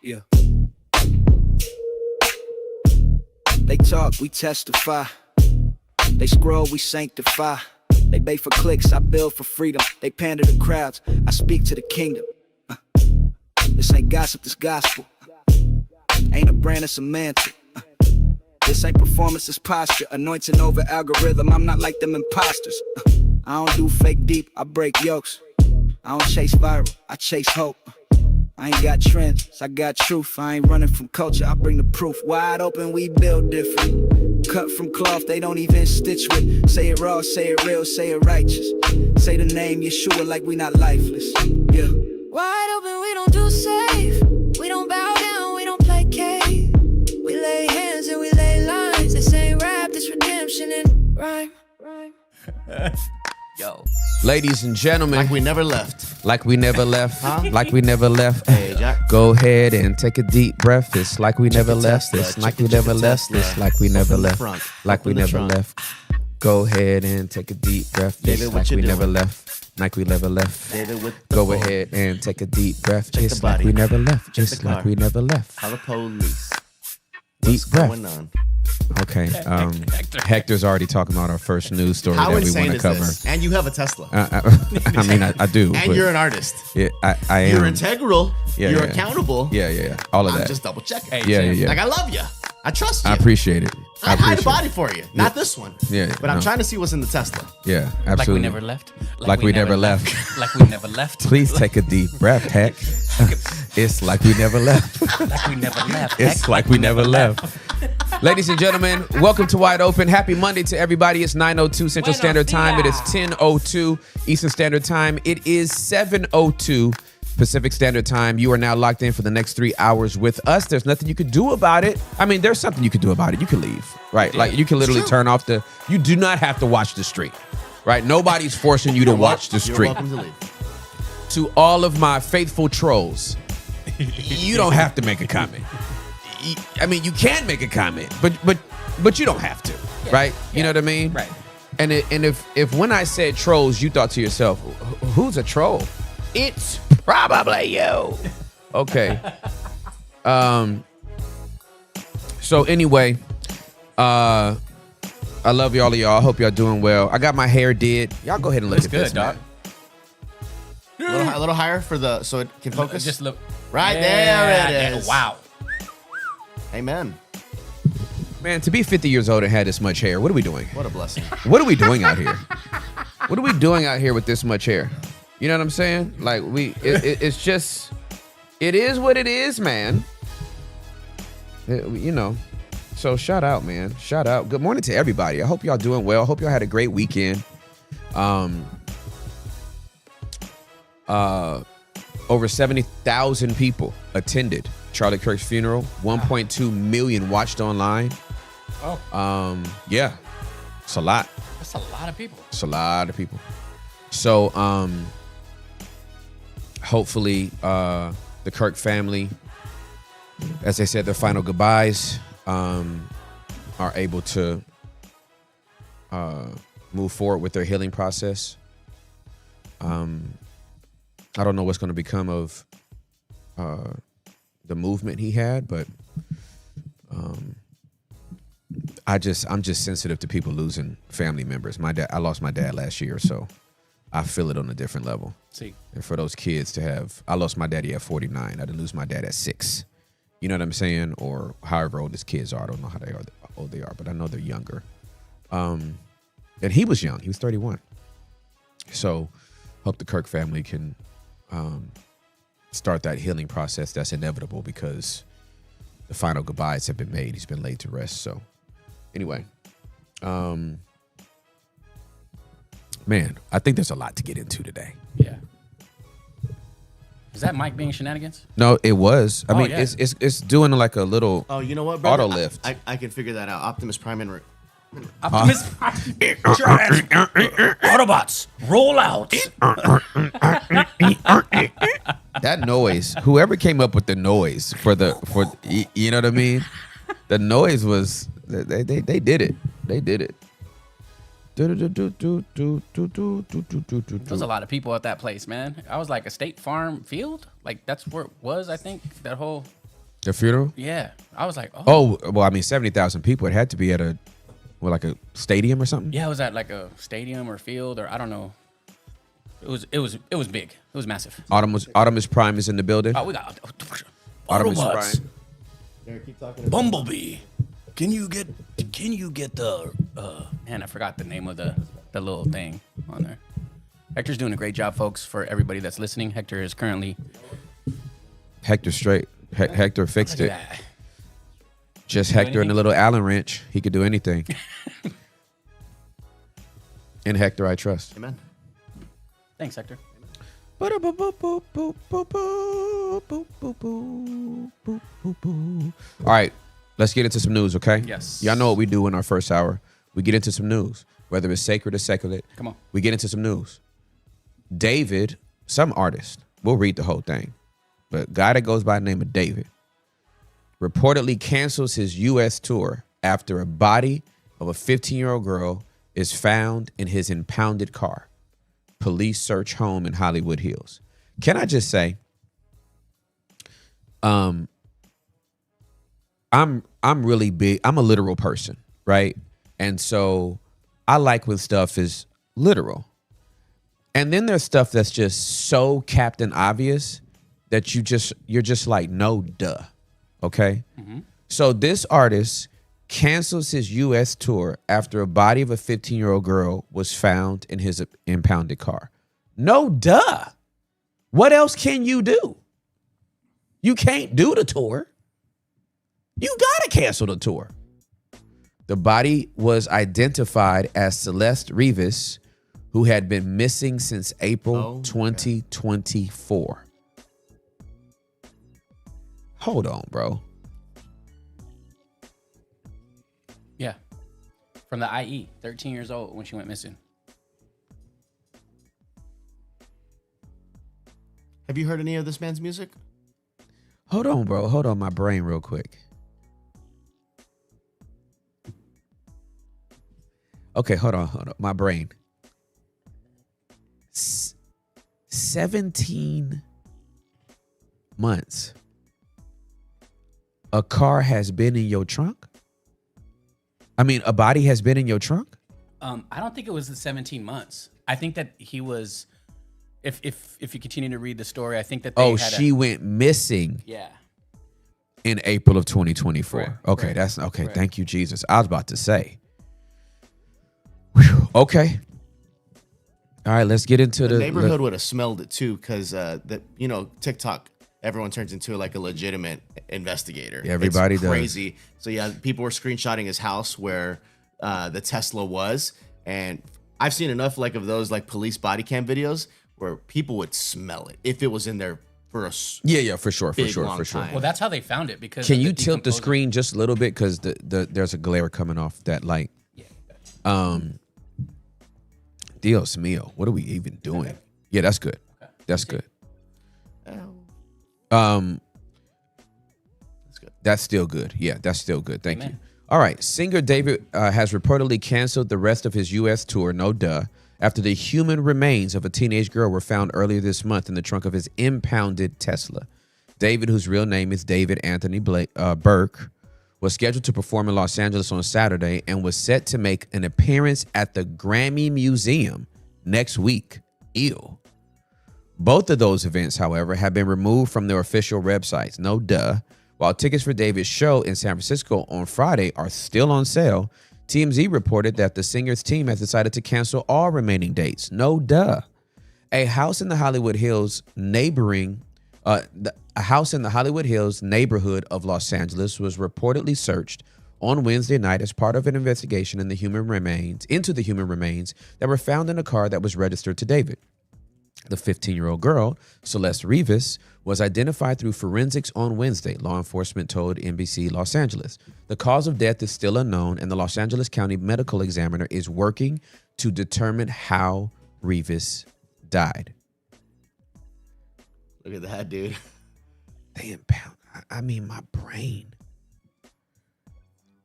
Yeah. They talk, we testify. They scroll, we sanctify. They bait for clicks, I build for freedom. They pander to crowds, I speak to the kingdom. This ain't gossip, this gospel. Ain't a brand, it's a mantle. This ain't performance, it's posture. Anointing over algorithm, I'm not like them imposters. I don't do fake deep, I break yokes. I don't chase viral, I chase hope. I ain't got trends, I got truth. I ain't running from culture, I bring the proof. Wide open, we build different. Cut from cloth, they don't even stitch with. Say it raw, say it real, say it righteous. Say the name Yeshua like we not lifeless. Yeah. Wide open, we don't do safe. We don't bow down, we don't placate. We lay hands and we lay lines. This ain't rap, this redemption in rhyme. Yo. Ladies and gentlemen. Like we never left. Like we never left. Huh? Like we never left. Hey, Jack. Go ahead and take a deep breath. It's like we never left. Tesla, It's like we never left. It's like we never left. front. Like we Open the never trunk. left. Go ahead and take a deep breath. David, It's what like you we never doing? left. Like we never left. David with the Go phone. ahead and take a deep breath. Check the It's like body. we never left. Check Just the like car. we never left. Call the police. Deep What's breath. going on? Okay. Hector's already talking about our first news story How that we insane want to is cover. this? And you have a Tesla. I mean, I do. and but you're an artist. yeah, I am. You're integral. Yeah, you're yeah. accountable. Yeah. All of I'm that. just double checking. Hey, yeah, Jim. yeah. Like I love you. I trust you. I appreciate it. I'd hide a appreciate body it. for you. Not this one. Yeah, But I'm no. trying to see what's in the Tesla. Yeah, Like absolutely. we never left. Like we never left. Like we never left. Please take a deep breath, Heck. It's like we never left. Like we never left. It's Heck, like we never left. Ladies and gentlemen, welcome to Wide Open. Happy Monday to everybody. It's 9:02 Central Buenos Standard Time. It is dias. 10:02 Eastern Standard Time. It is 7:02 Pacific Standard Time. You are now locked in for the next 3 hours with us. There's nothing you can do about it. I mean, there's something you can do about it. You can leave, right? Like you can literally turn off you do not have to watch the stream, right? Nobody's forcing you to watch the You're stream. welcome to leave. To all of my faithful trolls, you don't have to make a comment. I mean, you can make a comment, but you don't have to, right? You know what I mean? Right. And if when I said trolls, you thought to yourself, who's a troll? It's probably you. Okay. So anyway, I love all of y'all. I hope y'all doing well. I got my hair did. Y'all go ahead and look Looks at good, this, dog. man. A little higher so it can focus. Just look. Right Yeah, there it is. Wow. Amen. Man, to be 50 years old and have this much hair, what are we doing? What a blessing. What are we doing out here? What are we doing out here with this much hair? You know what I'm saying? Like it's just, it is what it is, man. You know, so shout out, man. Shout out. Good morning to everybody. I hope y'all doing well. I hope y'all had a great weekend. Over 70,000 people attended Charlie Kirk's funeral. 1.2 million watched online. Oh, Yeah, it's a lot. that's a lot of people. It's a lot of people. So, hopefully, the Kirk family, as they said their final goodbyes, are able to move forward with their healing process. I don't know what's going to become of the movement he had, but I'm just sensitive to people losing family members. I lost my dad last year, so I feel it on a different level. See, And for those kids I lost my daddy at 49. I didn't lose my dad at 6. You know what I'm saying? Or however old his kids are. I don't know how old they are, but I know they're younger. And he was young. He was 31. So hope the Kirk family can start that healing process that's inevitable because the final goodbyes have been made. He's been laid to rest. So anyway, man, I think there's a lot to get into today. yeah. Is that Mike being shenanigans? No, it was. I mean, yeah. it's doing like a little Oh, you know what, brother? auto lift. I can figure that out. Optimus Prime and Optimus Autobots, roll out. That noise. Whoever came up with the noise for you know what I mean? The noise was they did it. They did it. There's a lot of people at that place, man. I was like a State Farm field. Like that's where it was, I think. That whole The funeral? Yeah, I was like, oh. Oh, well, I mean, 70,000 people. It had to be at like a stadium or something. Yeah, it was at like a stadium or field or I don't know. It was big. It was massive. Optimus Prime is in the building. Oh, we got Optimus Autobots. Prime. Derek, keep talking. Bumblebee. Can you get the man, I forgot the name of the little thing on there. Hector's doing a great job, folks. For everybody that's listening, Hector is currently Hector straight. Hector fixed Look it. at that. Just Hector and a little Allen wrench. He could do anything. In Hector, I trust. Amen. Thanks, Hector. All right, let's get into some news, okay? Yes. Y'all know what we do in our first hour. We get into some news, whether it's sacred or secular. Come on. We get into some news. David, some artist, we'll read the whole thing, but guy that goes by the name of David reportedly cancels his U.S. tour after a body of a 15-year-old girl is found in his impounded car. Police search home in Hollywood Hills. Can I just say, I'm really big. I'm a literal person, right? And so I like when stuff is literal. And then there's stuff that's just so Captain Obvious that you're just like, no, duh. Okay. Mm-hmm. So this artist cancels his U.S. tour after a body of a 15-year-old girl was found in his impounded car. No, duh. What else can you do? You can't do the tour. You gotta cancel the tour. The body was identified as Celeste Rivas, who had been missing since April 2024. Hold on, bro. Yeah. From the IE, 13 years old when she went missing. Have you heard any of this man's music? Hold on, bro. Hold on my brain real quick. Okay, hold on. My brain. 17 months. A car has been in your trunk? I mean, a body has been in your trunk? I don't think it was the 17 months. I think that he was, if you continue to read the story, I think that they she went missing. Yeah. In April of 2024. Correct. Okay, Correct. that's okay. Correct. Thank you, Jesus. I was about to say. Whew, okay. All right, let's get into The neighborhood would have smelled it too, because TikTok, everyone turns into like a legitimate investigator. Everybody it's does. Crazy. So yeah, people were screenshotting his house where the Tesla was, and I've seen enough like of those like police body cam videos where people would smell it if it was in there for a Yeah, for sure. long time. Well, that's how they found it because. Can of you tilt the decomposing. screen just a little bit because there's a glare coming off that light. Yeah. Dios mío, what are we even doing? Okay. Yeah, that's good. That's good. That's good. That's still good. Yeah, that's still good. Thank you. Amen. All right. Singer David has reportedly canceled the rest of his U.S. tour, no duh, after the human remains of a teenage girl were found earlier this month in the trunk of his impounded Tesla. David, whose real name is David Anthony Burke, was scheduled to perform in Los Angeles on Saturday and was set to make an appearance at the Grammy Museum next week. Ew. Both of those events, however, have been removed from their official websites. No duh. While tickets for David's show in San Francisco on Friday are still on sale, TMZ reported that the singer's team has decided to cancel all remaining dates. No duh. A house in the Hollywood Hills neighborhood of Los Angeles was reportedly searched on Wednesday night as part of an investigation into the human remains that were found in a car that was registered to David. The 15-year-old girl, Celeste Rivas, was identified through forensics on Wednesday, law enforcement told NBC Los Angeles. The cause of death is still unknown, and the Los Angeles County Medical Examiner is working to determine how Rivas died. Look at that, dude. Damn, pound. I mean, my brain.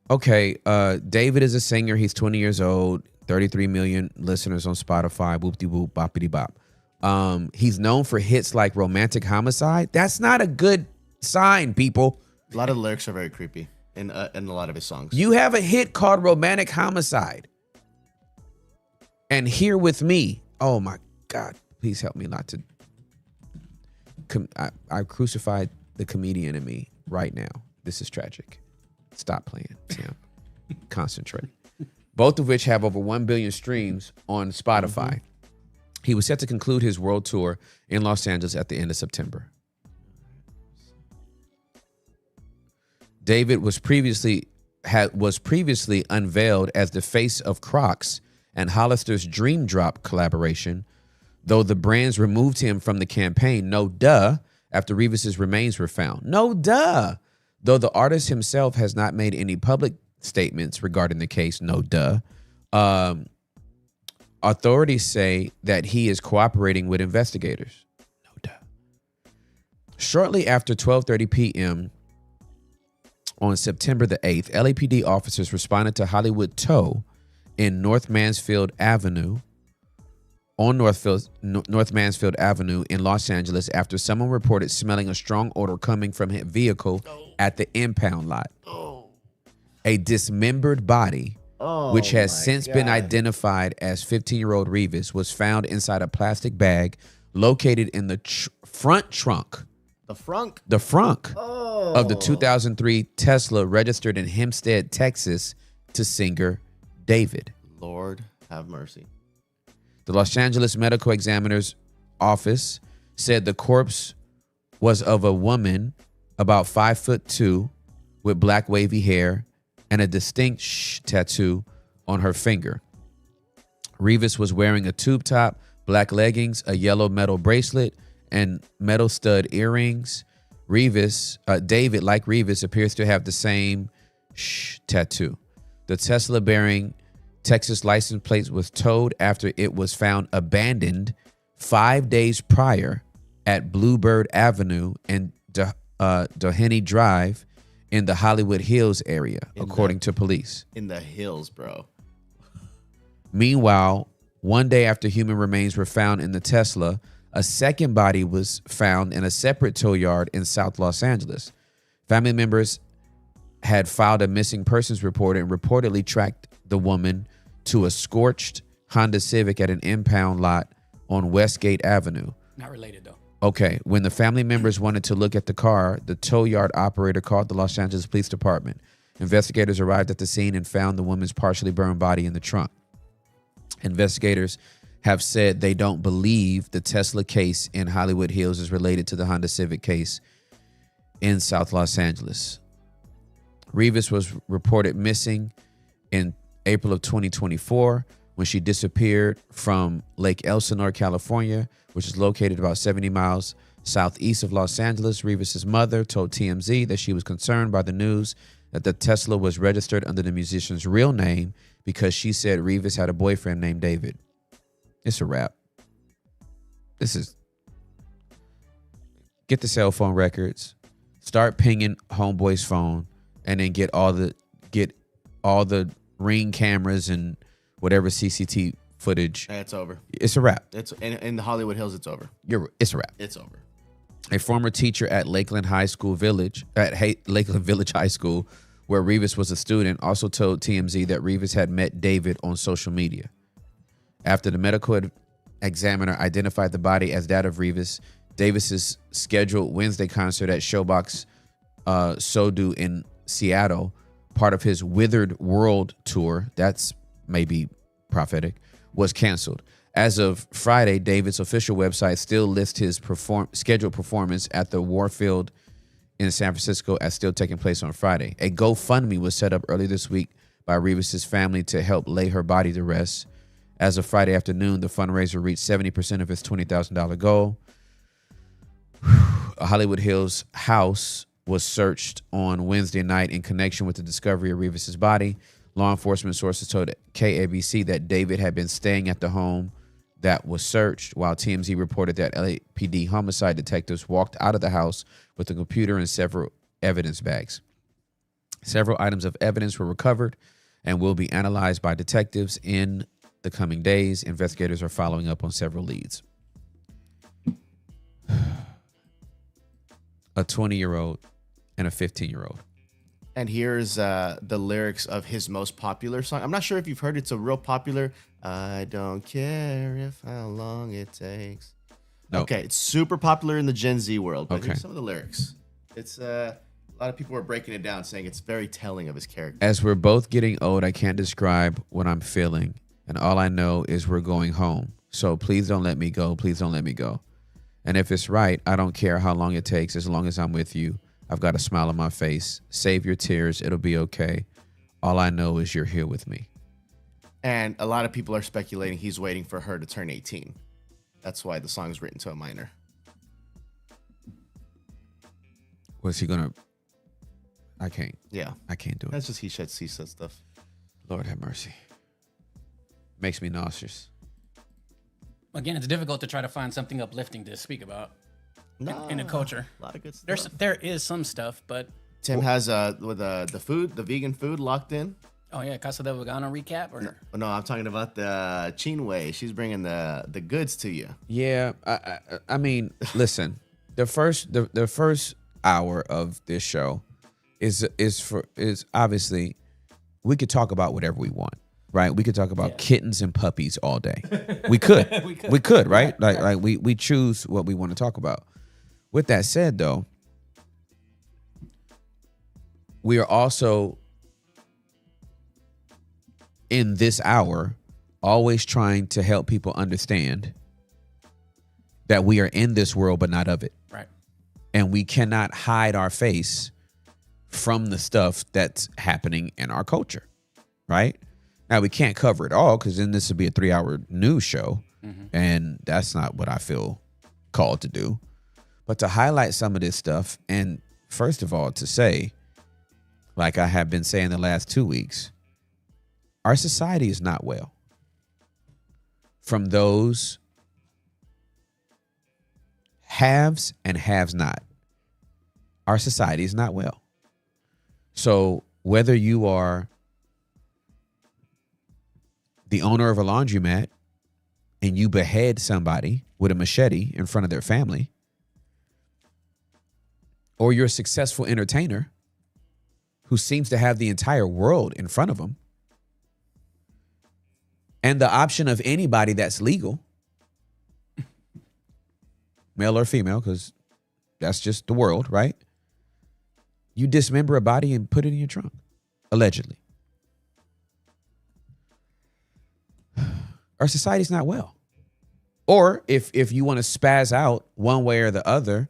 Okay, David is a singer. He's 20 years old, 33 million listeners on Spotify. Whoop-de-whoop, boppity-bop. He's known for hits like Romantic Homicide. That's not a good sign, people. A lot of the lyrics are very creepy in a lot of his songs. You have a hit called Romantic Homicide. And Here With Me. Oh my God. Please help me not to. I crucified the comedian in me right now. This is tragic. Stop playing, Tim. Concentrate. Both of which have over 1 billion streams on Spotify. He was set to conclude his world tour in Los Angeles at the end of September. David was previously unveiled as the face of Crocs and Hollister's Dream Drop collaboration, though the brands removed him from the campaign. No duh, after Revis's remains were found. No duh. Though the artist himself has not made any public statements regarding the case. No duh. Authorities say that he is cooperating with investigators. No duh. Shortly after 12:30 p.m. on September the 8th, LAPD officers responded to Hollywood Toe in North Mansfield Avenue in Los Angeles after someone reported smelling a strong odor coming from his vehicle at the impound lot. A dismembered body, which has since been identified as 15-year-old Revis, was found inside a plastic bag located in the front trunk. The frunk? The frunk of the 2003 Tesla registered in Hempstead, Texas to singer David. Lord have mercy. The Los Angeles Medical Examiner's Office said the corpse was of a woman about 5'2" with black wavy hair and a distinct tattoo on her finger. Revis was wearing a tube top, black leggings, a yellow metal bracelet, and metal stud earrings. David, like Revis, appears to have the same tattoo. The Tesla bearing Texas license plate was towed after it was found abandoned 5 days prior at Bluebird Avenue and Doheny Drive in the Hollywood Hills area, according to police. In the hills, bro. Meanwhile, 1 day after human remains were found in the Tesla, a second body was found in a separate tow yard in South Los Angeles. Family members had filed a missing persons report and reportedly tracked the woman to a scorched Honda Civic at an impound lot on Westgate Avenue. Not related, though. Okay, when the family members wanted to look at the car, the tow yard operator called the Los Angeles Police Department. Investigators arrived at the scene and found the woman's partially burned body in the trunk. Investigators have said they don't believe the Tesla case in Hollywood Hills is related to the Honda Civic case in South Los Angeles. Revis was reported missing in April of 2024 when she disappeared from Lake Elsinore, California, which is located about 70 miles southeast of Los Angeles. Revis's mother told TMZ that she was concerned by the news that the Tesla was registered under the musician's real name because she said Revis had a boyfriend named David. It's a wrap. Get the cell phone records, start pinging homeboy's phone, and then get all the Ring cameras and whatever CCTV footage. It's over. It's a wrap. It's in the Hollywood Hills. It's over. It's a wrap. It's over. A former teacher at Lakeland Lakeland Village High School, where Revis was a student, also told TMZ that Revis had met David on social media. After the medical examiner identified the body as that of Revis, Davis's scheduled Wednesday concert at Showbox Sodu in Seattle, part of his Withered World tour, that's maybe prophetic, was canceled. As of Friday, David's official website still lists his scheduled performance at the Warfield in San Francisco as still taking place on Friday. A GoFundMe was set up early this week by Revis's family to help lay her body to rest. As of Friday afternoon, the fundraiser reached 70% of its $20,000 goal. A Hollywood Hills house was searched on Wednesday night in connection with the discovery of Revis's body. Law enforcement sources told KABC that David had been staying at the home that was searched, while TMZ reported that LAPD homicide detectives walked out of the house with a computer and several evidence bags. Several items of evidence were recovered and will be analyzed by detectives in the coming days. Investigators are following up on several leads. A 20-year-old and a 15-year-old. And here's the lyrics of his most popular song. I'm not sure if you've heard it. It's a real popular. I don't care if how long it takes. Nope. Okay, it's super popular in the Gen Z world. But Okay. here's some of the lyrics. It's a lot of people are breaking it down, saying it's very telling of his character. As we're both getting old, I can't describe what I'm feeling. And all I know is we're going home. So please don't let me go. Please don't let me go. And if it's right, I don't care how long it takes as long as I'm with you. I've got a smile on my face. Save your tears. It'll be okay. All I know is you're here with me. And a lot of people are speculating he's waiting for her to turn 18. That's why the song is written to a minor. Was he going to? I can't do it. That's just he said stuff. Lord have mercy. Makes me nauseous. Again, it's difficult to try to find something uplifting to speak about in a culture. A lot of good stuff. There is some stuff, but Tim has with the vegan food locked in. oh yeah, Casa del Vegano recap or No, I'm talking about the Chinwe. She's bringing the goods to you. Yeah, I mean, listen. The first hour of this show is obviously we could talk about whatever we want, right? We could talk about kittens and puppies all day. We could, we could, right? Like we choose what we want to talk about. With that said, though, we are also in this hour always trying to help people understand that we are in this world but not of it. right. And we cannot hide our face from the stuff that's happening in our culture, right? Now, we can't cover it all because then this would be a 3-hour news show, and that's not what I feel called to do. But to highlight some of this stuff, and first of all, to say, like I have been saying the last 2 weeks, our society is not well. From those haves and haves not, our society is not well. So whether you are the owner of a laundromat and you behead somebody with a machete in front of their family, or you're a successful entertainer who seems to have the entire world in front of them, and the option of anybody that's legal, male or female, because that's just the world, right? You dismember a body and put it in your trunk, allegedly. Our society's not well. Or if you want to spaz out one way or the other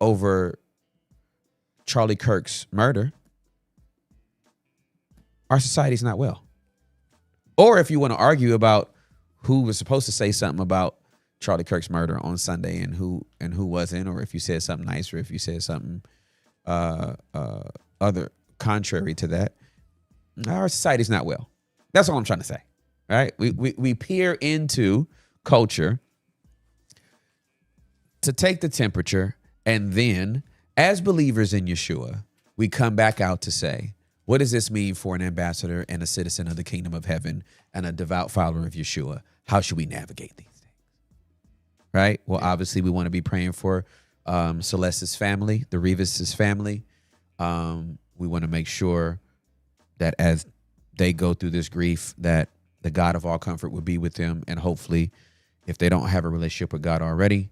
over Charlie Kirk's murder, our society's not well. Or if you want to argue about who was supposed to say something about Charlie Kirk's murder on Sunday and who wasn't, or if you said something nice, or if you said something other contrary to that, our society's not well. That's all I'm trying to say. All right, we peer into culture to take the temperature, and then as believers in Yeshua, we come back out to say, what does this mean for an ambassador and a citizen of the kingdom of heaven and a devout follower of Yeshua? How should we navigate these things? Right? Well, obviously, we want to be praying for Celeste's family, the Rivas' family. We want to make sure that as they go through this grief, that the God of all comfort would be with them. And hopefully, if they don't have a relationship with God already,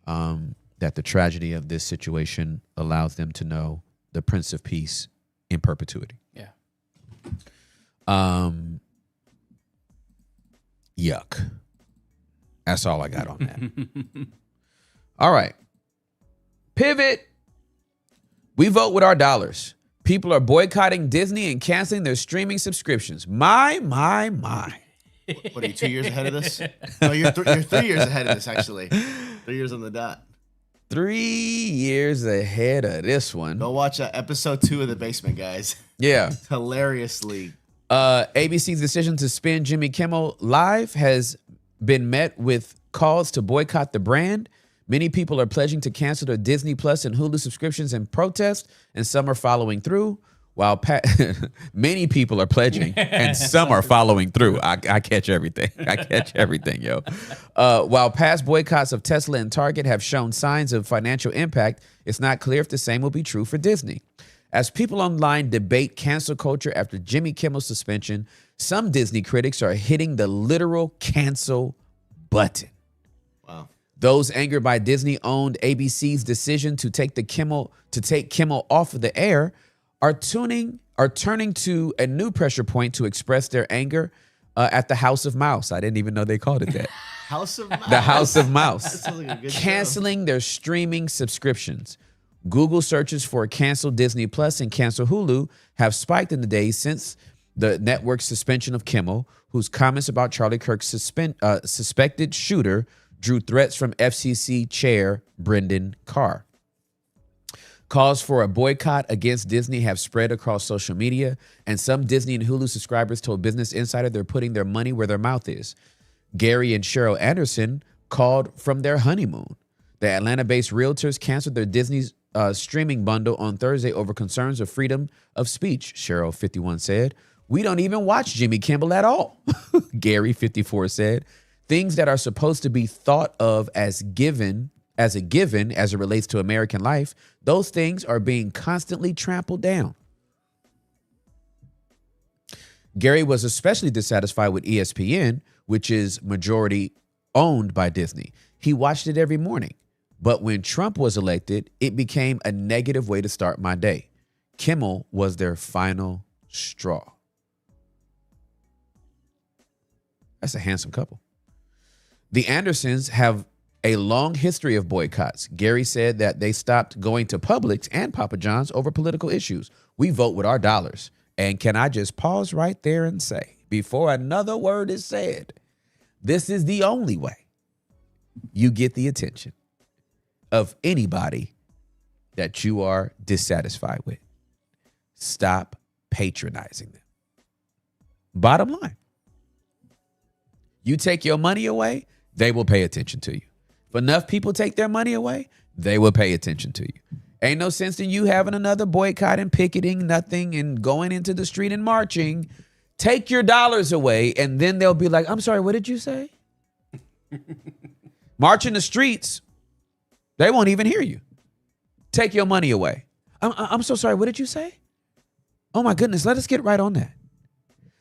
that the tragedy of this situation allows them to know the Prince of Peace in perpetuity. Yeah. Yuck. That's all I got on that. All right. Pivot. We vote with our dollars. People are boycotting Disney and canceling their streaming subscriptions. My. What are you, 2 years ahead of this? No, you're 3 years ahead of this, actually. 3 years on the dot. 3 years ahead of this one. Go watch episode 2 of The Basement, guys. Yeah. It's hilariously. ABC's decision to spin Jimmy Kimmel live has been met with calls to boycott the brand. Many people are pledging to cancel their Disney Plus and Hulu subscriptions in protest, and some are following through. While many people are pledging and some are following through. I catch everything. I catch everything, yo. While past boycotts of Tesla and Target have shown signs of financial impact, it's not clear if the same will be true for Disney. As people online debate cancel culture after Jimmy Kimmel's suspension, some Disney critics are hitting the literal cancel button. Wow. Those angered by Disney-owned ABC's decision to take Kimmel off of the air are turning to a new pressure point to express their anger at the House of Mouse. I didn't even know they called it that. House of Mouse. The House of Mouse. That sounds like a good Canceling their streaming subscriptions. Google searches for cancel Disney Plus and cancel Hulu have spiked in the days since the network's suspension of Kimmel, whose comments about Charlie Kirk's suspected shooter drew threats from FCC chair Brendan Carr. Calls for a boycott against Disney have spread across social media, and some Disney and Hulu subscribers told Business Insider they're putting their money where their mouth is. Gary and Cheryl Anderson called from their honeymoon. The Atlanta-based realtors canceled their Disney's streaming bundle on Thursday over concerns of freedom of speech, Cheryl, 51, said. We don't even watch Jimmy Kimmel at all, Gary, 54, said. Things that are supposed to be thought of as a given as it relates to American life, those things are being constantly trampled down. Gary was especially dissatisfied with ESPN, which is majority owned by Disney. He watched it every morning. But when Trump was elected, it became a negative way to start my day. Kimmel was their final straw. That's a handsome couple. The Andersons have a long history of boycotts. Gary said that they stopped going to Publix and Papa John's over political issues. We vote with our dollars. And can I just pause right there and say, before another word is said, this is the only way you get the attention of anybody that you are dissatisfied with. Stop patronizing them. Bottom line, you take your money away, they will pay attention to you. If enough people take their money away, they will pay attention to you. Ain't no sense in you having another boycott and picketing, nothing, and going into the street and marching. Take your dollars away, and then they'll be like, I'm sorry, what did you say? March in the streets, they won't even hear you. Take your money away. I'm so sorry, what did you say? Oh my goodness, let us get right on that.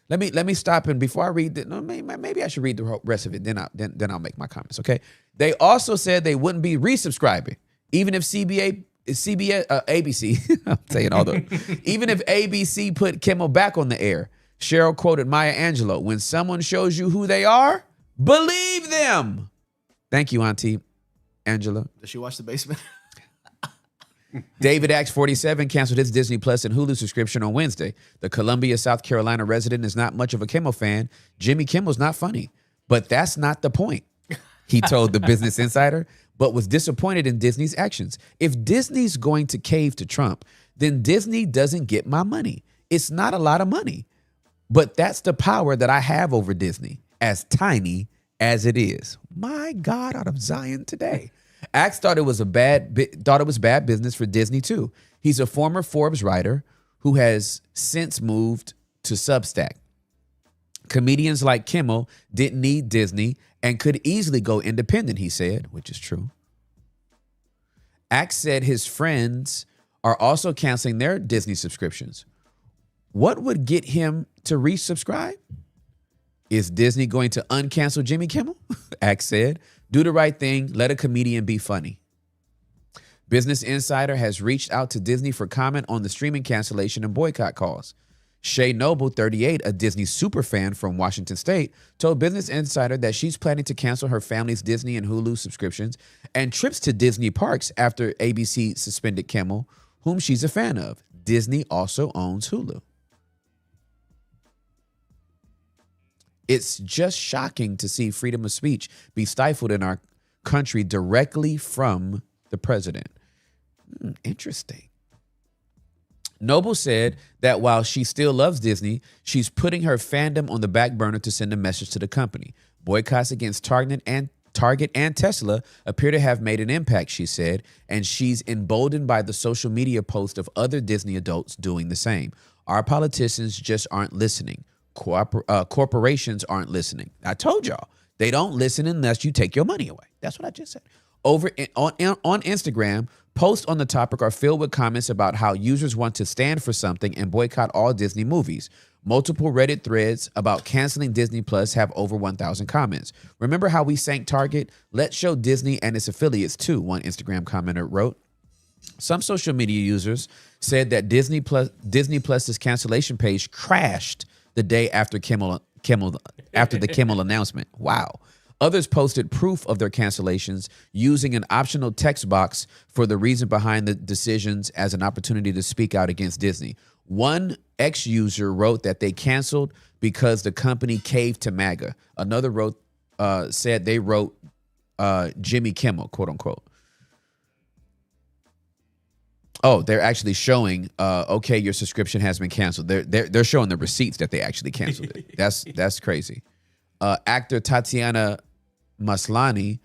Let me stop, and before I read it, maybe I should read the rest of it, then I'll make my comments, okay? They also said they wouldn't be resubscribing, even if ABC, I'm saying all those, even if ABC put Kimmel back on the air. Cheryl quoted Maya Angelou, when someone shows you who they are, believe them. Thank you, Auntie Angela. Does she watch The Basement? David Axe 47 canceled his Disney Plus and Hulu subscription on Wednesday. The Columbia, South Carolina resident is not much of a Kimmel fan. Jimmy Kimmel's not funny, but that's not the point, he told the Business Insider, but was disappointed in Disney's actions. If Disney's going to cave to Trump, then Disney doesn't get my money. It's not a lot of money, but that's the power that I have over Disney, as tiny as it is. My God, out of Zion today. Axe thought it was bad business for Disney too. He's a former Forbes writer who has since moved to Substack. Comedians like Kimmel didn't need Disney and could easily go independent, he said, which is true. Axe said his friends are also canceling their Disney subscriptions. What would get him to resubscribe? Is Disney going to uncancel Jimmy Kimmel? Axe said. Do the right thing. Let a comedian be funny. Business Insider has reached out to Disney for comment on the streaming cancellation and boycott calls. Shay Noble, 38, a Disney superfan from Washington State, told Business Insider that she's planning to cancel her family's Disney and Hulu subscriptions and trips to Disney parks after ABC suspended Kimmel, whom she's a fan of. Disney also owns Hulu. It's just shocking to see freedom of speech be stifled in our country directly from the president. Interesting. Noble said that while she still loves Disney, she's putting her fandom on the back burner to send a message to the company. Boycotts against Target Target and Tesla appear to have made an impact, she said, and she's emboldened by the social media post of other Disney adults doing the same. Our politicians just aren't listening. Corporations aren't listening. I told y'all, they don't listen unless you take your money away. That's what I just said. On Instagram, posts on the topic are filled with comments about how users want to stand for something and boycott all Disney movies. Multiple Reddit threads about canceling Disney Plus have over 1,000 comments. Remember how we sank Target? Let's show Disney and its affiliates too, one Instagram commenter wrote. Some social media users said that Disney Plus's cancellation page crashed the day after the Kimmel announcement. Wow. Others posted proof of their cancellations using an optional text box for the reason behind the decisions as an opportunity to speak out against Disney. One ex-user wrote that they canceled because the company caved to MAGA. Another said they wrote Jimmy Kimmel, quote unquote. Oh, they're actually showing, okay, your subscription has been canceled. They're showing the receipts that they actually canceled it. That's crazy. Actor Tatiana Maslany,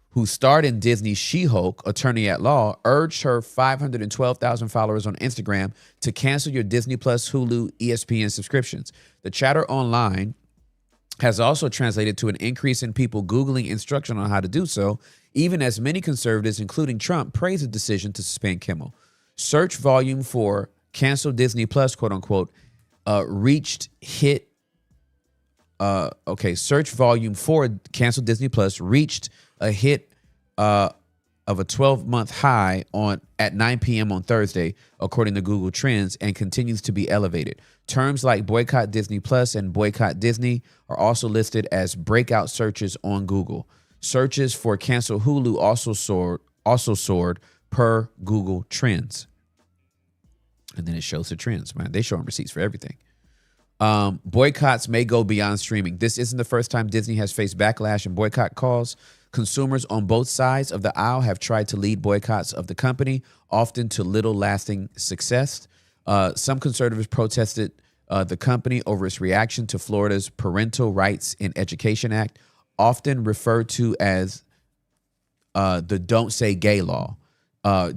who starred in Disney's She-Hulk, Attorney at Law, urged her 512,000 followers on Instagram to cancel your Disney Plus, Hulu, ESPN subscriptions. The chatter online has also translated to an increase in people Googling instruction on how to do so, even as many conservatives, including Trump, praise the decision to suspend Kimmel. Search volume for cancel Disney Plus, quote unquote, search volume for cancel Disney Plus reached a hit of a 12-month high at 9 p.m. on Thursday, according to Google Trends, and continues to be elevated. Terms like boycott Disney Plus and boycott Disney are also listed as breakout searches on Google. Searches for cancel Hulu also soared per Google Trends. And then it shows the trends, man. They showing receipts for everything. Boycotts may go beyond streaming. This isn't the first time Disney has faced backlash and boycott calls. Consumers on both sides of the aisle have tried to lead boycotts of the company, often to little lasting success. Some conservatives protested the company over its reaction to Florida's Parental Rights in Education Act, often referred to as the Don't Say Gay law.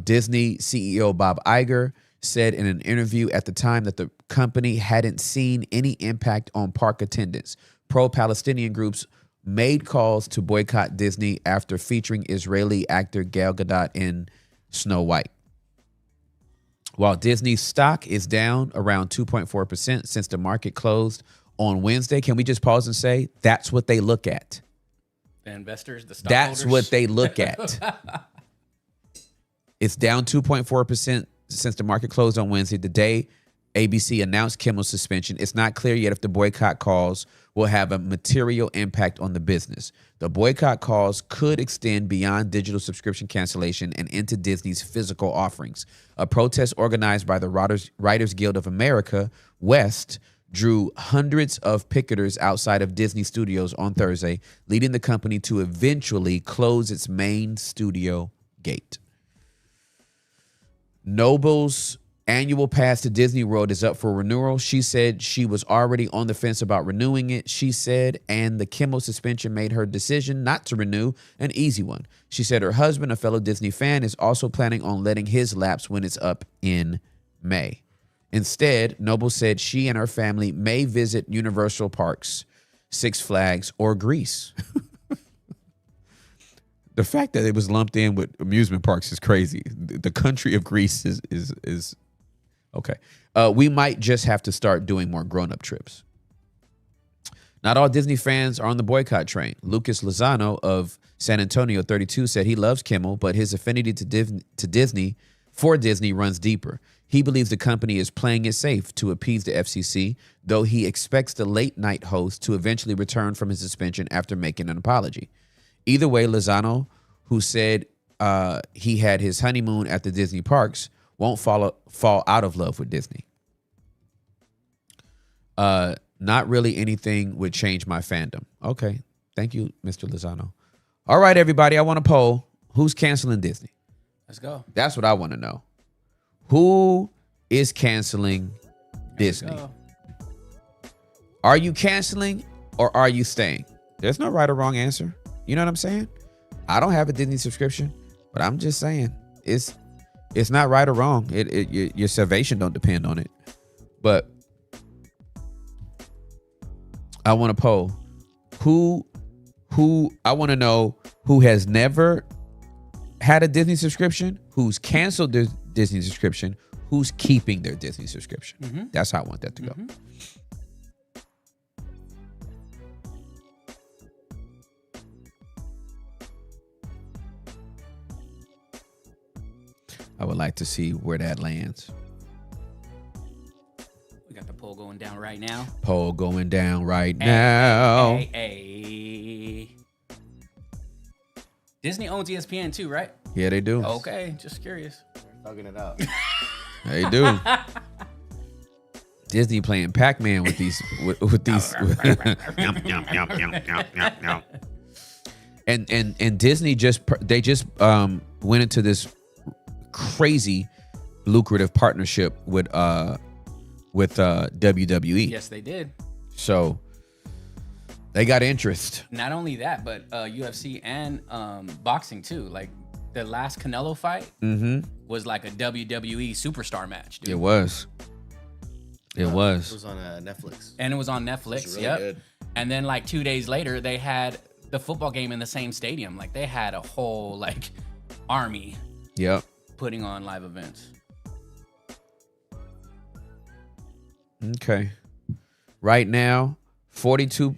Disney CEO Bob Iger said in an interview at the time that the company hadn't seen any impact on park attendance. Pro-Palestinian groups made calls to boycott Disney after featuring Israeli actor Gal Gadot in Snow White. While Disney's stock is down around 2.4% since the market closed on Wednesday, can we just pause and say that's what they look at? The investors, the stockholders. That's what they look at. It's down 2.4% since the market closed on Wednesday, the day ABC announced Kimmel's suspension. It's not clear yet if the boycott calls will have a material impact on the business. The boycott calls could extend beyond digital subscription cancellation and into Disney's physical offerings. A protest organized by the Writers Guild of America, West, drew hundreds of picketers outside of Disney Studios on Thursday, leading the company to eventually close its main studio gate. Noble's annual pass to Disney World is up for renewal. She said she was already on the fence about renewing it, she said, and the Kimmel suspension made her decision not to renew an easy one. She said her husband, a fellow Disney fan, is also planning on letting his lapse when it's up in May. Instead, Noble said she and her family may visit Universal Parks, Six Flags, or Greece. The fact that it was lumped in with amusement parks is crazy. The country of Greece is okay. We might just have to start doing more grown-up trips. Not all Disney fans are on the boycott train. Lucas Lozano of San Antonio, 32, said he loves Kimmel, but his affinity to Disney runs deeper. He believes the company is playing it safe to appease the FCC, though he expects the late-night host to eventually return from his suspension after making an apology. Either way, Lozano, who said he had his honeymoon at the Disney parks, won't fall out of love with Disney. Not really anything would change my fandom. Okay. Thank you, Mr. Lozano. All right, everybody. I want to poll. Who's canceling Disney? Let's go. That's what I want to know. Who is canceling Disney? Go. Are you canceling or are you staying? There's no right or wrong answer. You know what I'm saying? I don't have a Disney subscription, but I'm just saying it's not right or wrong. Your salvation don't depend on it. But I want to poll who I want to know who has never had a Disney subscription, who's canceled their Disney subscription, who's keeping their Disney subscription. Mm-hmm. That's how I want that to go. Mm-hmm. I would like to see where that lands. We got the poll going down right now. Poll going down right now. Hey. Disney owns ESPN too, right? Yeah, they do. Okay, just curious. Thugging it out. They do. Disney playing Pac-Man with these with these and Disney just went into this crazy lucrative partnership with WWE. Yes, they did. So they got interest. Not only that, but UFC and boxing too. Like the last Canelo fight was like a WWE superstar match, dude. It was. It It was. was on Netflix. And it was on Netflix. It was really Yep. good. And then like 2 days later, they had the football game in the same stadium. Like they had a whole like army Yep. putting on live events. Okay. Right now, 42%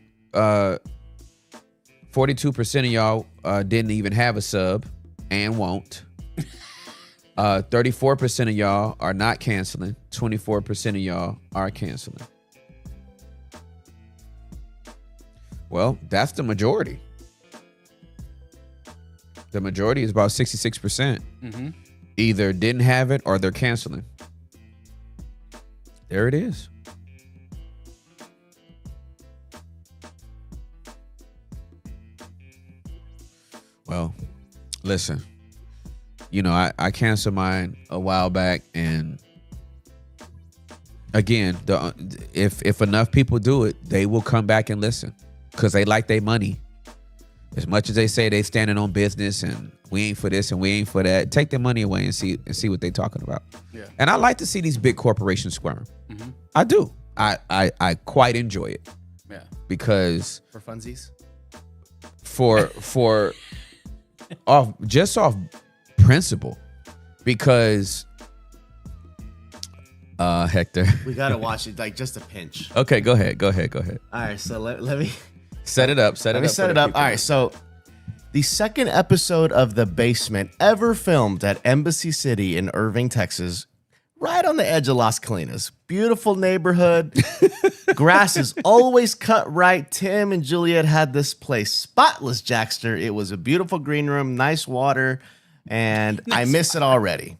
of y'all didn't even have a sub and won't. 34% of y'all are not canceling. 24% of y'all are canceling. Well, that's the majority. The majority is about 66%. Mm-hmm. Either didn't have it or they're canceling. There it is. Well, listen. You know, I canceled mine a while back, and again, if enough people do it, they will come back and listen because they like their money. As much as they say they standing on business and we ain't for this and we ain't for that, take their money away and see what they talking about. Yeah. And I like to see these big corporations squirm. Mm-hmm. I do. I quite enjoy it Yeah. because For funsies. for off principle, because Hector. We gotta watch it, like just a pinch. Okay, go ahead. All right, so let me Set it up. set it up. All right, so the second episode of The Basement ever filmed at Embassy City in Irving, Texas, right on the edge of Las Colinas. Beautiful neighborhood. Grass is always cut right. Tim and Juliet had this place spotless, Jackster. It was a beautiful green room, nice water, and I miss it already.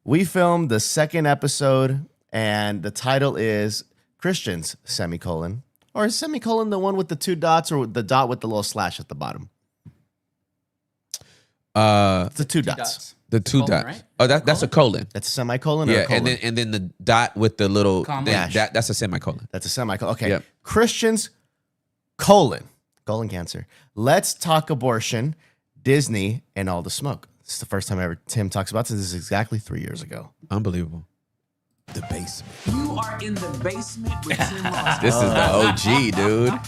We filmed the second episode, and the title is Christians, semicolon. Or is semicolon the one with the two dots or the dot with the little slash at the bottom? It's the two dots. The two Colon, dots. right? Oh, that's a colon. That's a semicolon or Yeah, a colon? and then the dot with the little Comma. thing, Dash. that's a semicolon. That's a semicolon. Okay. Yep. Christians, colon cancer. Let's talk abortion, Disney, and all the smoke. This is the first time ever Tim talks about this. This is exactly 3 years ago. Unbelievable. The basement. You are in the basement with Tim Ross. This is the OG, dude.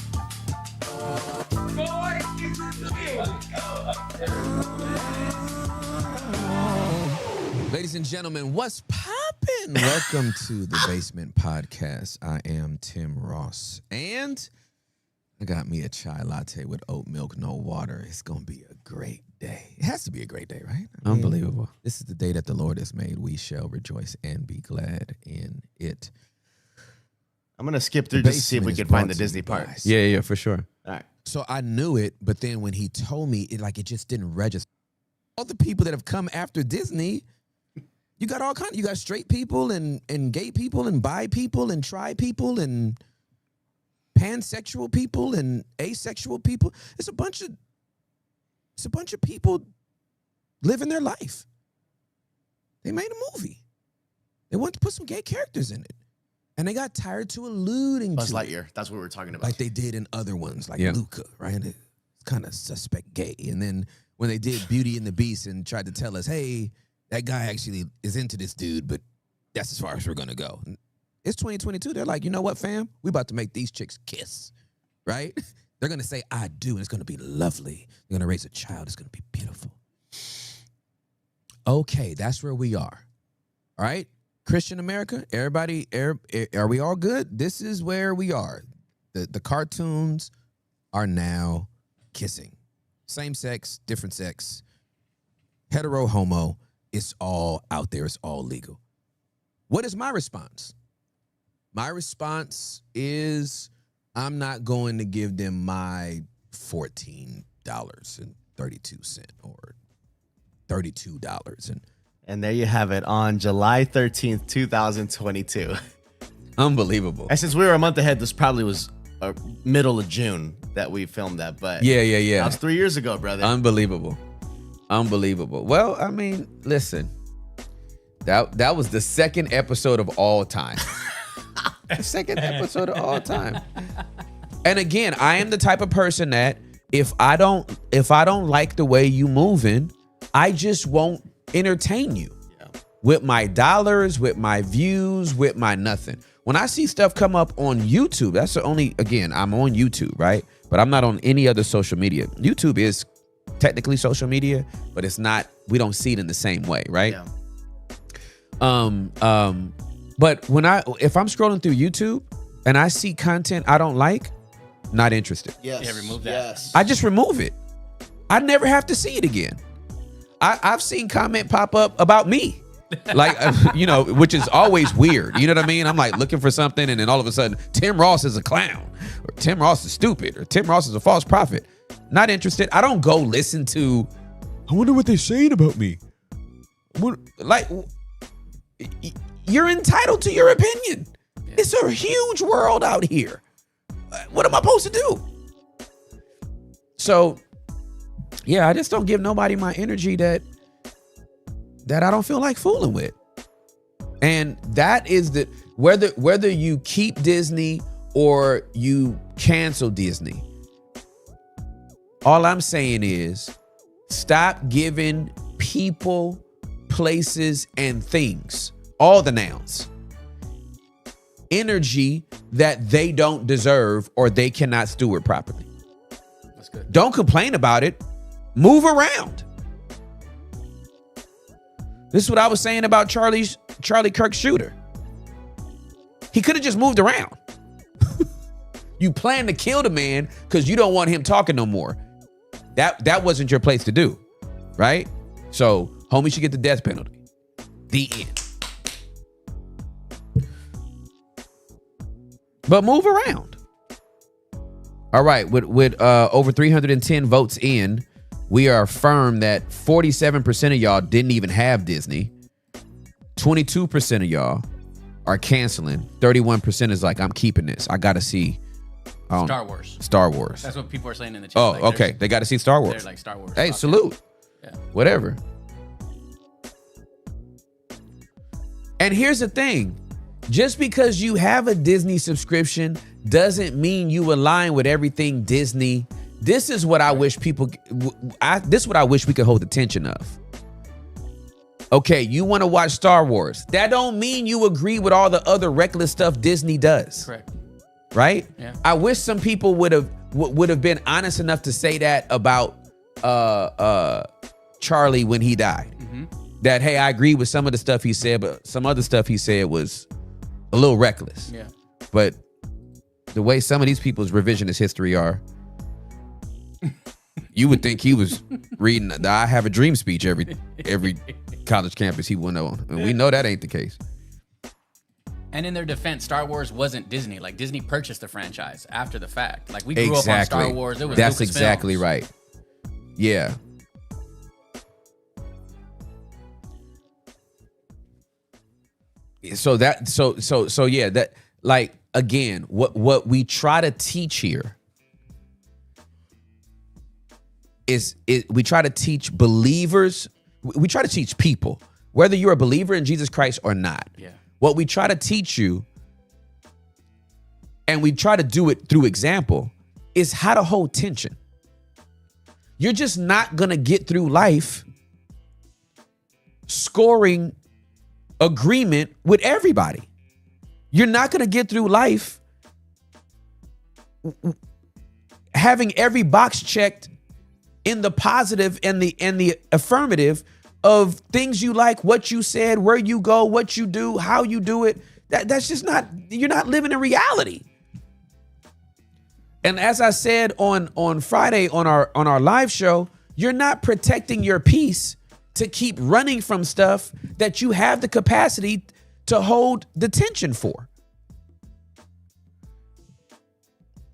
Ladies and gentlemen, what's poppin'? Welcome to the Basement Podcast. I am Tim Ross, and I got me a chai latte with oat milk, no water. It's gonna be a great day. It has to be a great day, right? Unbelievable. This is the day that the Lord has made. We shall rejoice and be glad in it. I'm going to skip through just to see if we can find the Disney part. Yeah, for sure. All right. So I knew it, but then when he told me, it just didn't register. All the people that have come after Disney, you got all kinds. You got straight people and gay people and bi people and tri people and pansexual people and asexual people. It's a bunch of people living their life. They made a movie. They wanted to put some gay characters in it. And they got tired to alluding Buzz to Lightyear. That's what we're talking about. like they did in other ones, like Luca, right? It's kind of suspect gay. And then when they did Beauty and the Beast and tried to tell us, hey, that guy actually is into this dude, but that's as far as we're going to go. It's 2022. They're like, you know what, fam? We about to make these chicks kiss, right? They're going to say, I do, and it's going to be lovely. They're going to raise a child. It's going to be beautiful. Okay, that's where we are. All right? Christian America, everybody, are we all good? This is where we are. The cartoons are now kissing. Same sex, different sex, hetero, homo. It's all out there. It's all legal. What is my response? My response is I'm not going to give them my $14.32 or $32. And there you have it on July 13th, 2022. Unbelievable. And since we were a month ahead, this probably was middle of June that we filmed that. But Yeah. that was 3 years ago, brother. Unbelievable. Well, I mean, listen, that was the second episode of all time. The second episode of all time. And again, I am the type of person that if I don't like the way you moving, I just won't entertain you with my dollars, with my views, with my nothing. When I see stuff come up on YouTube, that's the only, again, I'm on YouTube, right? But I'm not on any other social media. YouTube is technically social media, but it's not, we don't see it in the same way, right? Yeah. But if I'm scrolling through YouTube and I see content I don't like, not interested. Yes. Yeah, remove that. Yes. I just remove it. I never have to see it again. I've seen comment pop up about me, like, which is always weird. You know what I mean? I'm like looking for something, and then all of a sudden, Tim Ross is a clown, or Tim Ross is stupid, or Tim Ross is a false prophet. Not interested. I don't go listen to, I wonder what they're saying about me. You're entitled to your opinion. Yeah. It's a huge world out here. What am I supposed to do? So, yeah, I just don't give nobody my energy that I don't feel like fooling with. And that is whether you keep Disney or you cancel Disney. All I'm saying is stop giving people, places, and things, all the nouns, energy that they don't deserve or they cannot steward properly. That's good. Don't complain about it. Move around. This is what I was saying about Charlie Kirk shooter. He could have just moved around. You plan to kill the man because you don't want him talking no more. That wasn't your place to do, right? So, homie should get the death penalty. The end. But move around. All right, with over 310 votes in, we are firm that 47% of y'all didn't even have Disney. 22% of y'all are canceling. 31% is like, I'm keeping this. I got to see Star Wars. Star Wars. That's what people are saying in the chat. Oh, like, okay. They got to see Star Wars. They're like Star Wars. Hey, salute. Yeah. Whatever. And here's the thing. Just because you have a Disney subscription doesn't mean you align with everything Disney. This is what I wish people, this is what I wish we could hold attention of. Okay, you want to watch Star Wars. That don't mean you agree with all the other reckless stuff Disney does. Correct. Right? Yeah. I wish some people would have been honest enough to say that about Charlie when he died. Mm-hmm. That, hey, I agree with some of the stuff he said, but some other stuff he said was a little reckless. Yeah. But the way some of these people's revisionist history are, you would think he was reading the I Have a Dream speech every college campus he went on. And we know that ain't the case. And in their defense, Star Wars wasn't Disney. Like, Disney purchased the franchise after the fact. Like, we grew up on Star Wars. It was That's Lucasfilms. exactly right. Yeah. So yeah, that, like, again, what we try to teach here is we try to teach believers, we try to teach people, whether you're a believer in Jesus Christ or not. Yeah. What we try to teach you, and we try to do it through example, is how to hold tension. You're just not going to get through life scoring agreement with everybody. You're not going to get through life having every box checked in the positive and the affirmative of things you like, what you said, where you go, what you do, how you do it. That's just not, you're not living in reality. And as I said on Friday on our live show, you're not protecting your peace to keep running from stuff that you have the capacity to hold the tension for.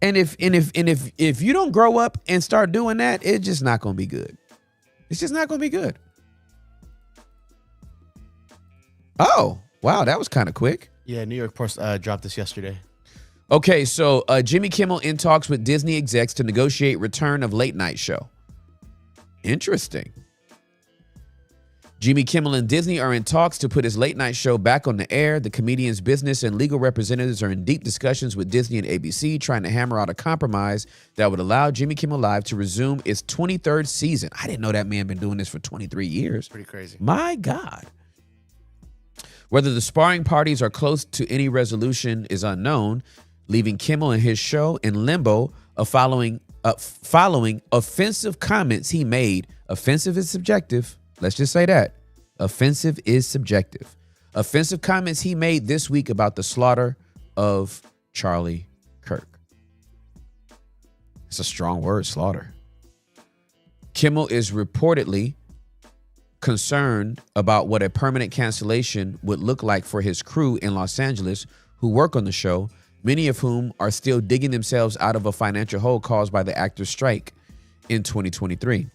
And if you don't grow up and start doing that, it's just not going to be good. It's just not going to be good. Oh, wow, that was kind of quick. Yeah, New York Post dropped this yesterday. Okay, so Jimmy Kimmel in talks with Disney execs to negotiate return of late night show. Interesting. Jimmy Kimmel and Disney are in talks to put his late night show back on the air. The comedian's business and legal representatives are in deep discussions with Disney and ABC, trying to hammer out a compromise that would allow Jimmy Kimmel Live to resume its 23rd season. I didn't know that man been doing this for 23 years. Pretty crazy. My God. Whether the sparring parties are close to any resolution is unknown, leaving Kimmel and his show in limbo following offensive comments he made. Offensive is subjective. Let's just say that. Offensive is subjective. Offensive comments he made this week about the slaughter of Charlie Kirk. It's a strong word, slaughter. Kimmel is reportedly concerned about what a permanent cancellation would look like for his crew in Los Angeles who work on the show, many of whom are still digging themselves out of a financial hole caused by the actors' strike in 2023.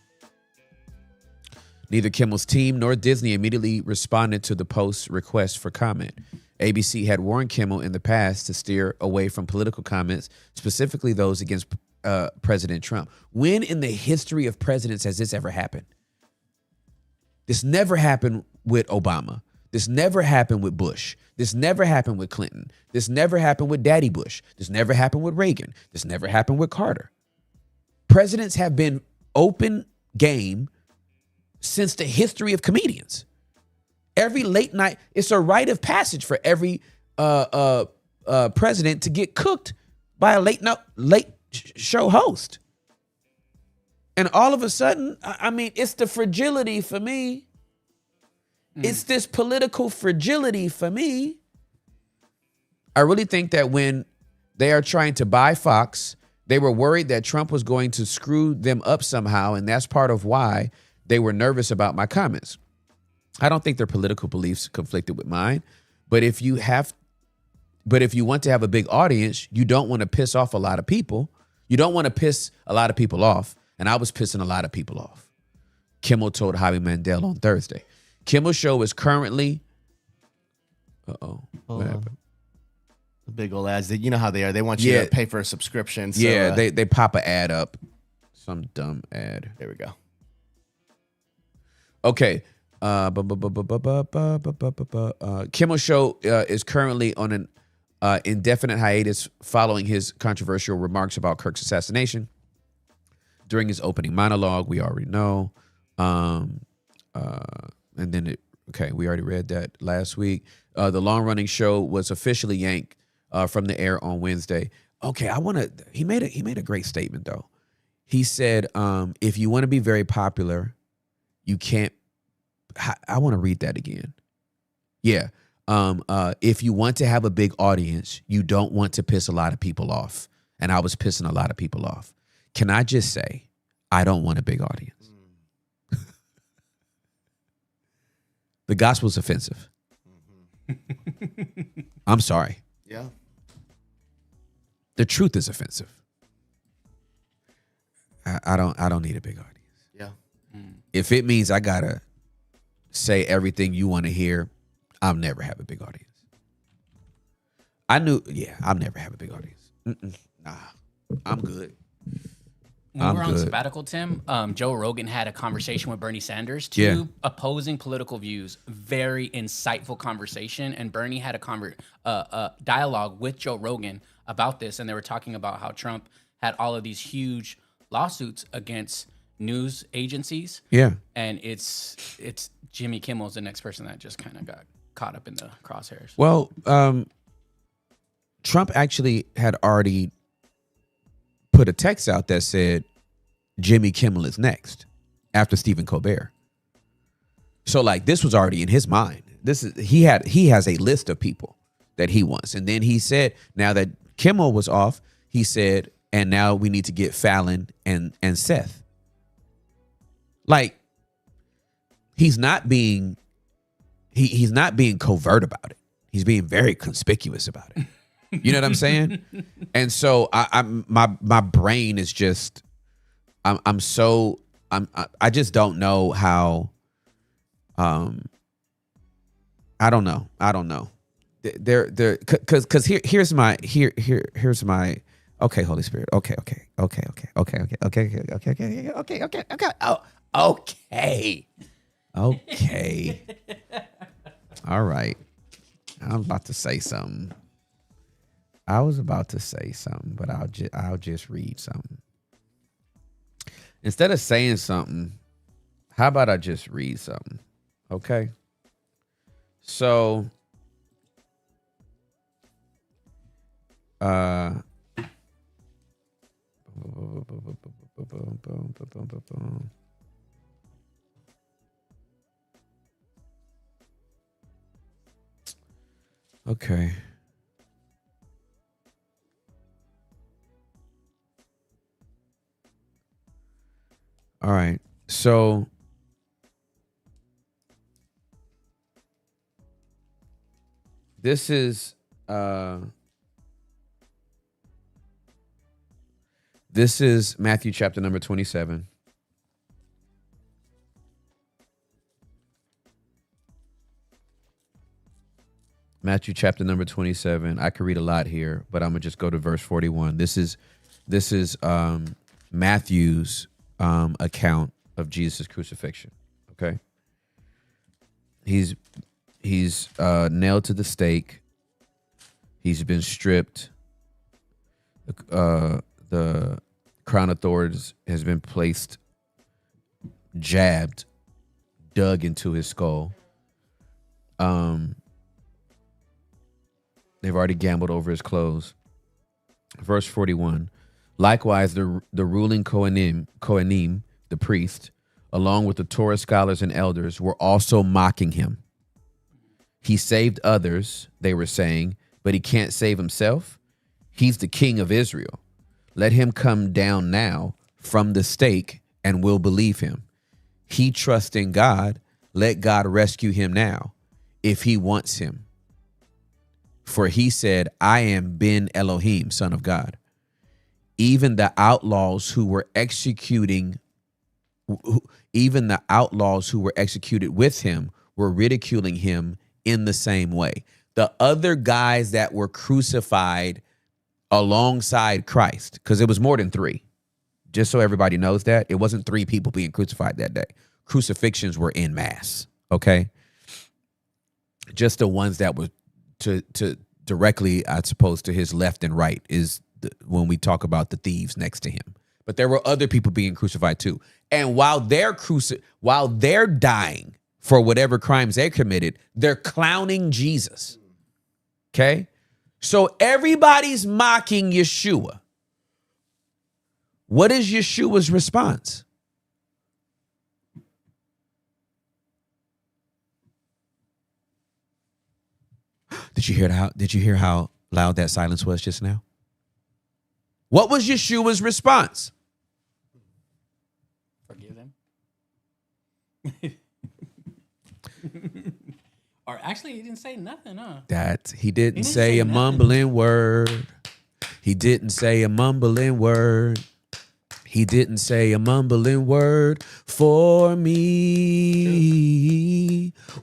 Neither Kimmel's team nor Disney immediately responded to the Post's request for comment. ABC had warned Kimmel in the past to steer away from political comments, specifically those against President Trump. When in the history of presidents has this ever happened? This never happened with Obama. This never happened with Bush. This never happened with Clinton. This never happened with Daddy Bush. This never happened with Reagan. This never happened with Carter. Presidents have been open game since the history of comedians. Every late night, it's a rite of passage for every president to get cooked by a late show host. And all of a sudden, I mean, it's the fragility for me. It's this political fragility for me. I really think that when they are trying to buy Fox, they were worried that Trump was going to screw them up somehow, and that's part of why they were nervous about my comments. I don't think their political beliefs conflicted with mine, but if you want to have a big audience, you don't want to piss off a lot of people. You don't want to piss a lot of people off, and I was pissing a lot of people off. Kimmel told Javi Mandel on Thursday. Kimmel's show is currently... What happened? The big old ads. You know how they are. They want you to pay for a subscription. So, yeah, they pop an ad up. Some dumb ad. There we go. Okay. Kimmel's show is currently on an indefinite hiatus following his controversial remarks about Kirk's assassination. During his opening monologue, we already know. And then we already read that last week. The long-running show was officially yanked from the air on Wednesday. Okay, he made a great statement though. He said, if you want to be very popular, you can't. I want to read that again. Yeah. If you want to have a big audience, you don't want to piss a lot of people off. And I was pissing a lot of people off. Can I just say, I don't want a big audience. The gospel's offensive. I'm sorry. Yeah. The truth is offensive. I don't need a big audience. Yeah. If it means I gotta say everything you want to hear, I'll never have a big audience. I'll never have a big audience. Nah, I'm good. When we were on sabbatical, Tim, Joe Rogan had a conversation with Bernie Sanders, two opposing political views, very insightful conversation. And Bernie had a dialogue with Joe Rogan about this. And they were talking about how Trump had all of these huge lawsuits against news agencies. Yeah. And it's Jimmy Kimmel's the next person that just kind of got caught up in the crosshairs. Well, Trump actually had already put a text out that said Jimmy Kimmel is next after Stephen Colbert. So like this was already in his mind. He has a list of people that he wants. And then he said, now that Kimmel was off, he said, and now we need to get Fallon and Seth. Like he's not being covert about it. He's being very conspicuous about it. You know what I'm saying? And so my brain is just I just don't know how. I don't know. Here's my okay, Holy Spirit. Okay. All right. I'm about to say something. I was about to say something, but I'll just read something. Instead of saying something, how about I just read something? Okay. So okay. All right. So this is Matthew chapter number 27. Matthew chapter number 27. I could read a lot here, but I'm gonna just go to verse 41. This is Matthew's account of Jesus' crucifixion. Okay. He's nailed to the stake. He's been stripped. The crown of thorns has been placed, jabbed, dug into his skull. They've already gambled over his clothes. Verse 41. Likewise, the ruling Kohanim, the priest, along with the Torah scholars and elders, were also mocking him. He saved others, they were saying, but he can't save himself. He's the king of Israel. Let him come down now from the stake and we'll believe him. He trusts in God. Let God rescue him now if he wants him. For he said, I am Ben Elohim, son of God. Even the outlaws who were executed with him were ridiculing him in the same way. The other guys that were crucified alongside Christ, because it was more than three, just so everybody knows that, it wasn't three people being crucified that day. Crucifixions were en masse, okay? Just the ones that were to directly, I suppose, to his left and right is when we talk about the thieves next to him. But there were other people being crucified too. And while they're dying for whatever crimes they committed, they're clowning Jesus. Okay? So everybody's mocking Yeshua. What is Yeshua's response? Did you hear how loud that silence was just now? What was Yeshua's response? Forgive them. Or actually, he didn't say nothing, huh? That he didn't say a mumbling word. He didn't say a mumbling word. He didn't say a mumbling word for me.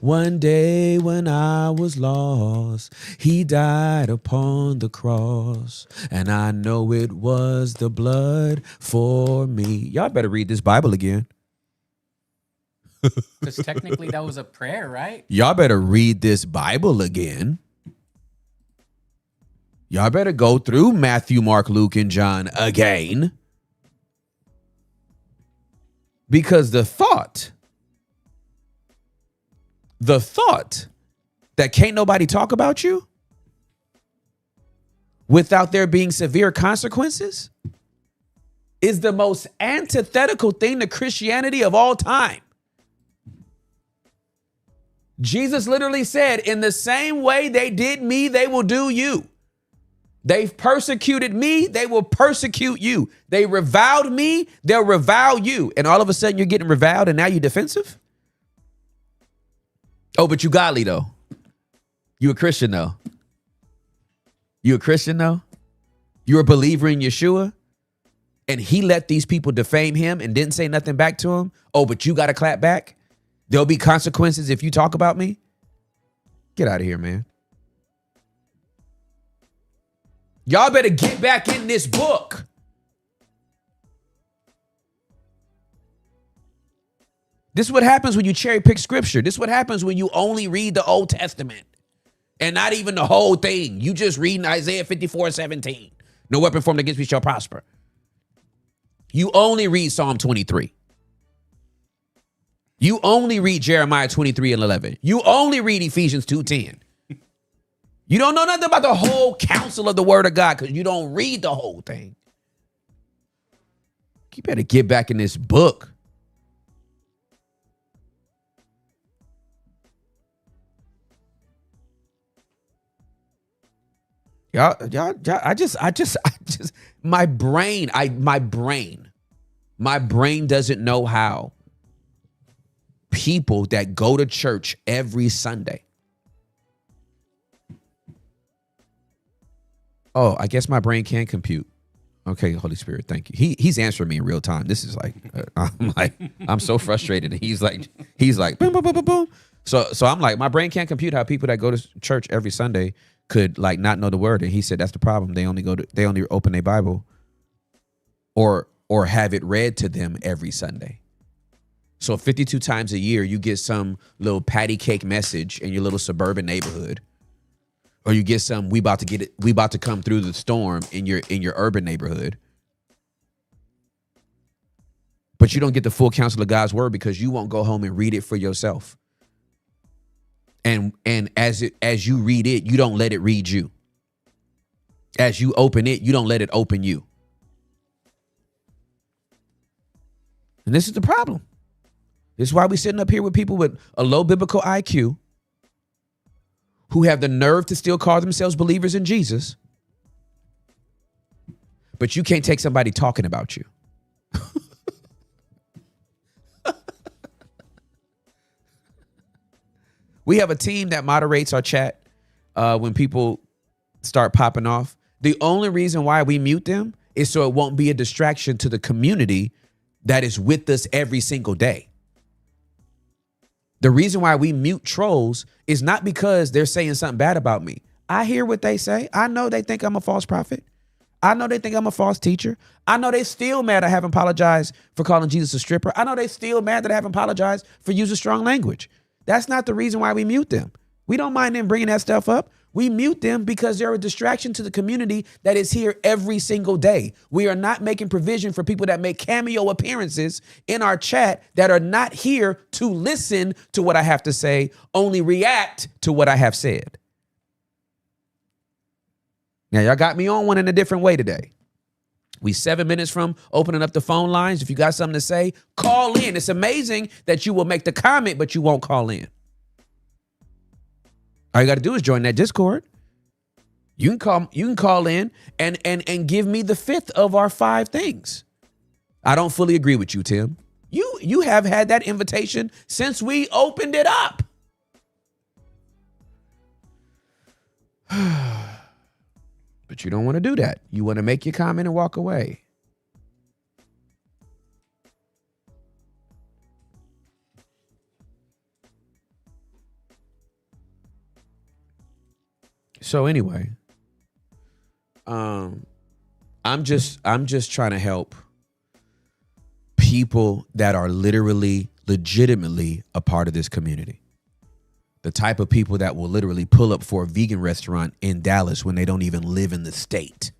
One day when I was lost, he died upon the cross. And I know it was the blood for me. Y'all better read this Bible again. Because technically that was a prayer, right? Y'all better read this Bible again. Y'all better go through Matthew, Mark, Luke, and John again. Because the thought that can't nobody talk about you without there being severe consequences is the most antithetical thing to Christianity of all time. Jesus literally said, in the same way they did me, they will do you. They've persecuted me, they will persecute you. They reviled me, they'll revile you. And all of a sudden you're getting reviled and now you're defensive? Oh, but you godly though. You a Christian though. You a Christian though? You're a believer in Yeshua? And he let these people defame him and didn't say nothing back to him? Oh, but you got to clap back? There'll be consequences if you talk about me? Get out of here, man. Y'all better get back in this book. This is what happens when you cherry pick scripture. This is what happens when you only read the Old Testament and not even the whole thing. You just reading Isaiah 54:17. No weapon formed against me shall prosper. You only read Psalm 23. You only read Jeremiah 23:11. You only read Ephesians 2:10. You don't know nothing about the whole counsel of the word of God because you don't read the whole thing. You better get back in this book. Y'all, I just, my brain doesn't know how people that go to church every Sunday. Oh, I guess my brain can compute. Okay, Holy Spirit, thank you. He's answering me in real time. This is I'm so frustrated. And he's like, boom, boom, boom, boom, boom. So I'm like, my brain can't compute how people that go to church every Sunday could like not know the word. And he said that's the problem. They only open their Bible or have it read to them every Sunday. So 52 times a year, you get some little patty cake message in your little suburban neighborhood. Or you get some, we about to come through the storm in your urban neighborhood. But you don't get the full counsel of God's word because you won't go home and read it for yourself. And as you read it, you don't let it read you. As you open it, you don't let it open you. And this is the problem. This is why we're sitting up here with people with a low biblical IQ who have the nerve to still call themselves believers in Jesus. But you can't take somebody talking about you. We have a team that moderates our chat when people start popping off. The only reason why we mute them is so it won't be a distraction to the community that is with us every single day. The reason why we mute trolls is not because they're saying something bad about me. I hear what they say. I know they think I'm a false prophet. I know they think I'm a false teacher. I know they still mad I haven't apologized for calling Jesus a stripper. I know they still mad that I haven't apologized for using strong language. That's not the reason why we mute them. We don't mind them bringing that stuff up. We mute them because they're a distraction to the community that is here every single day. We are not making provision for people that make cameo appearances in our chat that are not here to listen to what I have to say, only react to what I have said. Now, y'all got me on one in a different way today. We 7 minutes from opening up the phone lines. If you got something to say, call in. It's amazing that you will make the comment, but you won't call in. All you got to do is join that Discord. You can call in and give me the fifth of our 5 things. I don't fully agree with you, Tim. You have had that invitation since we opened it up. But you don't want to do that. You want to make your comment and walk away. So anyway, I'm just trying to help people that are legitimately a part of this community. The type of people that will literally pull up for a vegan restaurant in Dallas when they don't even live in the state.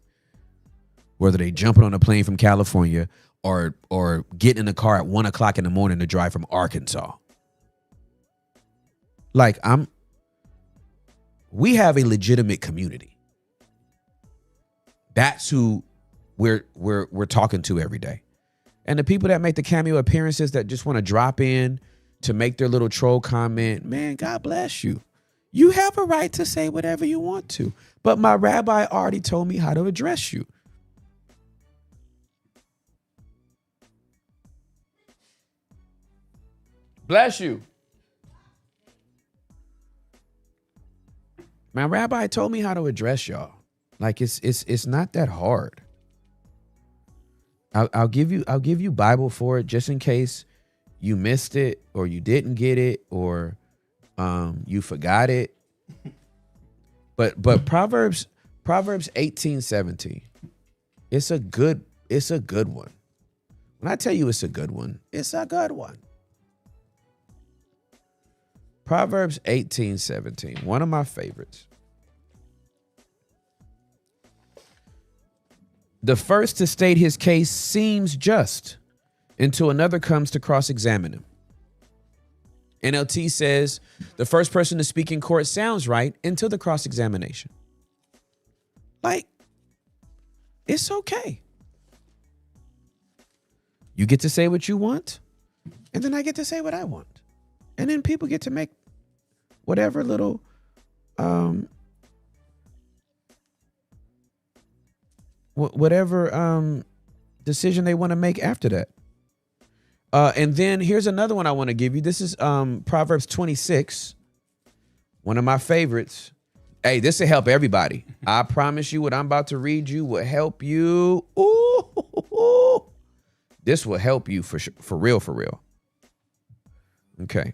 Whether they jumping on a plane from California or get in the car at 1 o'clock in the morning to drive from Arkansas. Like we have a legitimate community. That's who we're talking to every day. And the people that make the cameo appearances that just want to drop in to make their little troll comment, man, God bless you. You have a right to say whatever you want to. But my rabbi already told me how to address you. Bless you. My rabbi told me how to address y'all. Like it's not that hard. I'll give you Bible for it just in case you missed it or you didn't get it or you forgot it. But Proverbs 18:17. It's a good one. When I tell you it's a good one, it's a good one. Proverbs 18:17, one of my favorites. The first to state his case seems just until another comes to cross-examine him. NLT says the first person to speak in court sounds right until the cross-examination. Like, it's okay. You get to say what you want, and then I get to say what I want. And then people get to make whatever little decision they want to make after that. And then here's another one I want to give you. This is Proverbs 26, one of my favorites. Hey, this will help everybody. I promise you what I'm about to read you will help you. Ooh, this will help you for real, for real. Okay.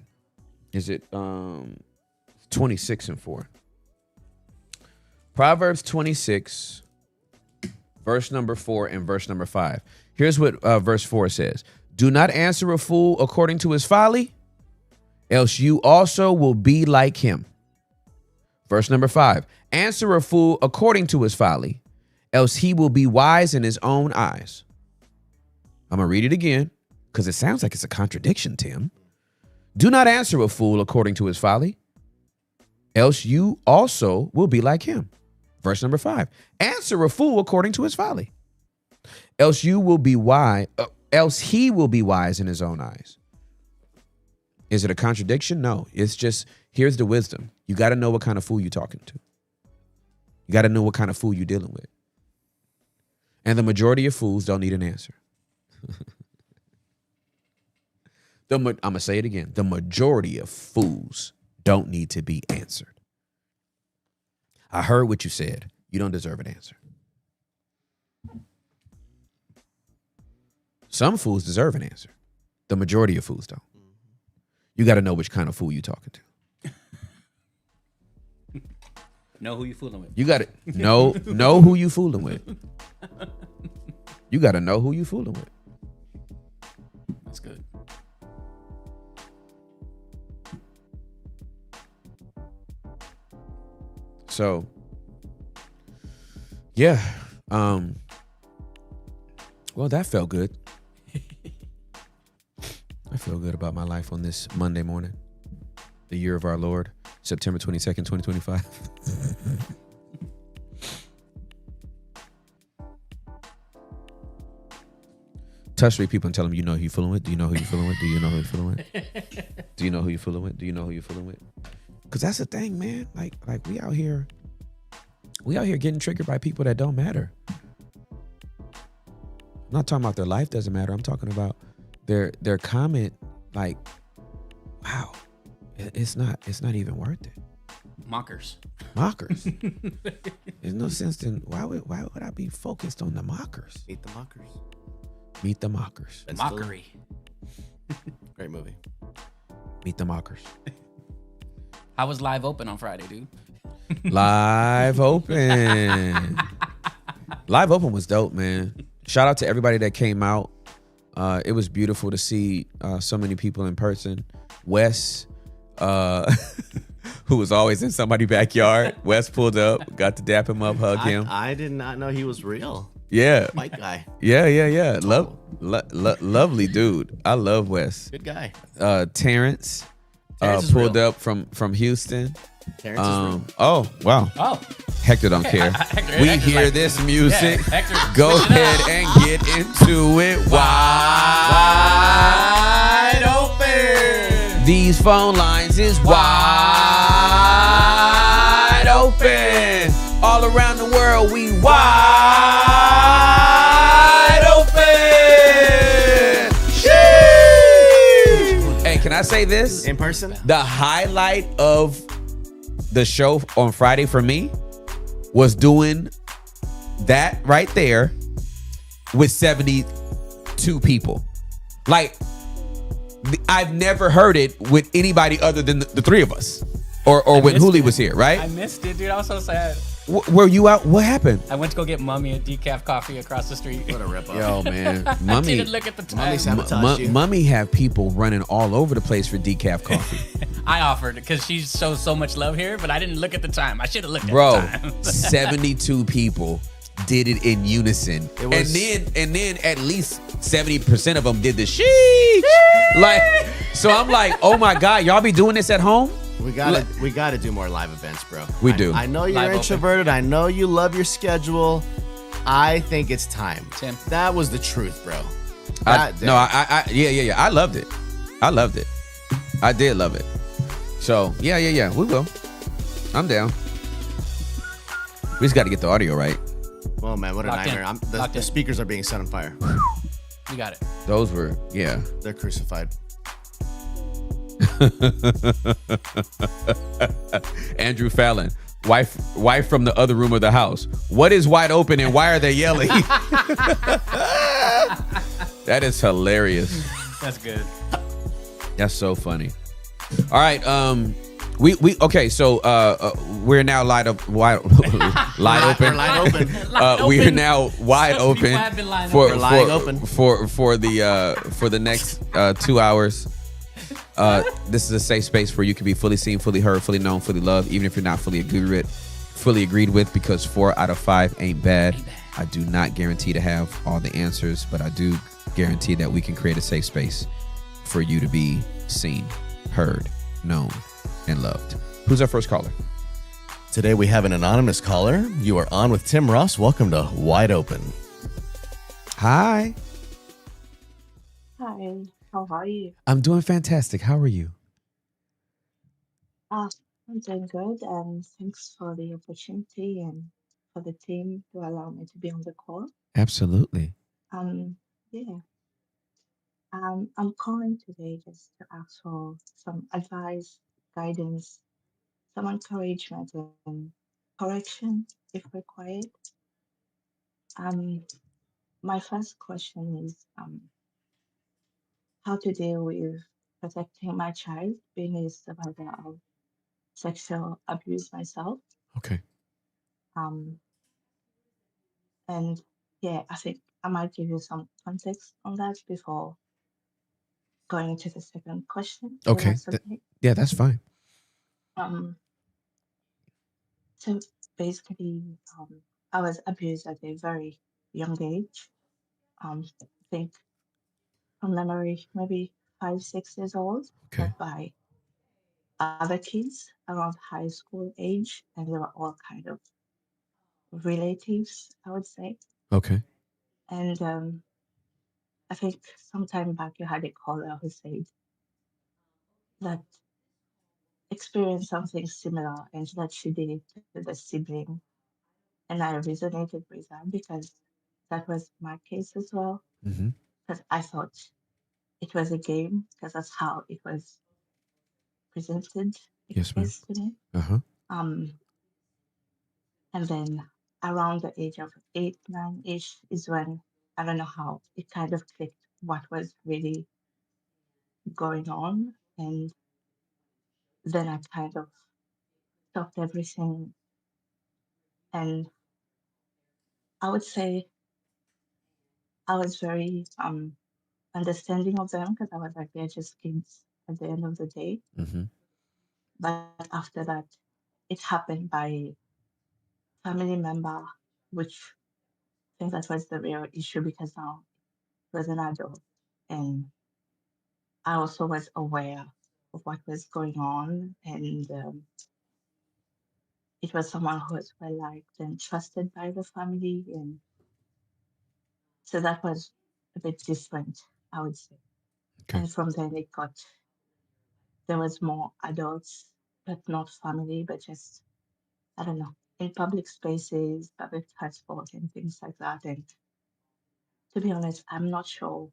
Is it 26:4? Proverbs 26, verse number 4 and verse number 5. Here's what verse 4 says. Do not answer a fool according to his folly, else you also will be like him. Verse number 5. Answer a fool according to his folly, else he will be wise in his own eyes. I'm going to read it again because it sounds like it's a contradiction, Tim. Do not answer a fool according to his folly, else you also will be like him. Verse number 5. Answer a fool according to his folly, else you will be wise. Else he will be wise in his own eyes. Is it a contradiction? No. It's just, here's the wisdom. You got to know what kind of fool you're talking to. You got to know what kind of fool you're dealing with. And the majority of fools don't need an answer. I'm going to say it again. The majority of fools don't need to be answered. I heard what you said. You don't deserve an answer. Some fools deserve an answer. The majority of fools don't. You got to know which kind of fool you're talking to. Know who you fooling with. You got to know who you fooling with. You got to know who you fooling with. That's good. So, yeah. Well, that felt good. I feel good about my life on this Monday morning, the year of our Lord, September 22nd, 2025. Touch 3 people and tell them you know who you're fooling with. Do you know who you're fooling with? Do you know who you're fooling with? Do you know who you're fooling with? Do you know who you're fooling with? Because that's the thing, man. Like we out here getting triggered by people that don't matter. I'm not talking about their life doesn't matter. I'm talking about their comment, like, wow, it's not even worth it. Mockers. There's no sense in why would I be focused on the mockers? Meet the Mockers. Meet the mockers. That's Mockery. Great movie. Meet the mockers. I was live open on Friday, dude. Live open. Live open was dope, man. Shout out to everybody that came out. It was beautiful to see so many people in person. Wes, who was always in somebody's backyard. Wes pulled up, got to dap him up, hug him. I did not know he was real. Yeah. White guy. Yeah. Oh. Lovely dude. I love Wes. Good guy. Terrence, Terrence is pulled real. up from Houston. Terrence is real. Oh wow. Oh, Hector don't care. Hector- We Hector's hear like- this music. Yeah, Hector, Go switch it ahead up. and get into it. Wide open. These phone lines is wide open. All around the world, we wide open. Sheesh. Hey, can I say this? In person? The highlight of the show on Friday for me was doing that right there with 72 people. Like, I've never heard it with anybody other than the three of us, or when missed Huli it. was here, right? I missed it, dude. I was so sad. Were you out? What happened? I went to go get Mummy a decaf coffee across the street. What a rip off. Yo, man, I Mummy, didn't look at the time. Mummy sabotaged you. Mummy have people running all over the place for decaf coffee. I offered because she shows so much love here, but I didn't look at the time. I should have looked Bro, at the time. 72 people did it in unison. It was- and then at least 70% of them did the sheesh. Like, so I'm like, oh my God, y'all be doing this at home? We gotta do more live events, bro. We do. I know you're Live open. introverted. I know you love your schedule. I think it's time. Tim. That was the truth, bro. I That- yeah. I loved it. I did love it. So yeah. We will. I'm down. We just got to get the audio right. Oh man, what a Locked in. nightmare! Locked The in. speakers are being set on fire. You got it. Those were They're crucified. Andrew Fallon, wife from the other room of the house. What is wide open and why are they yelling? That is hilarious. That's good. That's so funny. All right, we okay. So we're now wide open. We're line open. We are now wide Some people open have been lying for open. We're lying open. for the next 2 hours. This is a safe space where you can be fully seen, fully heard, fully known, fully loved, even if you're not fully agreed with, because 4 out of 5 ain't bad. I do not guarantee to have all the answers, but I do guarantee that we can create a safe space for you to be seen, heard, known, and loved. Who's our first caller? Today we have an anonymous caller. You are on with Tim Ross. Welcome to Wide Open. Hi. Hi, how are you? I'm doing fantastic. How are you? I'm doing good, and thanks for the opportunity and for the team to allow me to be on the call. Absolutely. Yeah, I'm calling today just to ask for some advice, guidance, some encouragement, and correction if required. Um, my first question is how to deal with protecting my child, being a survivor of sexual abuse myself. Okay. Um, and yeah, I think I might give you some context on that before going to the second question. So Okay. that's okay. Yeah, that's fine. Um, so basically, I was abused at a very young age. I think from memory, maybe 5, 6 years old, Okay. but by other kids around high school age, and they were all kind of relatives, I would say. Okay. And I think some time back you had a caller who said that experienced something similar and that she did it with a sibling. And I resonated with that because that was my case as well. Mm-hmm. Because I thought it was a game because that's how it was presented, Yes, ma'am. expressed to me. Uh-huh. Um, and then around the age of 8, 9-ish is when I don't know how it kind of clicked what was really going on. And then I kind of stopped everything. And I would say I was very understanding of them because I was like, they're just kids at the end of the day. Mm-hmm. But after that, it happened by family member, which think that was the real issue because now he was an adult and I also was aware of what was going on, and it was someone who was well liked and trusted by the family, and so that was a bit different, I would say. Okay. And from then there was more adults, but not family, but just, I don't know, in public spaces, public transport, and things like that. And to be honest, I'm not sure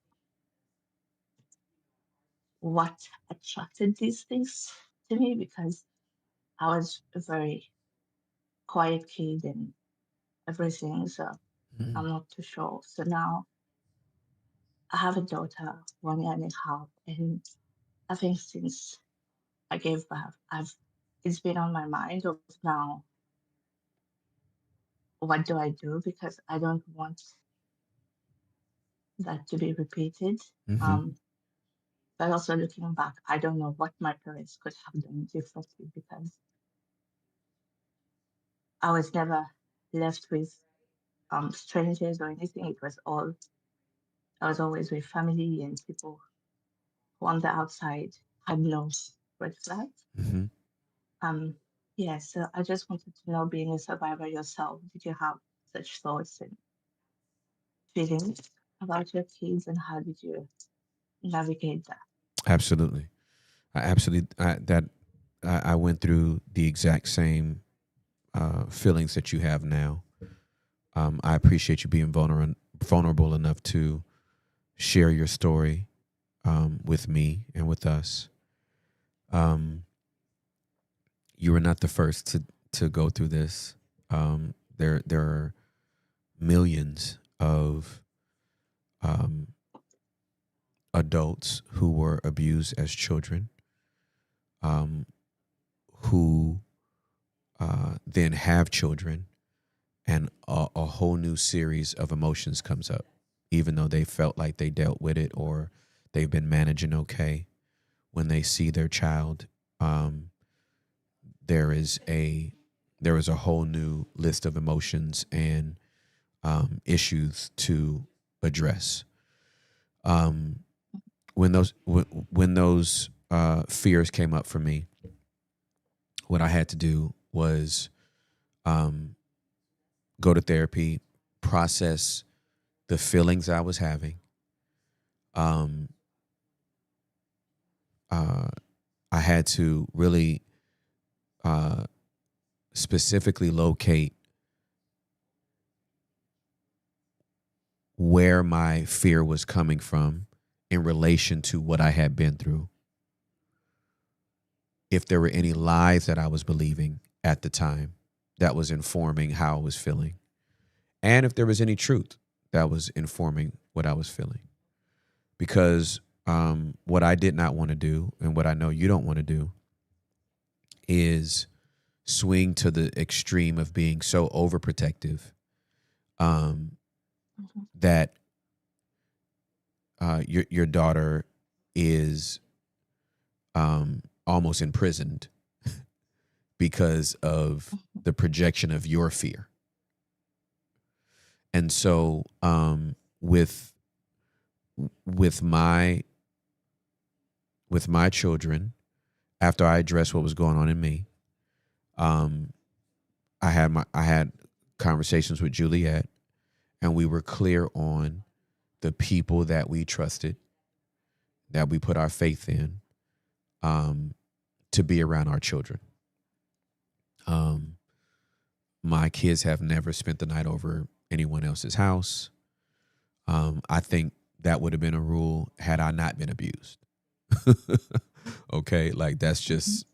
what attracted these things to me because I was a very quiet kid and everything. So Mm. I'm not too sure. So now I have a daughter, 1 year and a half, and I think since I gave birth, it's been on my mind of now, what do I do? Because I don't want that to be repeated. Mm-hmm. Um, but also looking back, I don't know what my parents could have done differently because I was never left with strangers or anything. It was all I was always with family and people who on the outside had no red flags. Mm-hmm. Um, yeah, so I just wanted to know, being a survivor yourself, did you have such thoughts and feelings about your kids, and how did you navigate that? Absolutely. I went through the exact same feelings that you have now. I appreciate you being vulnerable enough to share your story with me and with us. You were not the first to go through this. There are millions of adults who were abused as children, who then have children, and a whole new series of emotions comes up, even though they felt like they dealt with it or they've been managing okay. When they see their child, there is a whole new list of emotions and issues to address. When those fears came up for me, what I had to do was go to therapy, process the feelings I was having. I had to really specifically locate where my fear was coming from in relation to what I had been through. If there were any lies that I was believing at the time that was informing how I was feeling, and if there was any truth that was informing what I was feeling. Because what I did not want to do, and what I know you don't want to do, is swing to the extreme of being so overprotective that your daughter is almost imprisoned because of the projection of your fear. And so with my children, after I addressed what was going on in me, I had conversations with Juliet, and we were clear on the people that we trusted, that we put our faith in, to be around our children. My kids have never spent the night over anyone else's house. I think that would have been a rule had I not been abused. Okay, like that's just,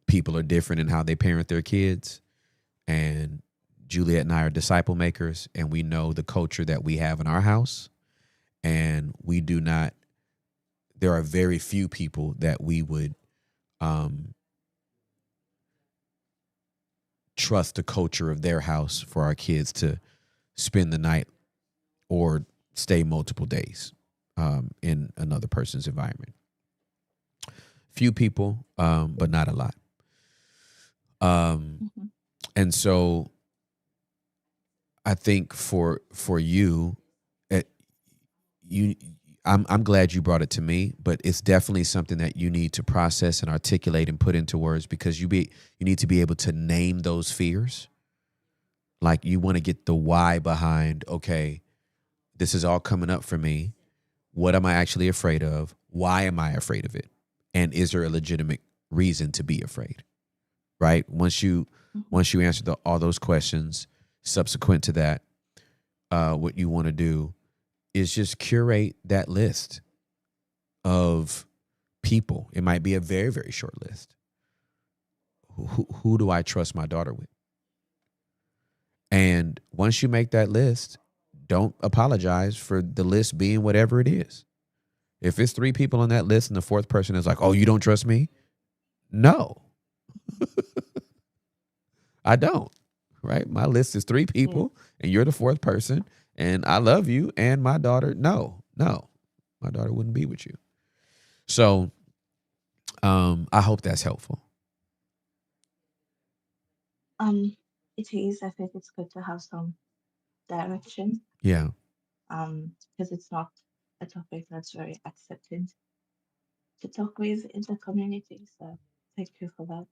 people are different in how they parent their kids. And Juliet and I are disciple makers, and we know the culture that we have in our house. And we do not, there are very few people that we would trust the culture of their house for our kids to spend the night or stay multiple days in another person's environment. Few people, but not a lot. And so I think for you, eh, you I'm glad you brought it to me, but it's definitely something that you need to process and articulate and put into words, because you need to be able to name those fears. Like, you want to get the why behind, okay, this is all coming up for me. What am I actually afraid of? Why am I afraid of it? And is there a legitimate reason to be afraid? Right? Mhm. Once you answer all those questions, subsequent to that, what you want to do is just curate that list of people. It might be a very, very short list. Who do I trust my daughter with? And once you make that list, don't apologize for the list being whatever it is. If it's three people on that list and the fourth person is like, oh, you don't trust me? No, I don't. Right? My list is three Yeah. people and you're the fourth person, and I love you and my daughter. No, no, my daughter wouldn't be with you. So I hope that's helpful. Um, it is. I think it's good to have some direction. Yeah. Because it's not a topic that's very accepted to talk with in the community. So thank you for that.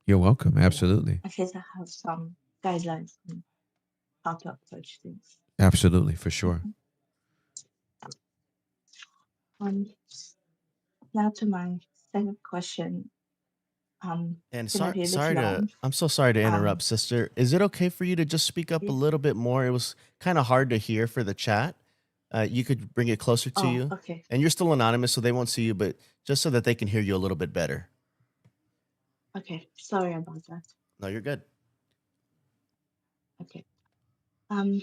You're welcome. Yeah. Absolutely. At least I have some guidelines on how to approach things. Absolutely. For sure. Mhm. Um, Now to my second question. And It's gonna be a bit long. I'm so sorry to interrupt, Um, sister. Is it okay for you to just speak up a yeah. little bit more? It was kind of hard to hear for the chat. You could bring it closer to Oh, you, okay. and you're still anonymous, so they won't see you, but just so that they can hear you a little bit better. Okay. Sorry about that. No, you're good. Okay. Um,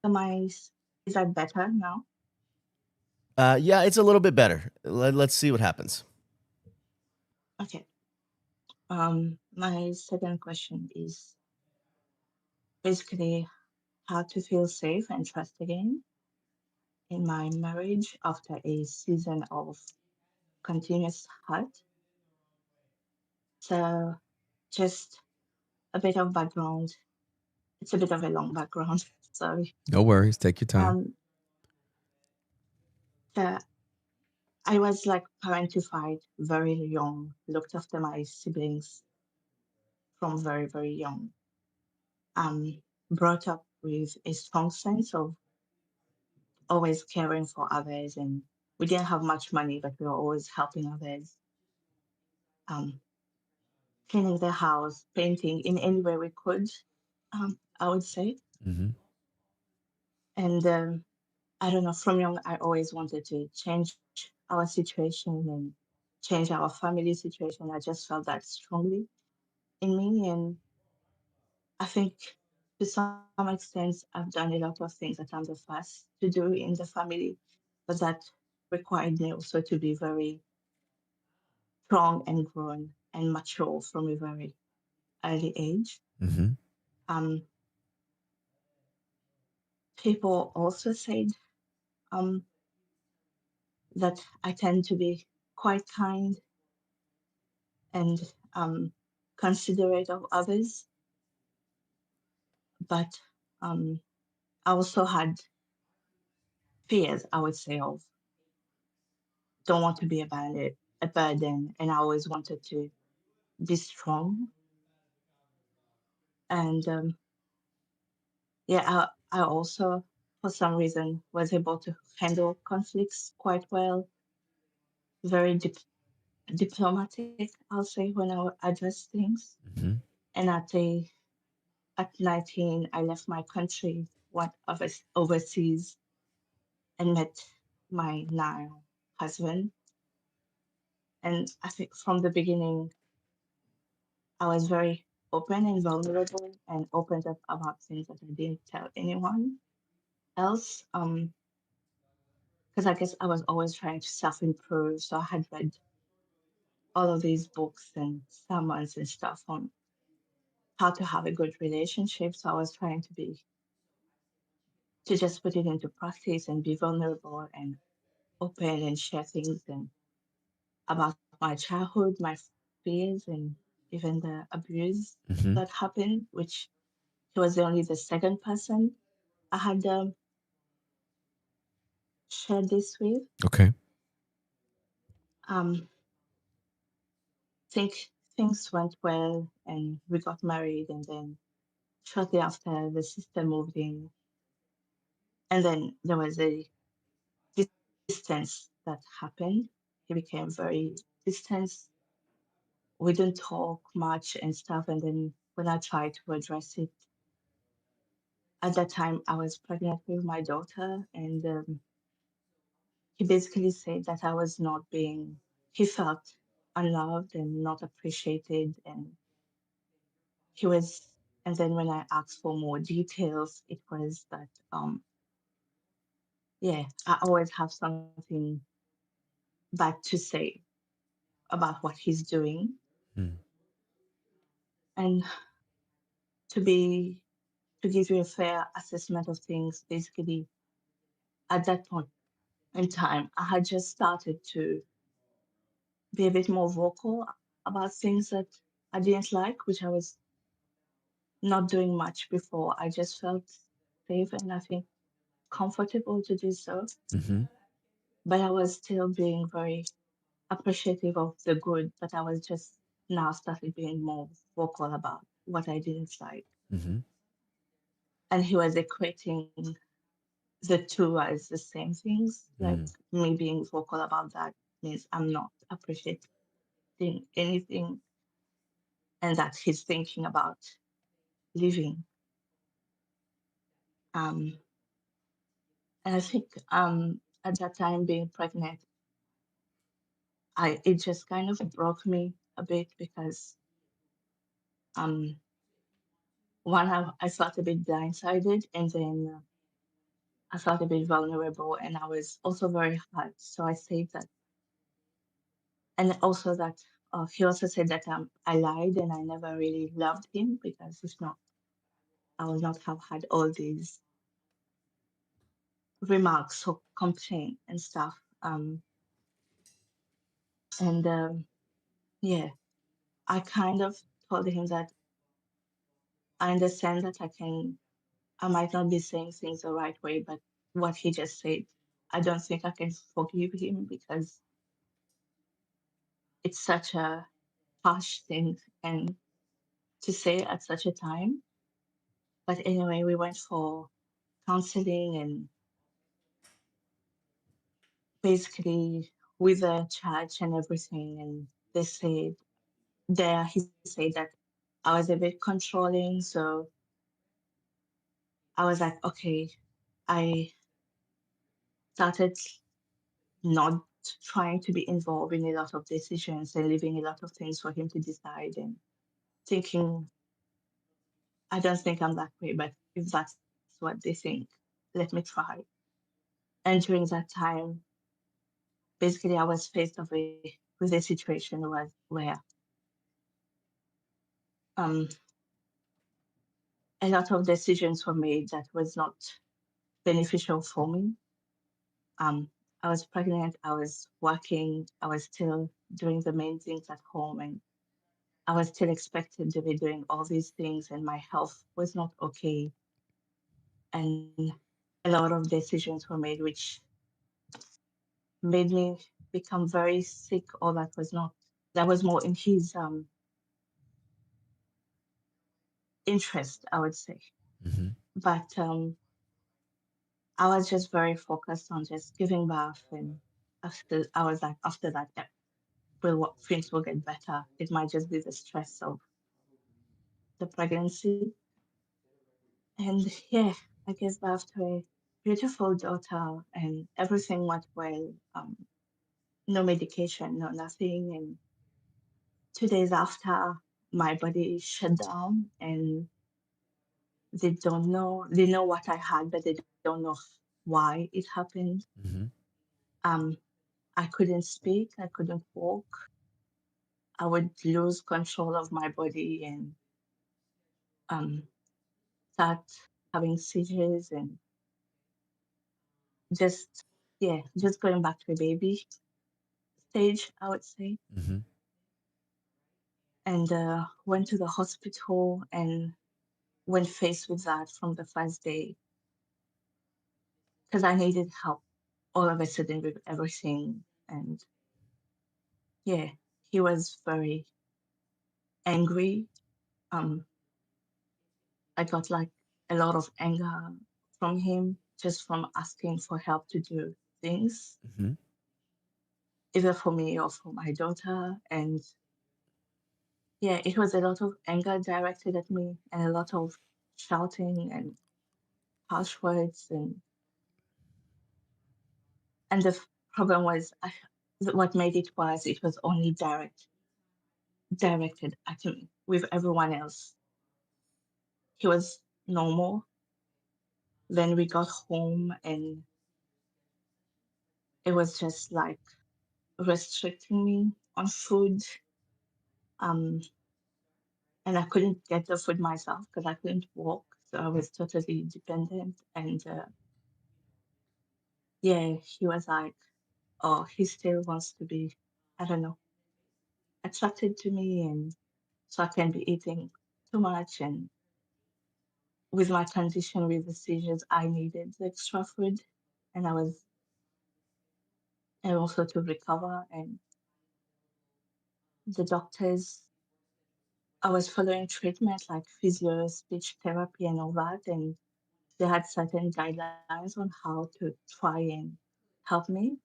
so is that better now? Yeah, it's a little bit better. Let's see what happens. Okay. My second question is basically how to feel safe and trust again in my marriage after a season of continuous hurt. So just a bit of background. It's a bit of a long background. Sorry. No worries. Take your time. Um, so I was like parentified very young, looked after my siblings from very, very young. Brought up with a strong sense of always caring for others, and we didn't have much money, but we were always helping others, um, cleaning the house, painting in any way we could, I would say. Mm-hmm. And I don't know, from young, I always wanted to change our situation and change our family situation. I just felt that strongly in me. And I think to some extent, I've done a lot of things that I'm the first to do in the family, but that required me also to be very strong and grown and mature from a very early age. Mm-hmm. Um, People also said um, that I tend to be quite kind and um, considerate of others, but um, I also had fears, I would say, of don't want to be a burden, and I always wanted to be strong. And yeah, I also, for some reason, was able to handle conflicts quite well, very diplomatic, I'll say, when I would address things. Mm-hmm. And at 19, I left my country, went overseas, and met my now husband. And I think from the beginning, I was very open and vulnerable and opened up about things that I didn't tell anyone else. Because I guess I was always trying to self-improve. So I had read all of these books and sermons and stuff on how to have a good relationship. So I was trying to just put it into practice and be vulnerable and open and share things and about my childhood, my fears, and even the abuse Mm-hmm. that happened, which he was only the second person I had shared this with. Okay. Um, think things went well and we got married, and then shortly after the sister moved in, and then there was a distance that happened. He became very distant. We didn't talk much and stuff. And then when I tried to address it, at that time I was pregnant with my daughter, and he basically said that I was not being. He felt unloved and not appreciated, and he was. And then when I asked for more details, it was that yeah, I always have something bad to say about what he's doing. Mm. And to be to give you a fair assessment of things, basically at that point in time, I had just started to be a bit more vocal about things that I didn't like, which I was not doing much before. I just felt safe and I think comfortable to do so. Mm-hmm. But I was still being very appreciative of the good, but I was just now started being more vocal about what I didn't like. Mm-hmm. And he was equating the two as the same things. Like Mm. me being vocal about that means I'm not appreciating anything, and that he's thinking about leaving. Um, and I think at that time being pregnant, it just kind of broke me a bit because um one I felt a bit blindsided, and then I felt a bit vulnerable, and I was also very hurt. So I said that, and also that he also said that I lied and I never really loved him, because if not, I would not have had all these remarks or complaint and stuff. And yeah, I kind of told him that I understand that I might not be saying things the right way, but what he just said, I don't think I can forgive him because it's such a harsh thing and to say at such a time. But anyway, we went for counseling and basically with the church and everything. And they said he said that I was a bit controlling. So I was like, okay, I started not trying to be involved in a lot of decisions and leaving a lot of things for him to decide, and thinking, I don't think I'm that way, but if that's what they think, let me try. And during that time, basically, I was faced with a situation where um, a lot of decisions were made that was not beneficial for me. Um, I was pregnant, I was working, I was still doing the main things at home, and I was still expected to be doing all these things, and my health was not okay. And a lot of decisions were made which made me become very sick, or that was not, that was more in his interest, I would say. Mm-hmm. But I was just very focused on just giving birth, and after I was like, after that, yeah, things will get better. It might just be the stress of the pregnancy. And yeah, I gave birth to a beautiful daughter, and everything went well. No medication, no nothing. And 2 days after, my body shut down, and they know what I had, but they don't know why it happened. Mm-hmm. Um, I couldn't speak, I couldn't walk. I would lose control of my body and um, start having seizures and just, yeah, just going back to a baby stage, I would say. And went to the hospital, and when faced with that from the first day, because I needed help all of a sudden with everything. And yeah, he was very angry. Um, I got like a lot of anger from him just from asking for help to do things, Hmm. either for me or for my daughter. And yeah, it was a lot of anger directed at me and a lot of shouting and harsh words. And the problem was what made it worse, it was only directed at me. With everyone else, he was normal. Then we got home and it was just like restricting me on food. Um, and I couldn't get the food myself because I couldn't walk. So I was totally dependent. And yeah, he was like, oh, he still wants to be, I don't know, attracted to me. And so I can be eating too much. And with my condition with the seizures, I needed the extra food. And I was, and also to recover. And the doctors, I was following treatment like physio, speech therapy, and all that. And they had certain guidelines on how to try and help me.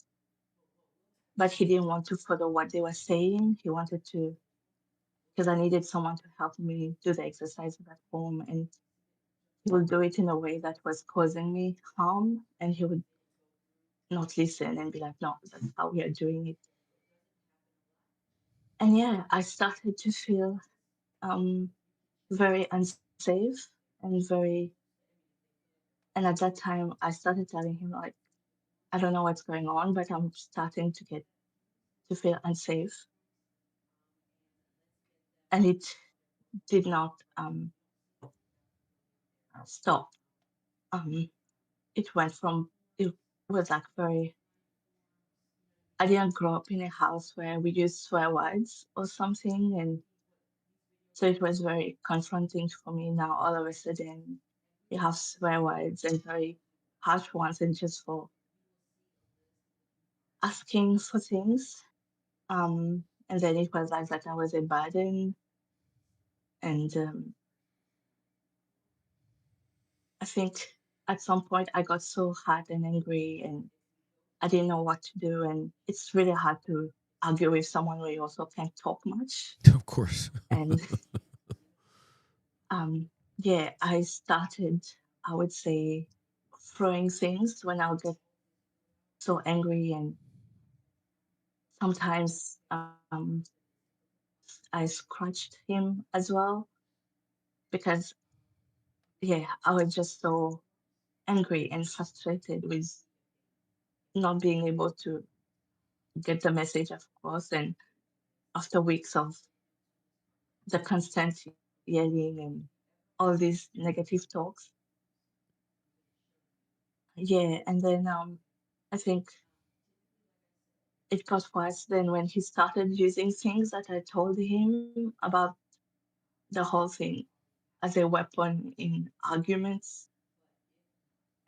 But he didn't want to follow what they were saying. He wanted to, because I needed someone to help me do the exercises at home. And he would do it in a way that was causing me harm. And he would not listen and be like, no, that's how we are doing it. And yeah, I started to feel um, very unsafe and very, and at that time, I started telling him, like, I don't know what's going on, but I'm starting to feel unsafe. And it did not stop. Um, it went from, it was like very, I didn't grow up in a house where we use swear words or something. And so it was very confronting for me now. All of a sudden, you have swear words and very harsh ones, and just for asking for things. And then it was like that I was a burden. And I think at some point I got so hot and angry and I didn't know what to do. And it's really hard to argue with someone where you also can't talk much. Of course. And yeah, I started, I would say, throwing things when I would get so angry. And sometimes I scratched him as well because, yeah, I was just so angry and frustrated with not being able to get the message across. And after weeks of the constant yelling and all these negative talks, yeah, and then I think it got worse then when he started using things that I told him about the whole thing as a weapon in arguments.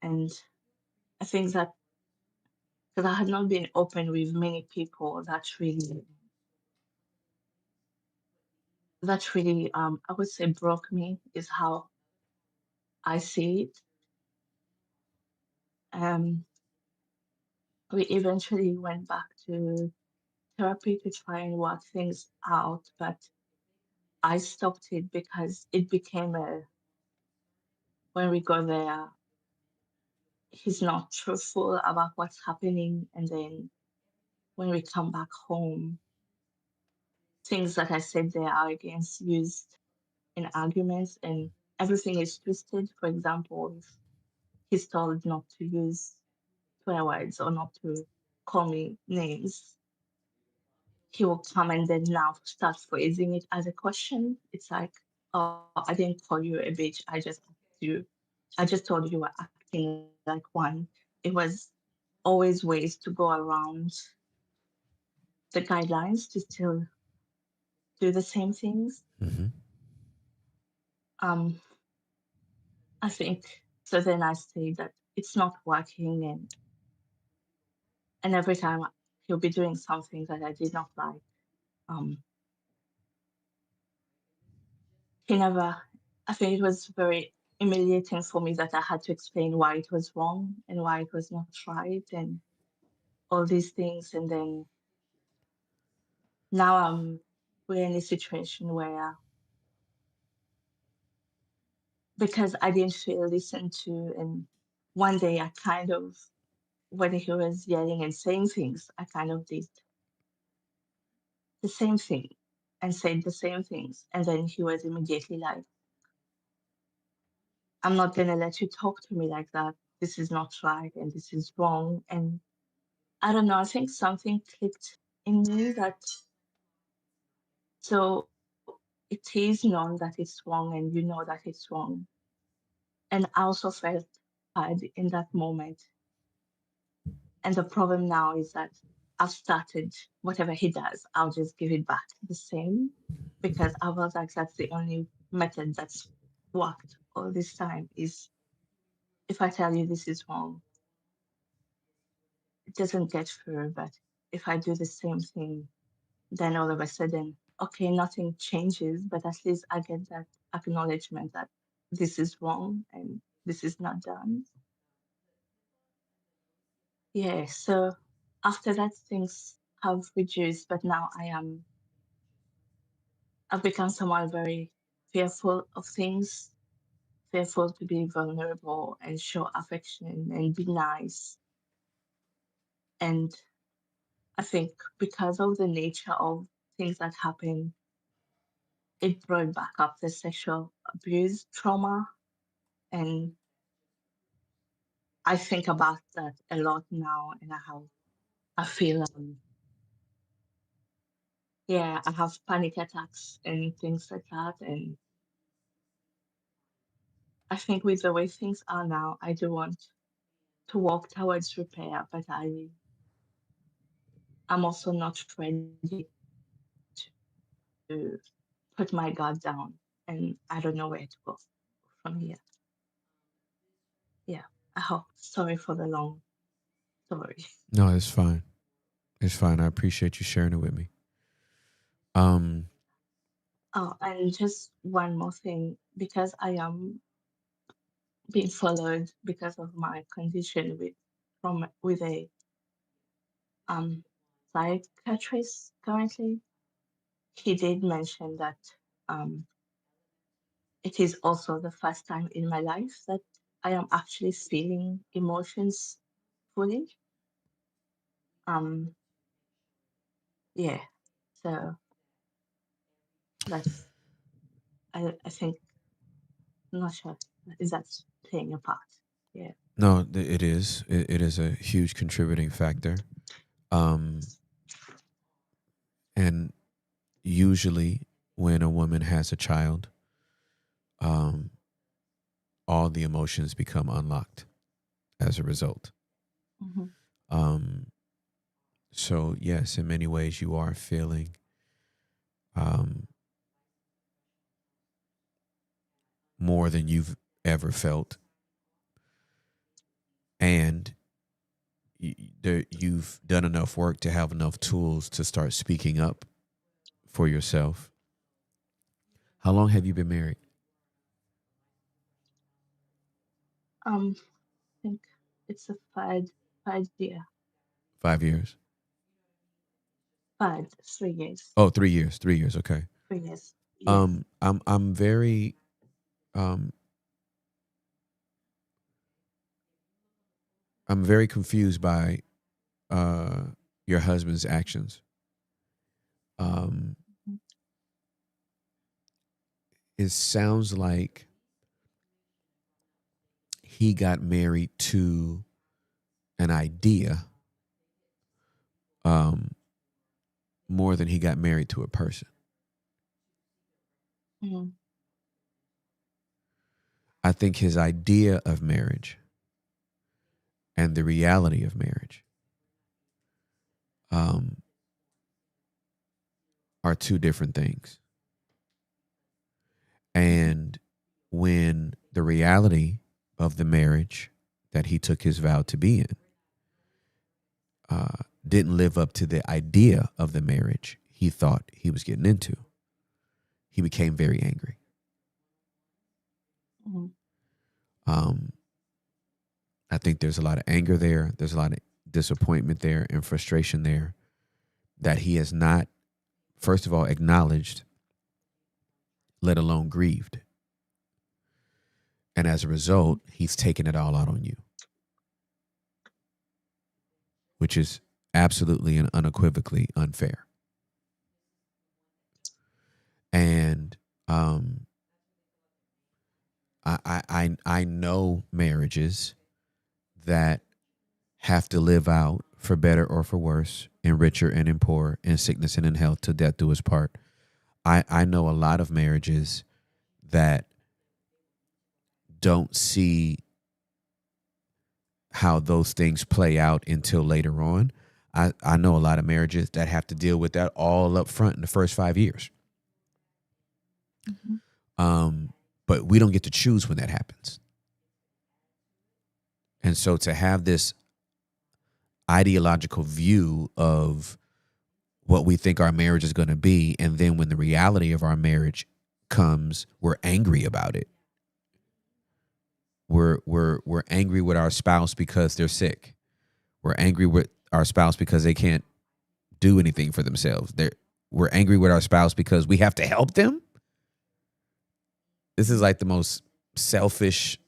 And I think that because I had not been open with many people, that really I would say broke me is how I see it. Um we eventually went back to therapy to try and work things out, but I stopped it because it became a when we go there, he's not truthful about what's happening. And then when we come back home, things that I said there are against used in arguments and everything is twisted. For example, if he's told not to use swear words or not to call me names, he will come and then now start phrasing it as a question. It's like, oh, I didn't call you a bitch. I just told you were acting like one. It was always ways to go around the guidelines to still do the same things. Hmm. Um, I think so. Then I say that it's not working, and every time he'll be doing something that I did not like. Um, he never. I think it was very humiliating for me that I had to explain why it was wrong and why it was not right and all these things. And then now we're in a situation where, because I didn't feel listened to, and one day I kind of, when he was yelling and saying things, I kind of did the same thing and said the same things. And then he was immediately like, I'm not going to let you talk to me like that. This is not right and this is wrong. And I don't know, I think something clicked in me that, so it is known that it's wrong and you know that it's wrong. And I also felt bad in that moment. And the problem now is that I've started, whatever he does, I'll just give it back the same, because I was like, that's the only method that's worked all this time, is if I tell you this is wrong, it doesn't get through. But if I do the same thing, then all of a sudden, okay, nothing changes, but at least I get that acknowledgement that this is wrong and this is not done. Yeah, so after that, things have reduced, but now I've become someone very fearful of things, fearful to be vulnerable and show affection and be nice. And I think because of the nature of things that happen, it brought back up the sexual abuse trauma. And I think about that a lot now, and I feel, yeah, I have panic attacks and things like that. And I think with the way things are now, I do want to walk towards repair, but I'm also not ready to put my guard down, and I don't know where to go from here. Yeah, I hope. Sorry for the long story. No, it's fine. It's fine. I appreciate you sharing it with me. Um, Oh, and just one more thing, because I am being followed because of my condition with a um psychiatrist currently. He did mention that um it is also the first time in my life that I am actually feeling emotions fully. Um, yeah. So that's, I think, I'm not sure, is that playing a part? Yeah. no, it is. It is a huge contributing factor. Um, and usually when a woman has a child, um, all the emotions become unlocked as a result. Hmm. Um, so yes, in many ways you are feeling um, more than you've ever felt, and you've done enough work to have enough tools to start speaking up for yourself. How long have you been married? I think it's a five year, 5 years. 3 years, Oh, 3 years. 3 years. Okay. 3 years. Yes. I'm very um I'm very confused by uh your husband's actions. Um, Mhm. it sounds like he got married to an idea um more than he got married to a person. Mhm. I think his idea of marriage and the reality of marriage um, are two different things. And when the reality of the marriage that he took his vow to be in didn't live up to the idea of the marriage he thought he was getting into. He became very angry. I think there's a lot of anger there. There's a lot of disappointment there and frustration there that he has not, first of all, acknowledged, let alone grieved. And as a result, he's taken it all out on you, which is absolutely and unequivocally unfair. And I know marriages that have to live out, for better or for worse, in richer and in poor, in sickness and in health, till death do us part. I know a lot of marriages that don't see how those things play out until later on. I know a lot of marriages that have to deal with that all up front in the first 5 years. But we don't get to choose when that happens. And so to have this ideological view of what we think our marriage is going to be, and then when the reality of our marriage comes, we're angry about it. We're angry with our spouse because they're sick. We're angry with our spouse because they can't do anything for themselves. We're angry with our spouse because we have to help them. This is like the most selfish,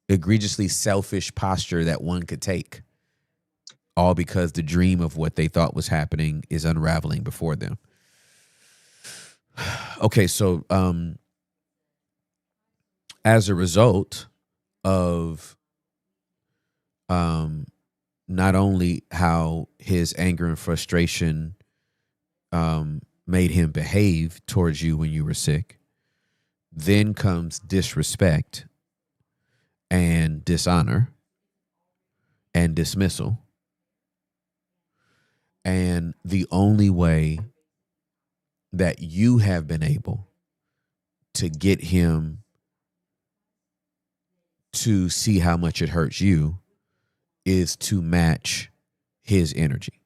egregiously selfish posture that one could take, all because the dream of what they thought was happening is unraveling before them. Okay, so as a result of not only how his anger and frustration made him behave towards you when you were sick, then comes disrespect and dishonor and dismissal. And the only way that you have been able to get him to see how much it hurts you is to match his energy,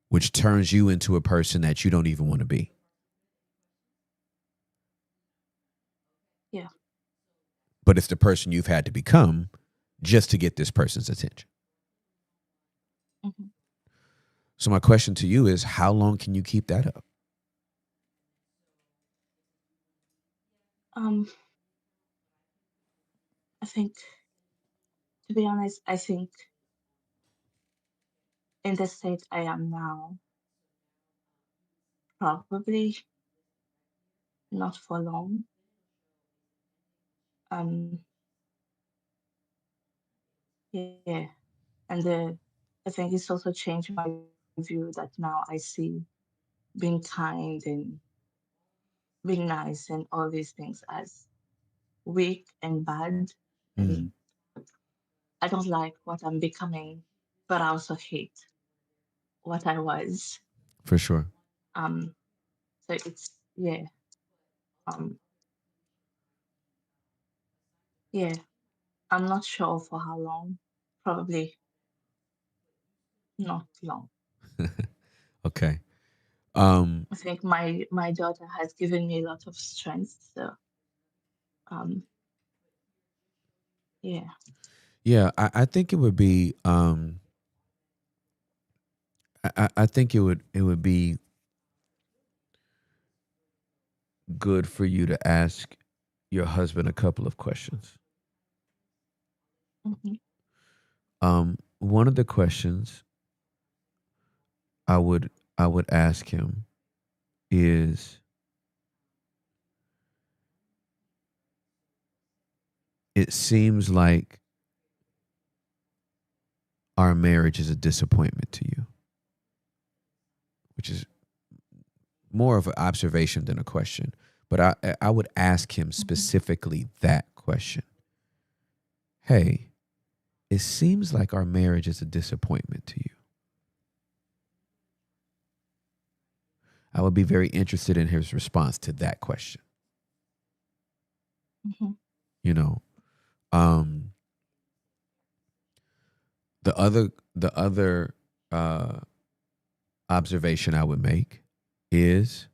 which turns you into a person that you don't even want to be. Yeah. But it's the person you've had to become just to get this person's attention. So my question to you is, how long can you keep that up? I think, to be honest, I think in the state I am now, probably not for long. Yeah, and I think it's also changed my view that now I see being kind and being nice and all these things as weak and bad. And I don't like what I'm becoming, but I also hate what I was. For sure. So it's yeah. Yeah. I'm not sure for how long. Probably not long. Okay. I think my daughter has given me a lot of strength. So yeah. Yeah, I think it would be I think it would be good for you to ask your husband a couple of questions. One of the questions I would ask him is, it seems like our marriage is a disappointment to you, which is more of an observation than a question. But I would ask him specifically that question. Hey, it seems like our marriage is a disappointment to you. I would be very interested in his response to that question. Mm-hmm. You know, the other uh, observation I would make is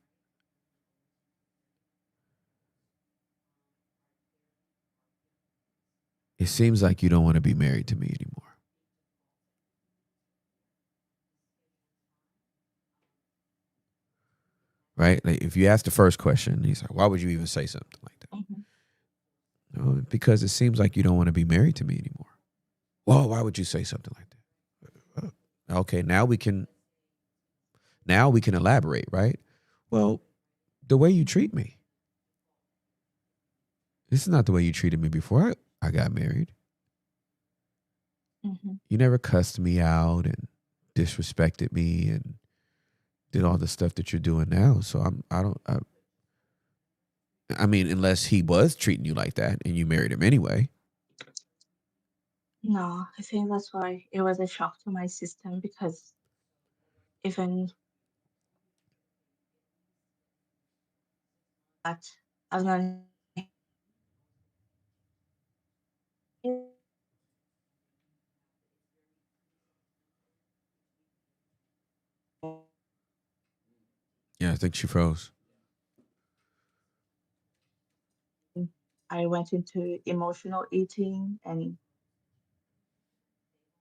it seems like you don't want to be married to me anymore. Right? Like if you ask the first question, he's like, why would you even say something like that? Mm-hmm. No, because it seems like you don't want to be married to me anymore. Well, why would you say something like that? Okay, now we can elaborate, right? Well, the way you treat me. This is not the way you treated me before I got married. Mm-hmm. You never cussed me out and disrespected me and did all the stuff that you're doing now. So I mean, unless he was treating you like that and you married him anyway. No, I think that's why it was a shock to my system because even that I've known him Yeah, I think she froze. I went into emotional eating and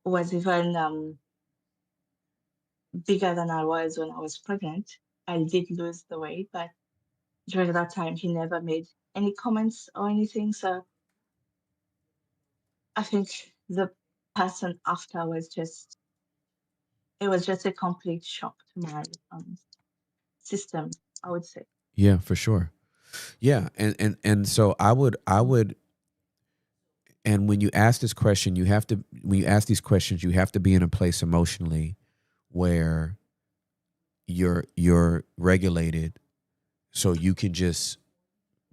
was even bigger than I was when I was pregnant. I did lose the weight, but during that time, he never made any comments or anything. So I think the person after it was just a complete shock to my system, I would say. Yeah, for sure. Yeah, and so I would and when you ask this question, when you ask these questions, you have to be in a place emotionally where you're regulated so you can just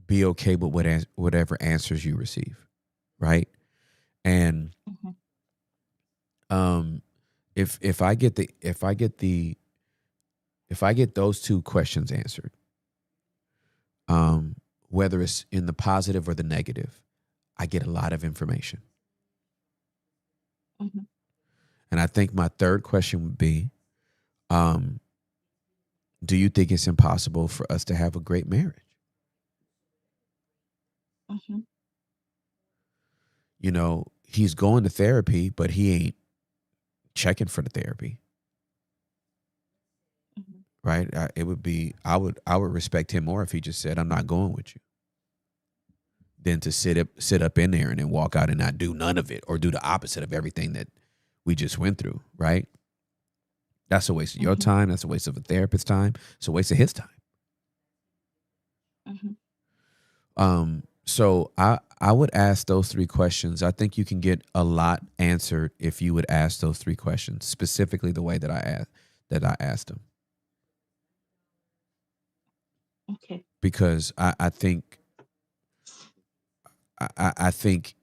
be okay with whatever answers you receive, right? And Mm-hmm. um if I get those two questions answered, whether it's in the positive or the negative, I get a lot of information. Mm-hmm. And I think my third question would be, um, do you think it's impossible for us to have a great marriage? Mm-hmm. You know, he's going to therapy, but he ain't checking for the therapy, Mm-hmm. right? I would respect him more if he just said, "I'm not going with you," than to sit up in there and then walk out and not do none of it or do the opposite of everything that we just went through, right? That's a waste of your Mm-hmm. time. That's a waste of a therapist's time. It's a waste of his time. Mm-hmm. So I would ask those three questions. I think you can get a lot answered if you would ask those three questions specifically the way that I asked them, Okay. because I think I think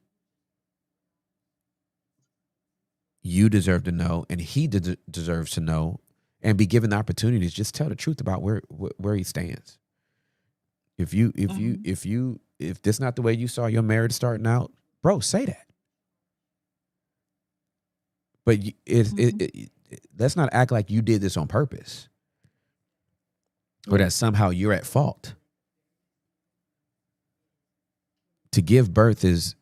you deserve to know, and he deserves to know, and be given the opportunity to just tell the truth about where he stands. Mm-hmm. If this not the way you saw your marriage starting out, bro, say that. But Mm-hmm. let's not act like you did this on purpose or Yeah. that somehow you're at fault. To give birth is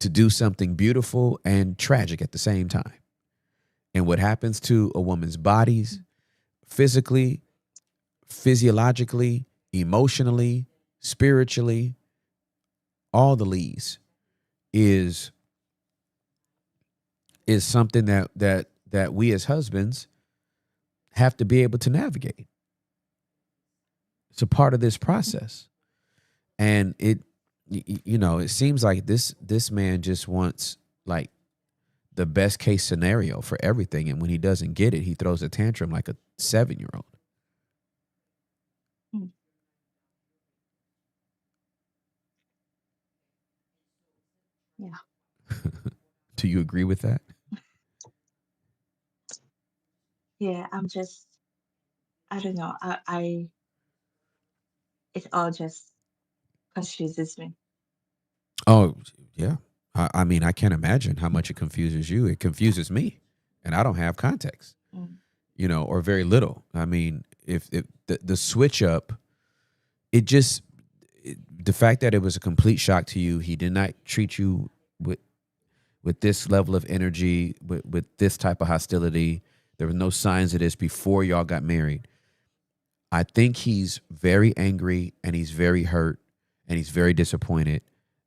to do something beautiful and tragic at the same time. And what happens to a woman's bodies, physically, physiologically, emotionally, spiritually, all the leads is something that we as husbands have to be able to navigate. It's a part of this process. And it seems like this man just wants like the best case scenario for everything, and when he doesn't get it, he throws a tantrum like a 7-year-old. Mm. Yeah. Do you agree with that? Yeah. I don't know. It all just confuses me. Oh, yeah. I mean, I can't imagine how much it confuses you. It confuses me, and I don't have context, Mm. or very little. I mean, if the switch up, the fact that it was a complete shock to you, he did not treat you with this level of energy, with this type of hostility. There were no signs of this before y'all got married. I think he's very angry and he's very hurt and he's very disappointed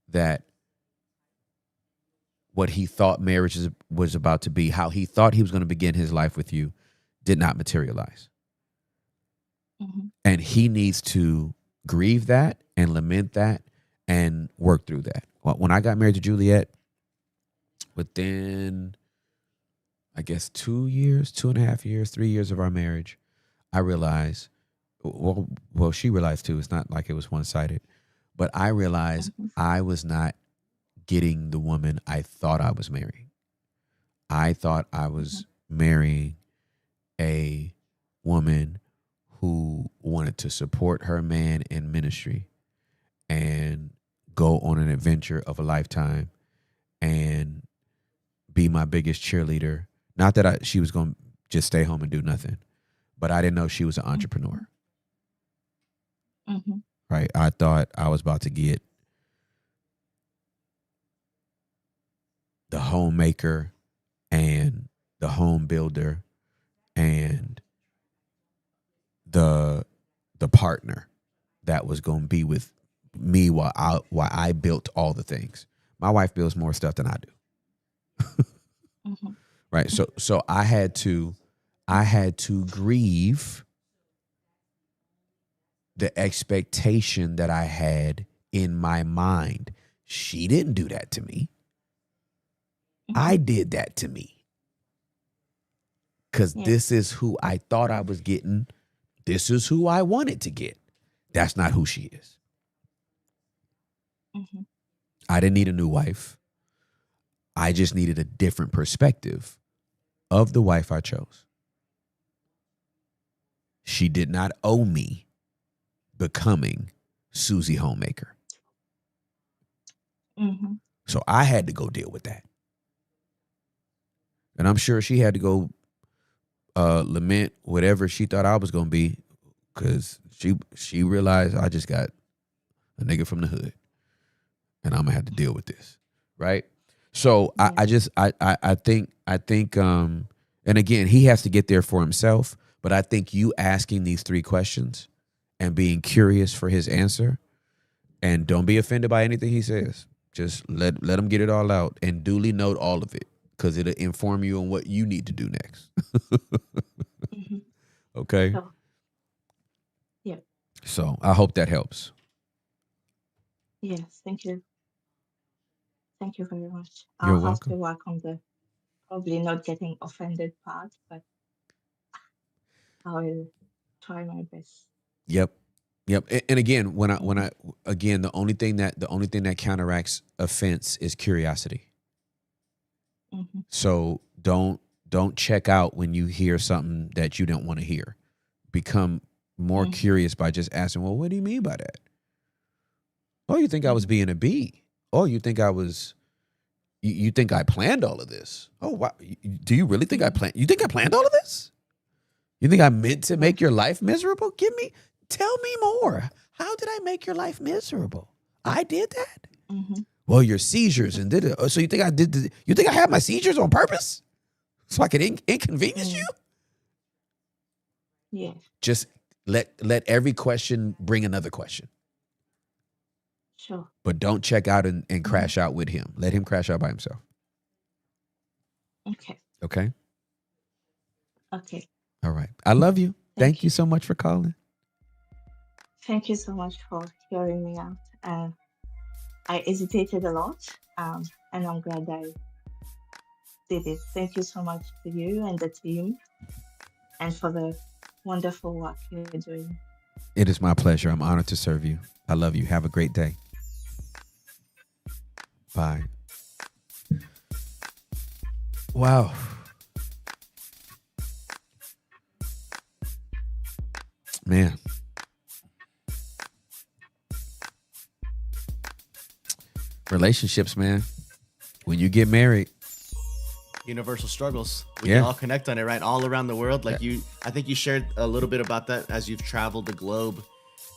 that what he thought marriage was about to be, how he thought he was going to begin his life with you, did not materialize. Mhm. And he needs to grieve that and lament that and work through that. When I got married to Juliet, within, I guess, 2 years, 2.5 years, 3 years of our marriage, I realized, well, she realized too, it's not like it was one-sided, but I realized I was not getting the woman I thought I was marrying. I thought I was marrying a woman who wanted to support her man in ministry and go on an adventure of a lifetime and be my biggest cheerleader. Not that she was going to just stay home and do nothing, but I didn't know she was an entrepreneur. Mhm. Right? I thought I was about to get the homemaker and the home builder and the partner that was going to be with me while I built all the things. My wife builds more stuff than I do. Mhm. Right? So I had to grieve the expectation that I had in my mind. She didn't do that to me. I did that to me. Because this is who I thought I was getting. This is who I wanted to get. That's not who she is. Mhm. I didn't need a new wife. I just needed a different perspective of the wife I chose. She did not owe me becoming Susie Homemaker. Mhm. So I had to go deal with that. And I'm sure she had to go lament whatever she thought I was going to be, because she realized I just got a nigga from the hood and I'm going to have to deal with this. Right? So I think, and again, he has to get there for himself, but I think you asking these 3 questions and being curious for his answer, and don't be offended by anything he says. Just let him get it all out and duly note all of it, because it'll inform you on what you need to do next. Mhm. Okay? So, yeah. So I hope that helps. Yes. Thank you. Thank you very much. You're I'll have to welcome. work on the probably not getting offended part, but I will try my best. Yep. And again, the only thing that counteracts offense is curiosity. Mhm. So don't check out when you hear something that you don't want to hear. Become more curious by just asking, well, what do you mean by that? Oh, you think I was being a bee? Oh, you think I was? You think I planned all of this? Oh, wow. Do you really think I planned? You think I planned all of this? You think I meant to make your life miserable? Tell me more. How did I make your life miserable? I did that? Mhm. Well, your seizures and so you think I did? You think I had my seizures on purpose so I could inconvenience you? Yes. Just let every question bring another question, Sure. but don't check out and crash out with him. Let him crash out by himself. Okay. Okay. Okay. All right. I love you. Thank you you. so much for calling. Thank you so much for hearing me out. I hesitated a lot, and I'm glad I did it. Thank you so much to you and the team, and for the wonderful work you're doing. It is my pleasure. I'm honored to serve you. I love you. Have a great day. Bye. Wow. Man. relationships, man. When you get married, Universal struggles. We Yeah. can all connect on it, right? All around the world. Like I think you shared a little bit about that as you've traveled the globe.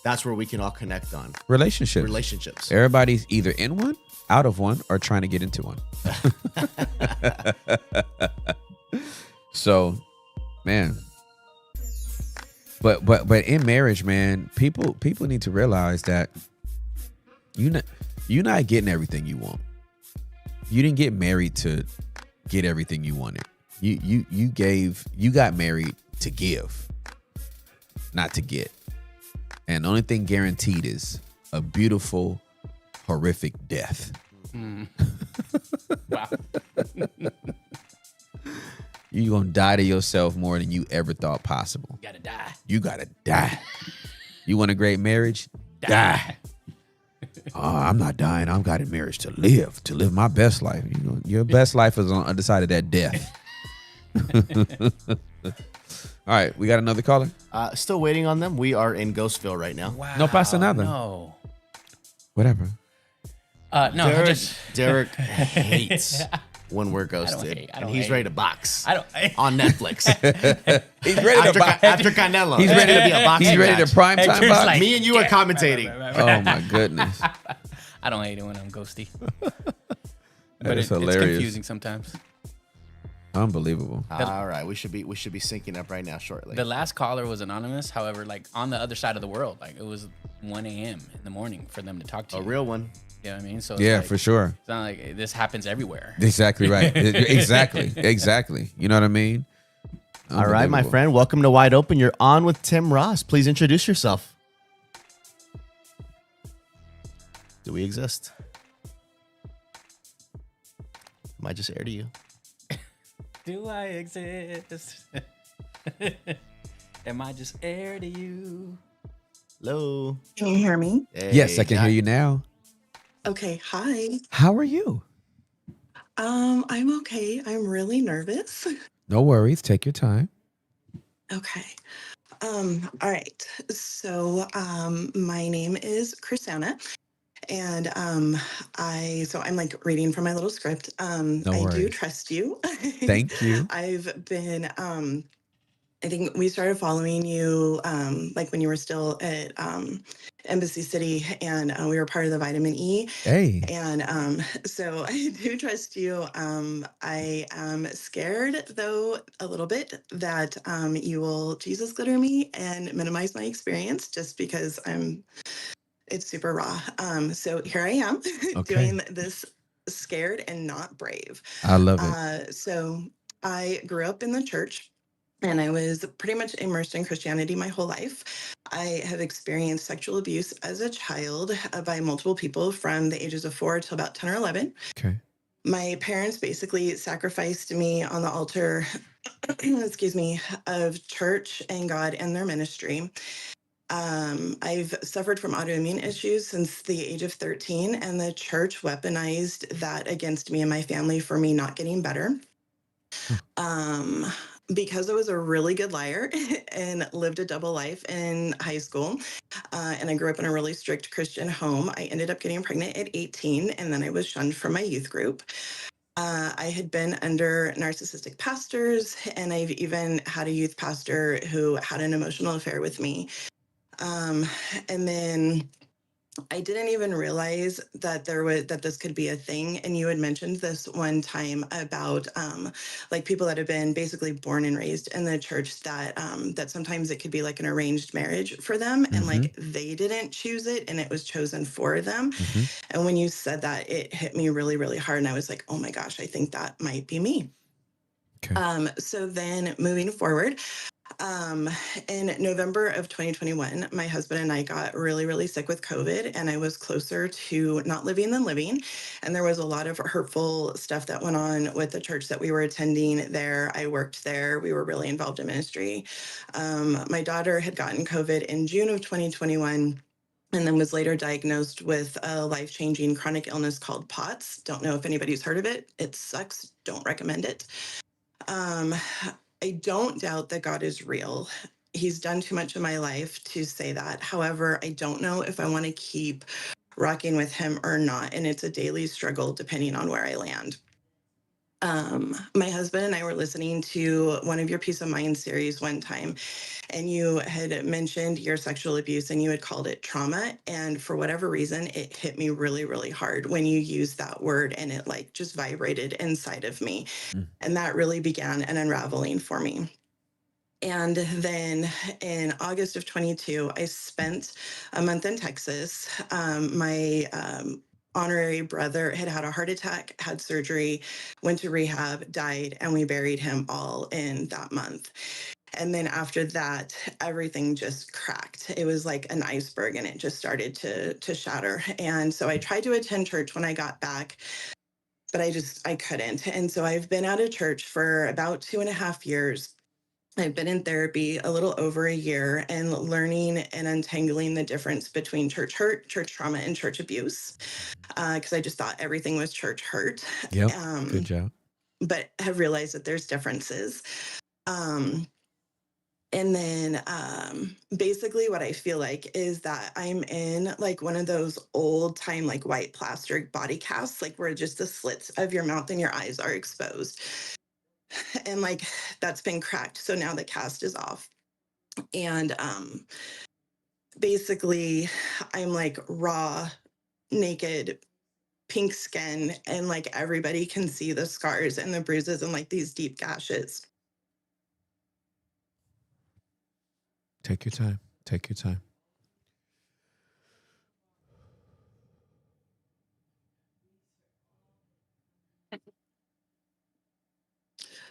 That's where we can all connect on relationships. relationships. Everybody's either in one, out of one, or trying to get into one. So, man. But in marriage, man, people need to realize that you're not getting everything you want. You didn't get married to get everything you wanted. You got married to give, not to get. And the only thing guaranteed is a beautiful, horrific death. Wow. You're going to die to yourself more than you ever thought possible. Gotta die. You got to die. You want a great marriage? Die. I'm not dying. I've got a marriage to live my best life. You know, your best life is on the other side of that death. All right, we got another caller. Still waiting on them. We are in Ghostville right now. Wow. No pasa nada. No. Whatever. No. Derek hates when we're ghosted, I and don't he's hate. ready to box I don't. on Netflix. He's ready to box. After Canelo, he's ready to be a boxing He's ready match. to prime time Hector's box. like- Me and you are commentating. Oh my goodness. I don't hate it when I'm ghosty. That But is it's hilarious. confusing sometimes. Unbelievable. All right, we should be syncing up right now shortly. The last caller was anonymous. However, like on the other side of the world, like it was 1 a.m. in the morning for them to talk to A you. real one. You know what I mean? So it's Yeah, like, for sure. It's not like this happens everywhere. Exactly right. Exactly. You know what I mean? All right, my Unbelievable. friend. Welcome to Wide Open. You're on with Tim Ross. Please introduce yourself. Do we exist? Am I just air to you? Do I exist? Am I just air to you? Hello. Can you hear me? Hey, Yes, I can hear you now. Okay, hi. How are you? I'm okay. I'm really nervous. No worries. Take your time. Okay. All right. So, my name is Chrisana, and I'm like reading from my little script. No I do worries. trust you. Thank you. I've been I think we started following you like when you were still at Embassy City, and we were part of the Vitamin E. Hey. And so I do trust you. I am scared, though, a little bit that you will Jesus glitter me and minimize my experience just because it's super raw. So here I am Okay. doing this scared and not brave. I love it. So I grew up in the church. And I was pretty much immersed in Christianity my whole life. I have experienced sexual abuse as a child by multiple people from the ages of 4 till about 10 or 11. Okay. My parents basically sacrificed me on the altar, excuse me, of church and God and their ministry. I've suffered from autoimmune issues since the age of 13, and the church weaponized that against me and my family for me not getting better. Because I was a really good liar and lived a double life in high school, and I grew up in a really strict Christian home, I ended up getting pregnant at 18, and then I was shunned from my youth group. I had been under narcissistic pastors, and I've even had a youth pastor who had an emotional affair with me. And then I didn't even realize that this could be a thing. And you had mentioned this one time about like people that have been basically born and raised in the church that that sometimes it could be like an arranged marriage for them, and like they didn't choose it and it was chosen for them. And when you said that, it hit me really, really hard, and I was like, oh my gosh, I think that might be me. Okay. So then moving forward, in November of 2021, my husband and I got really, really sick with COVID, and I was closer to not living than living. And there was a lot of hurtful stuff that went on with the church that we were attending there. I worked there. We were really involved in ministry. My daughter had gotten COVID in June of 2021. And then was later diagnosed with a life-changing chronic illness called POTS. Don't know if anybody's heard of it. It sucks. Don't recommend it. I don't doubt that God is real. He's done too much in my life to say that. However, I don't know if I want to keep rocking with him or not. And it's a daily struggle depending on where I land. My husband and I were listening to one of your Peace of Mind series one time, and you had mentioned your sexual abuse and you had called it trauma. And for whatever reason, it hit me really, really hard when you used that word, and it like just vibrated inside of me. And that really began an unraveling for me. And then in August of 22, I spent a month in Texas. My honorary brother had a heart attack, had surgery, went to rehab, died, and we buried him all in that month. And then after that, everything just cracked. It was like an iceberg, and it just started to shatter. And so I tried to attend church when I got back, but I couldn't. And so I've been out of church for about 2.5 years. I've been in therapy a little over a year and learning and untangling the difference between church hurt, church trauma, and church abuse, because I just thought everything was church hurt. Yep. Good job. But have realized that there's differences. And then basically what I feel like is that I'm in like one of those old time, like white plastic body casts, like where just the slits of your mouth and your eyes are exposed. And like that's been cracked. So now the cast is off. And basically I'm like raw, naked, pink skin, and like everybody can see the scars and the bruises and like these deep gashes. Take your time. Take your time.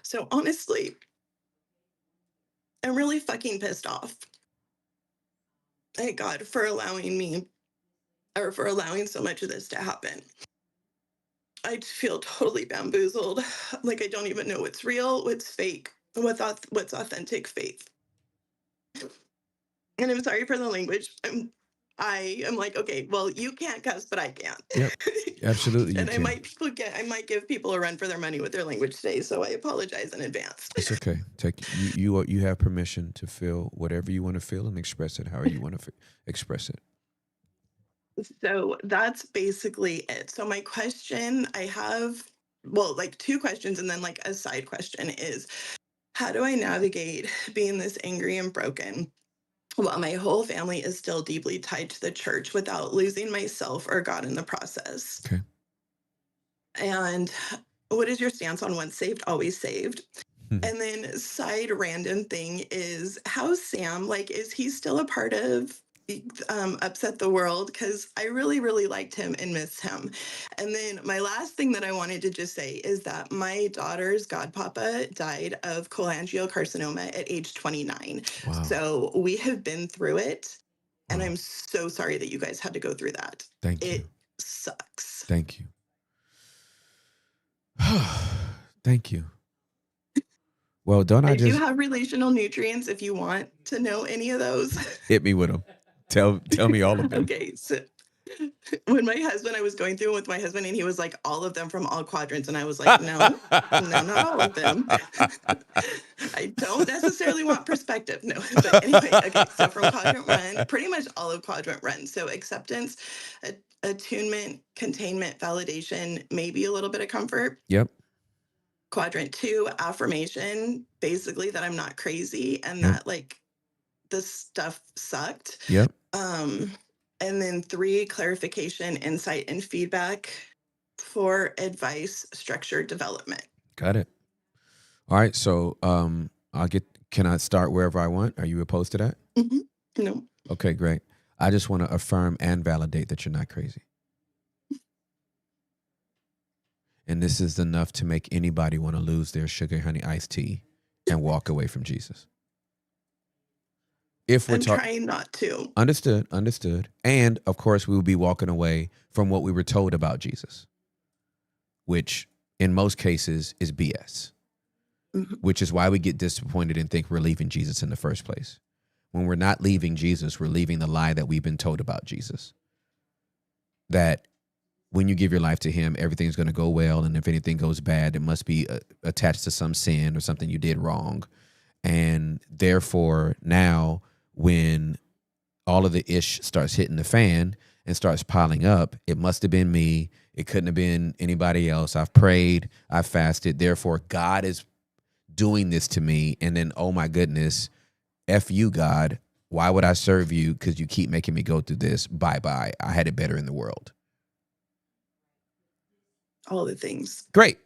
So honestly, I'm really fucking pissed off at God for allowing me, or for allowing so much of this to happen. I feel totally bamboozled. Like I don't even know what's real, what's fake, what's authentic faith. And I'm sorry for the language. I am like, okay, well, you can't cuss, but I can. Yep, absolutely. And I might give people a run for their money with their language today, so I apologize in advance. It's okay. You have permission to feel whatever you want to feel and express it however you want to express it. So that's basically it. So my question, I have, well, like 2 questions and then like a side question is, how do I navigate being this angry and broken while my whole family is still deeply tied to the church without losing myself or God in the process? Okay. And what is your stance on once saved, always saved? And then side random thing is, how's Sam? Like, is he still a part of Upset the World? Because I really, really liked him and missed him. And then my last thing that I wanted to just say is that my daughter's godpapa died of cholangiocarcinoma at age 29. Wow. So we have been through it. And I'm so sorry that you guys had to go through that. Thank you. It sucks. Thank you. Thank you. Well, I do have relational nutrients if you want to know any of those. Hit me with them. Tell me all of them. Okay, so when I was going through with my husband, and he was like, all of them from all quadrants, and I was like, no, not all of them. I don't necessarily want perspective. No, but anyway, okay, so from quadrant 1, pretty much all of quadrant 1. So acceptance, attunement, containment, validation, maybe a little bit of comfort. Yep. Quadrant 2, affirmation, basically that I'm not crazy and that like this stuff sucked. Yep. And then 3, clarification, insight, and feedback. 4, advice, structure, development. Got it. All right. So can I start wherever I want? Are you opposed to that? Mm-hmm. No. Okay, great. I just want to affirm and validate that you're not crazy. And this is enough to make anybody want to lose their sugar honey iced tea and walk away from Jesus. If we're I'm trying not to. Understood. And of course, we will be walking away from what we were told about Jesus, which in most cases is BS, which is why we get disappointed and think we're leaving Jesus in the first place. When we're not leaving Jesus, we're leaving the lie that we've been told about Jesus. That when you give your life to him, everything's going to go well. And if anything goes bad, it must be attached to some sin or something you did wrong. And therefore, now when all of the ish starts hitting the fan and starts piling up, it must have been me. It couldn't have been anybody else. I've prayed, I've fasted. Therefore, God is doing this to me. And then, oh my goodness, F you, God. Why would I serve you? Because you keep making me go through this. Bye-bye. I had it better in the world. All the things. Great.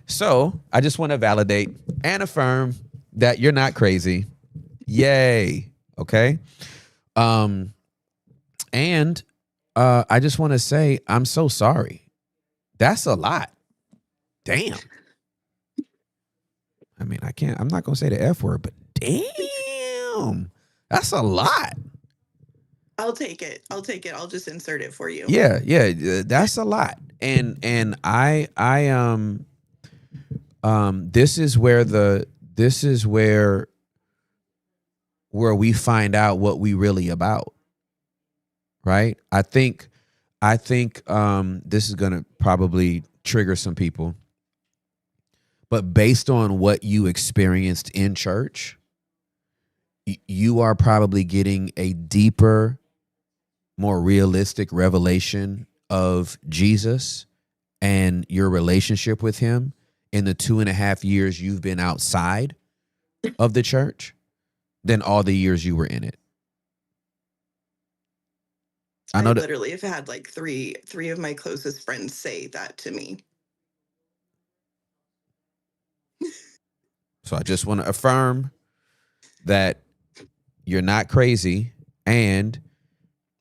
So I just want to validate and affirm that you're not crazy. Yay. Okay. And I just want to say, I'm so sorry. That's a lot. Damn. I mean, I'm not going to say the F word, but damn, that's a lot. I'll take it. I'll just insert it for you. Yeah. That's a lot. And this is where we find out what we really about. Right? I think this is going to probably trigger some people. But based on what you experienced in church, you are probably getting a deeper, more realistic revelation of Jesus and your relationship with him in the 2.5 years you've been outside of the church than all the years you were in it. I literally have had like three of my closest friends say that to me. So I just want to affirm that you're not crazy, and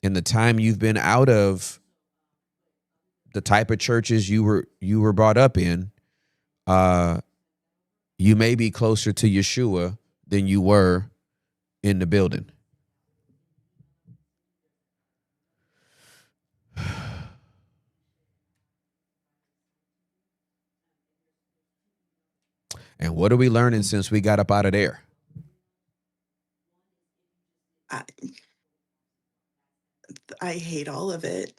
in the time you've been out of the type of churches you were brought up in, you may be closer to Yeshua than you were in the building. And what are we learning since we got up out of there? I hate all of it.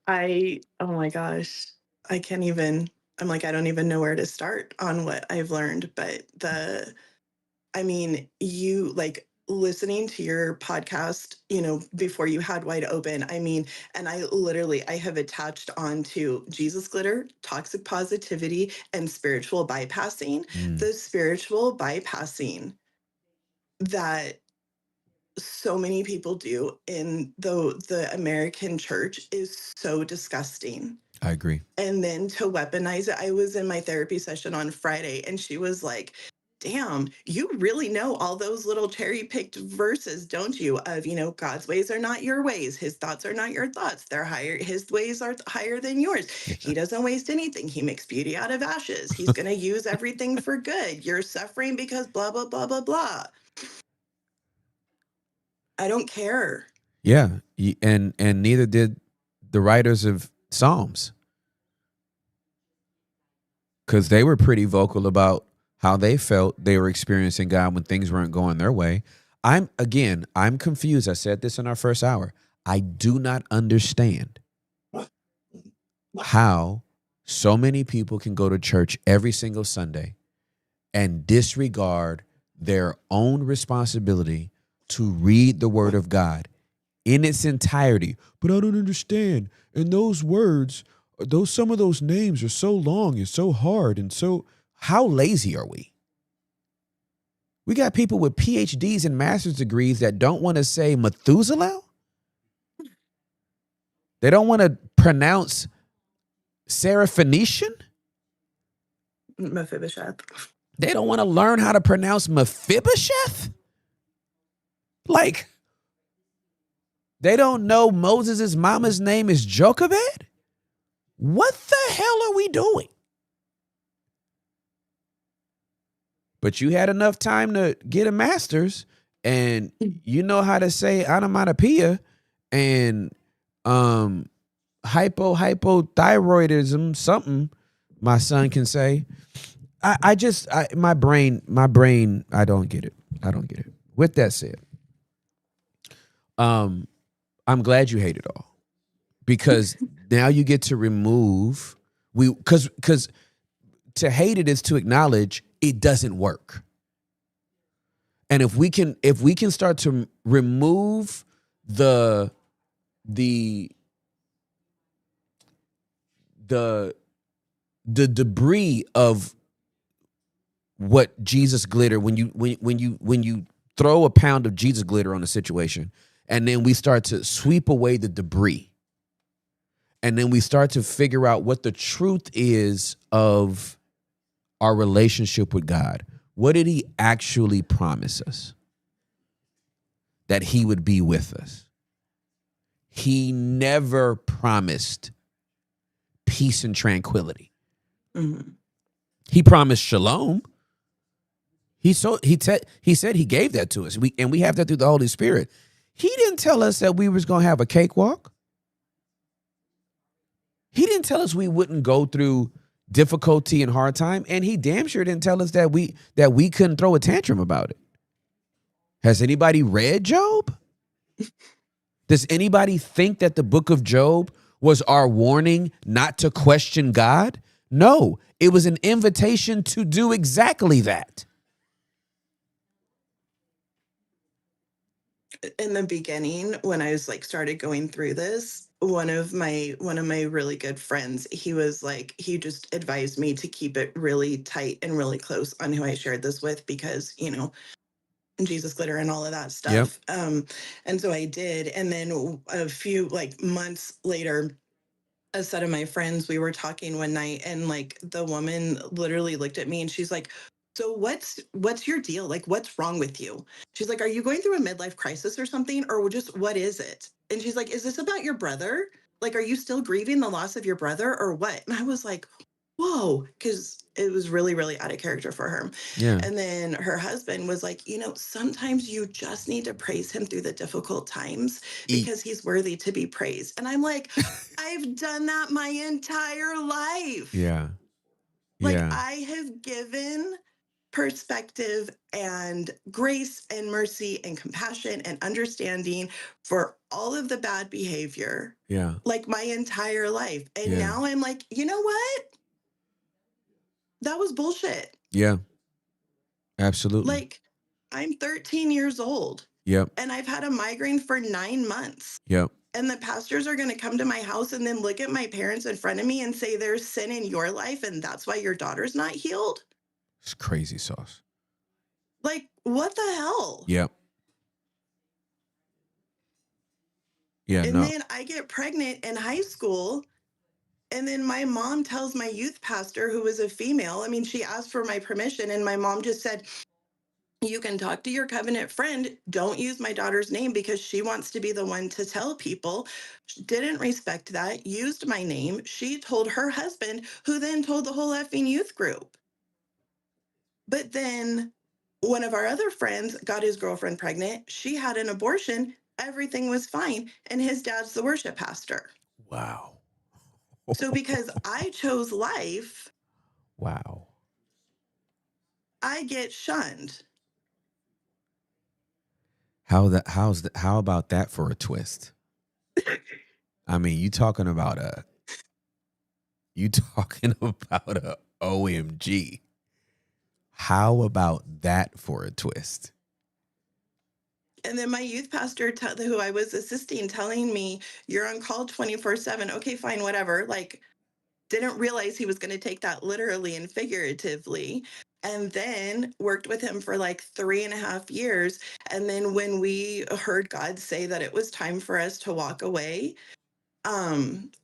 Oh my gosh, I can't even, I'm like, I don't even know where to start on what I've learned, but you like listening to your podcast, before you had Wide Open, and I have attached onto Jesus glitter, toxic positivity, and spiritual bypassing. The spiritual bypassing that so many people do in the American church is so disgusting. I agree. And then to weaponize it, I was in my therapy session on Friday, and she was like, damn, you really know all those little cherry-picked verses, don't you? Of, God's ways are not your ways. His thoughts are not your thoughts. They're higher. His ways are higher than yours. He doesn't waste anything. He makes beauty out of ashes. He's going to use everything for good. You're suffering because blah, blah, blah, blah, blah. I don't care. Yeah. And neither did the writers of Psalms. Because they were pretty vocal about how they felt they were experiencing God when things weren't going their way. I'm confused. I said this in our first hour. I do not understand how so many people can go to church every single Sunday and disregard their own responsibility to read the word of God in its entirety. But I don't understand. And those words, some of those names are so long and so hard. And so how lazy are we? We got people with PhDs and master's degrees that don't want to say Methuselah. They don't want to pronounce Seraphonician. Mephibosheth. They don't want to learn how to pronounce Mephibosheth. Like, they don't know Moses' mama's name is Jochebed? What the hell are we doing? But you had enough time to get a master's, and you know how to say onomatopoeia and hypothyroidism, something my son can say. My brain, I don't get it. With that said, I'm glad you hate it all, because now you get to remove because to hate it is to acknowledge it doesn't work. And if we can start to remove the debris of what Jesus glitter, when you throw a pound of Jesus glitter on a situation, and then we start to sweep away the debris, and then we start to figure out what the truth is of our relationship with God. What did he actually promise us? That he would be with us. He never promised peace and tranquility. He promised shalom. He said he gave that to us. We have that through the Holy Spirit. He didn't tell us that we was going to have a cakewalk. He didn't tell us we wouldn't go through difficulty and hard time, and he damn sure didn't tell us that we couldn't throw a tantrum about it. Has anybody read Job? Does anybody think that the book of Job was our warning not to question God? No, it was an invitation to do exactly that. In the beginning, when I was like started going through this, one of my really good friends, he just advised me to keep it really tight and really close on who I shared this with, because Jesus glitter and all of that stuff. Yep. And so I did. And then a few like months later, a set of my friends, we were talking one night, and like the woman literally looked at me and she's like, so what's your deal? Like, what's wrong with you? She's like, are you going through a midlife crisis or something? Or just what is it? And she's like, is this about your brother? Like, are you still grieving the loss of your brother or what? And I was like, whoa, because it was really, really out of character for her. Yeah. And then her husband was like, sometimes you just need to praise him through the difficult times because he's worthy to be praised. And I'm like, I've done that my entire life. Yeah. Like, I have given perspective and grace and mercy and compassion and understanding for all of the bad behavior. Yeah. Like my entire life. And now I'm like, you know what? That was bullshit. Yeah. Absolutely. Like, I'm 13 years old. Yep. And I've had a migraine for 9 months. Yep. And the pastors are going to come to my house and then look at my parents in front of me and say there's sin in your life and that's why your daughter's not healed. It's crazy sauce. Like, what the hell? Yep. Yeah. And then I get pregnant in high school. And then my mom tells my youth pastor, who was a female, I mean, she asked for my permission, and my mom just said, you can talk to your covenant friend. Don't use my daughter's name because she wants to be the one to tell people. She didn't respect that, used my name. She told her husband, who then told the whole effing youth group. But then one of our other friends got his girlfriend pregnant. She had an abortion. Everything was fine. And his dad's the worship pastor. Wow. So because I chose life, wow, I get shunned. How about that for a twist? I mean, you talking about a OMG. How about that for a twist? And then my youth pastor, who I was assisting, telling me, you're on call 24/7. Okay, fine, whatever. Like, didn't realize he was going to take that literally and figuratively. And then worked with him for like 3.5 years. And then when we heard God say that it was time for us to walk away,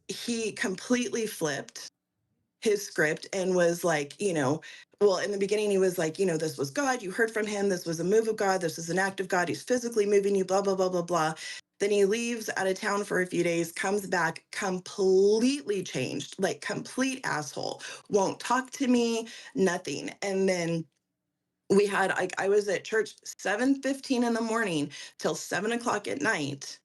he completely flipped his script and was like, well, in the beginning, he was like, this was God. You heard from him. This was a move of God. This is an act of God. He's physically moving you, blah, blah, blah, blah, blah. Then he leaves out of town for a few days, comes back completely changed, like complete asshole, won't talk to me, nothing. And then we had, I was at church 7:15 in the morning till 7:00 at night,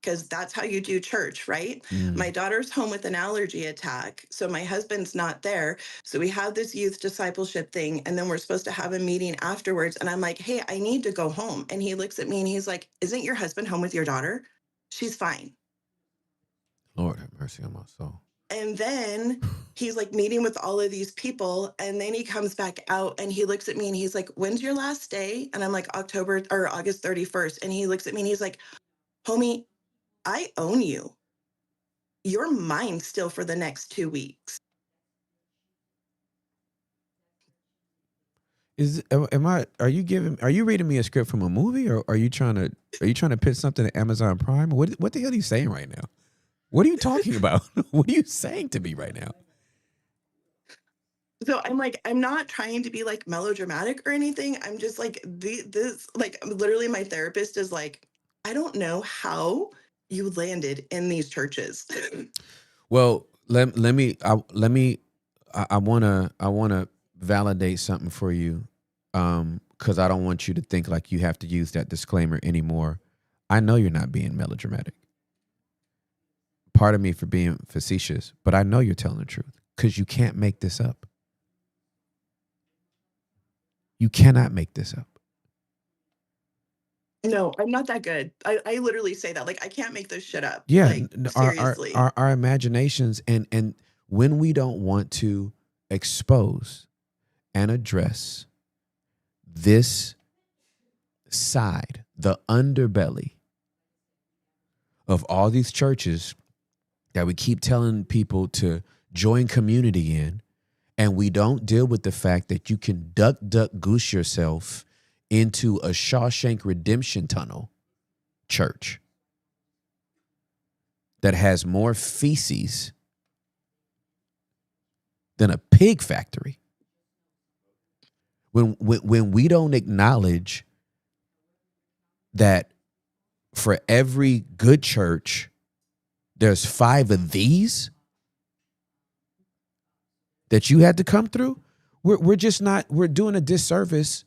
because that's how you do church, right? My daughter's home with an allergy attack, so my husband's not there. So we have this youth discipleship thing, and then we're supposed to have a meeting afterwards. And I'm like, hey, I need to go home. And he looks at me and he's like, isn't your husband home with your daughter? She's fine. Lord have mercy on my soul. And then he's like meeting with all of these people. And then he comes back out and he looks at me and he's like, when's your last day? And I'm like, October or August 31st. And he looks at me and he's like, homie, I own you. You're mine still for the next 2 weeks. Are you reading me a script from a movie, or are you trying to pitch something to Amazon Prime? What the hell are you saying right now? What are you talking about? What are you saying to me right now? So I'm like, I'm not trying to be like melodramatic or anything. I'm just like, this, like, literally my therapist is like, I don't know how you landed in these churches. Well, let me I want to validate something for you, because I don't want you to think like you have to use that disclaimer anymore. I know you're not being melodramatic. Pardon me for being facetious, but I know you're telling the truth, because you can't make this up. You cannot make this up. No, I'm not that good. I literally say that. Like, I can't make this shit up. Yeah, Like, seriously. our imaginations, and when we don't want to expose and address this side, the underbelly of all these churches that we keep telling people to join community in, and we don't deal with the fact that you can duck goose yourself into a Shawshank Redemption tunnel church that has more feces than a pig factory. When we don't acknowledge that for every good church, there's 5 of these that you had to come through, we're doing a disservice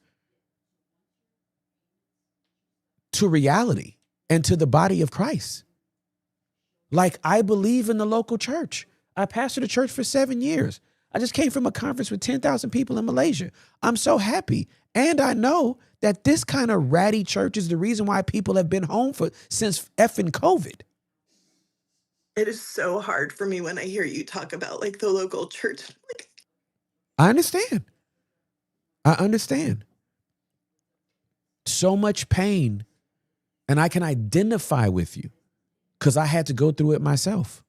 to reality and to the body of Christ. Like, I believe in the local church. I pastored a church for 7 years. I just came from a conference with 10,000 people in Malaysia. I'm so happy. And I know that this kind of ratty church is the reason why people have been home since effing COVID. It is so hard for me when I hear you talk about like the local church. Like, I understand. So much pain, and I can identify with you because I had to go through it myself.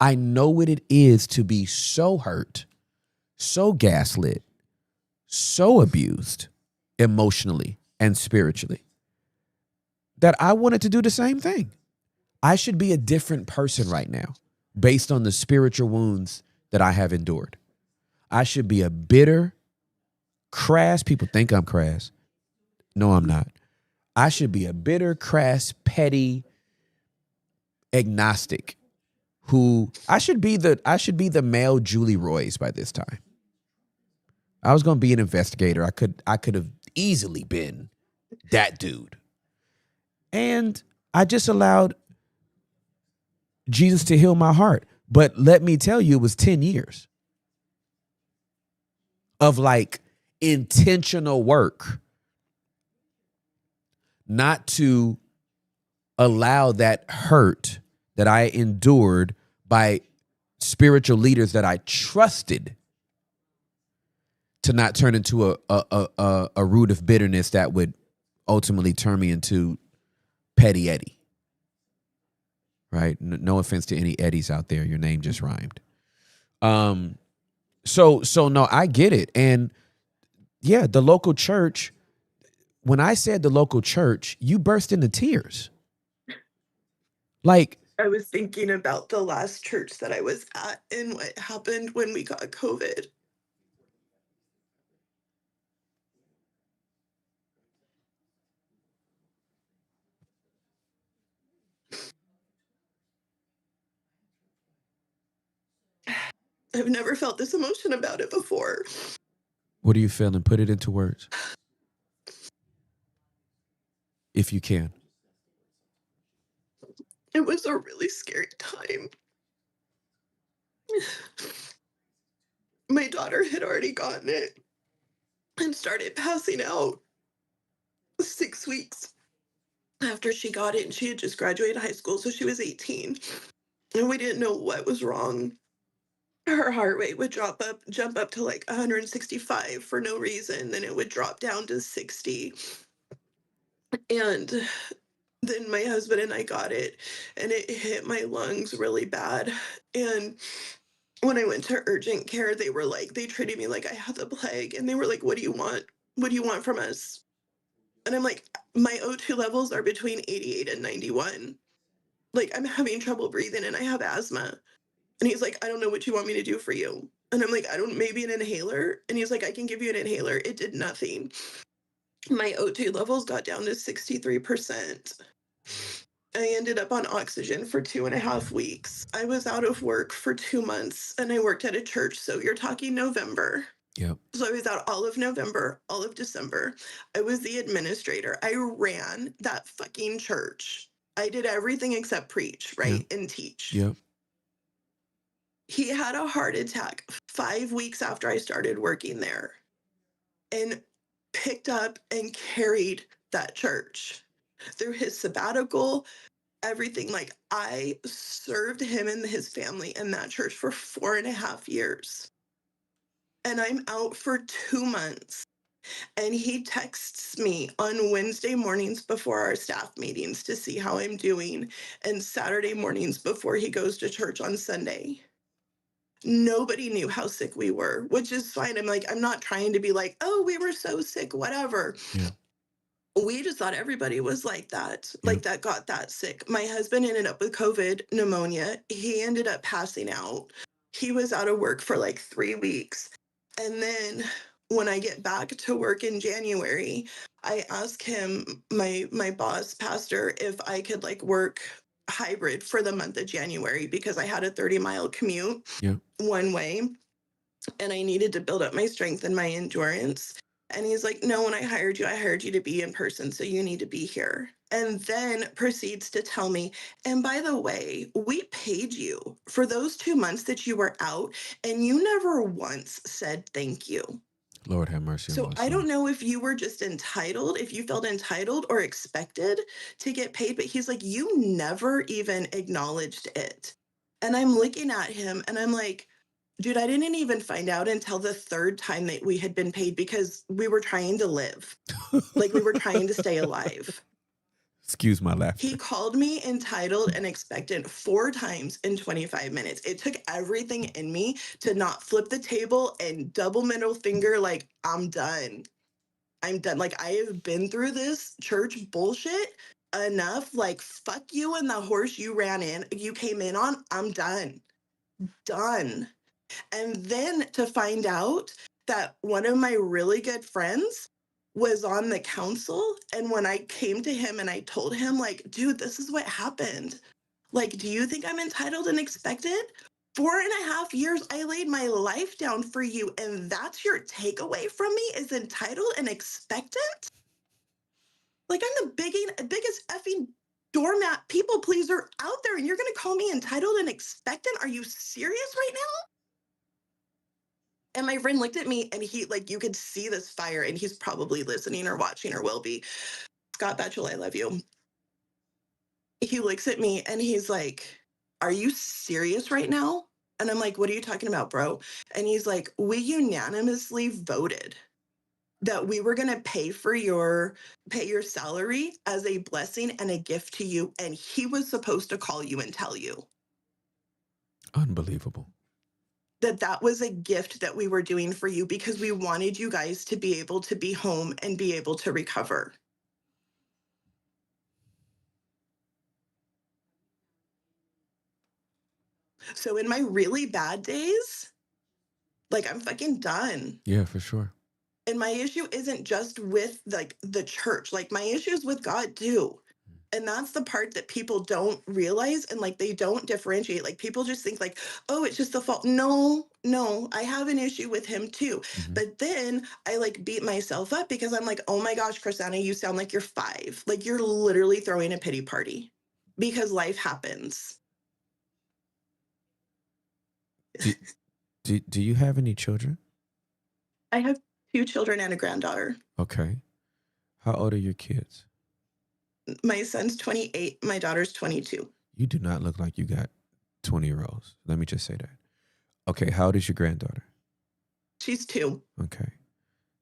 I know what it is to be so hurt, so gaslit, so abused emotionally and spiritually that I wanted to do the same thing. I should be a different person right now based on the spiritual wounds that I have endured. I should be a bitter, crass, people think I'm crass. No, I'm not. I should be a bitter, crass, petty, agnostic who I should be the male Julie Roys by this time. I was going to be an investigator. I could have easily been that dude. And I just allowed Jesus to heal my heart. But let me tell you, it was 10 years of like intentional work not to allow that hurt that I endured by spiritual leaders that I trusted to not turn into a root of bitterness that would ultimately turn me into Petty Eddie. Right? No offense to any Eddies out there. Your name just rhymed. So no, I get it. And yeah, the local church, when I said the local church, you burst into tears. Like, I was thinking about the last church that I was at and what happened when we got COVID. I've never felt this emotion about it before. what are you feeling? Put it into words. If you can. It was a really scary time. My daughter had already gotten it and started passing out 6 weeks after she got it, and she had just graduated high school, so she was 18. and we didn't know what was wrong. Her heart rate would jump up to like 165 for no reason, then it would drop down to 60. And then my husband and I got it, and it hit my lungs really bad. And when I went to urgent care, they treated me like I had the plague, and they were like, what do you want? What do you want from us? And I'm like, my O2 levels are between 88 and 91. Like, I'm having trouble breathing and I have asthma. And he's like, I don't know what you want me to do for you. And I'm like, maybe an inhaler. And he's like, I can give you an inhaler. It did nothing. My O2 levels got down to 63%. I ended up on oxygen for 2.5 weeks. I was out of work for 2 months, and I worked at a church. So you're talking November. Yep. So I was out all of November, all of December. I was the administrator. I ran that fucking church. I did everything except preach, right? Yep. And teach. Yep. He had a heart attack 5 weeks after I started working there, and picked up and carried that church through his sabbatical, everything. Like, I served him and his family in that church for 4.5 years. And I'm out for 2 months. And he texts me on Wednesday mornings before our staff meetings to see how I'm doing, and Saturday mornings before he goes to church on Sunday. Nobody knew how sick we were, which is fine. I'm not trying to be like, oh, we were so sick, whatever. Yeah. We just thought everybody was like that, Yeah. like that got that sick. My husband ended up with COVID pneumonia. He ended up passing out. He was out of work for like 3 weeks. And then when I get back to work in January, I asked him, my boss, pastor, if I could like work hybrid for the month of January, because I had a 30-mile commute one way, and I needed to build up my strength and my endurance. And he's like, no, when I hired you to be in person, so you need to be here. And then proceeds to tell me, and by the way, we paid you for those 2 months that you were out, and you never once said thank you. Lord have mercy. So I don't know if you were just entitled, if you felt entitled or expected to get paid, but he's like, you never even acknowledged it. And I'm looking at him and I'm like, dude, I didn't even find out until the 3rd time that we had been paid, because we were trying to live. Like, we were trying to stay alive. Excuse my laughter. He called me entitled and expectant 4 times in 25 minutes. It took everything in me to not flip the table and double middle finger like, I'm done. I'm done. Like, I have been through this church bullshit enough. Like, fuck you and the horse you came in on. I'm done. Done. And then to find out that one of my really good friends was on the council. And when I came to him and I told him, like, dude, this is what happened. Like, do you think I'm entitled and expected? 4.5 years, I laid my life down for you. And that's your takeaway from me, is entitled and expectant? Like, I'm the biggest effing doormat people pleaser out there. And you're going to call me entitled and expectant? Are you serious right now? And my friend looked at me and he, like, you could see this fire, and he's probably listening or watching or will be. Scott Batchel, I love you. He looks at me and he's like, are you serious right now? And I'm like, what are you talking about, bro? And he's like, we unanimously voted that we were going to pay your salary as a blessing and a gift to you. And he was supposed to call you and tell you. Unbelievable. That was a gift that we were doing for you, because we wanted you guys to be able to be home and be able to recover. So in my really bad days, like, I'm fucking done. Yeah, for sure. And my issue isn't just with like the church. Like, my issue is with God too. And that's the part that people don't realize, and like, they don't differentiate. Like, people just think like, oh, it's just the fault. No, I have an issue with him too. Mm-hmm. But then I like beat myself up, because I'm like, oh my gosh, Chrisana, you sound like you're 5. Like, you're literally throwing a pity party, because life happens. Do you have any children? I have 2 children and a granddaughter. Okay. How old are your kids? My son's 28. My daughter's 22. You do not look like you got 20-year-olds. Let me just say that. Okay, how old is your granddaughter? She's 2. Okay.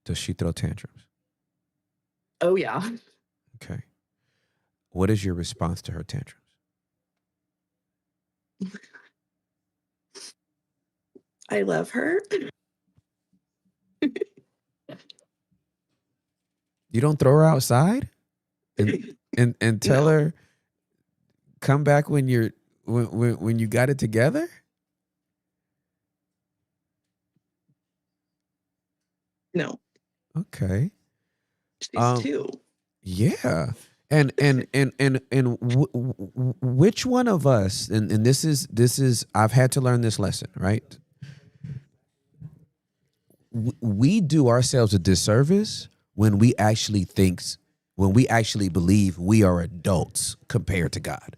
Does she throw tantrums? Oh, yeah. Okay. What is your response to her tantrums? I love her. You don't throw her outside and tell No. her come back when when you got it together? No. Okay. She's 2. Yeah. And which one of us, and this is I've had to learn this lesson, right? We do ourselves a disservice when we actually believe we are adults compared to God.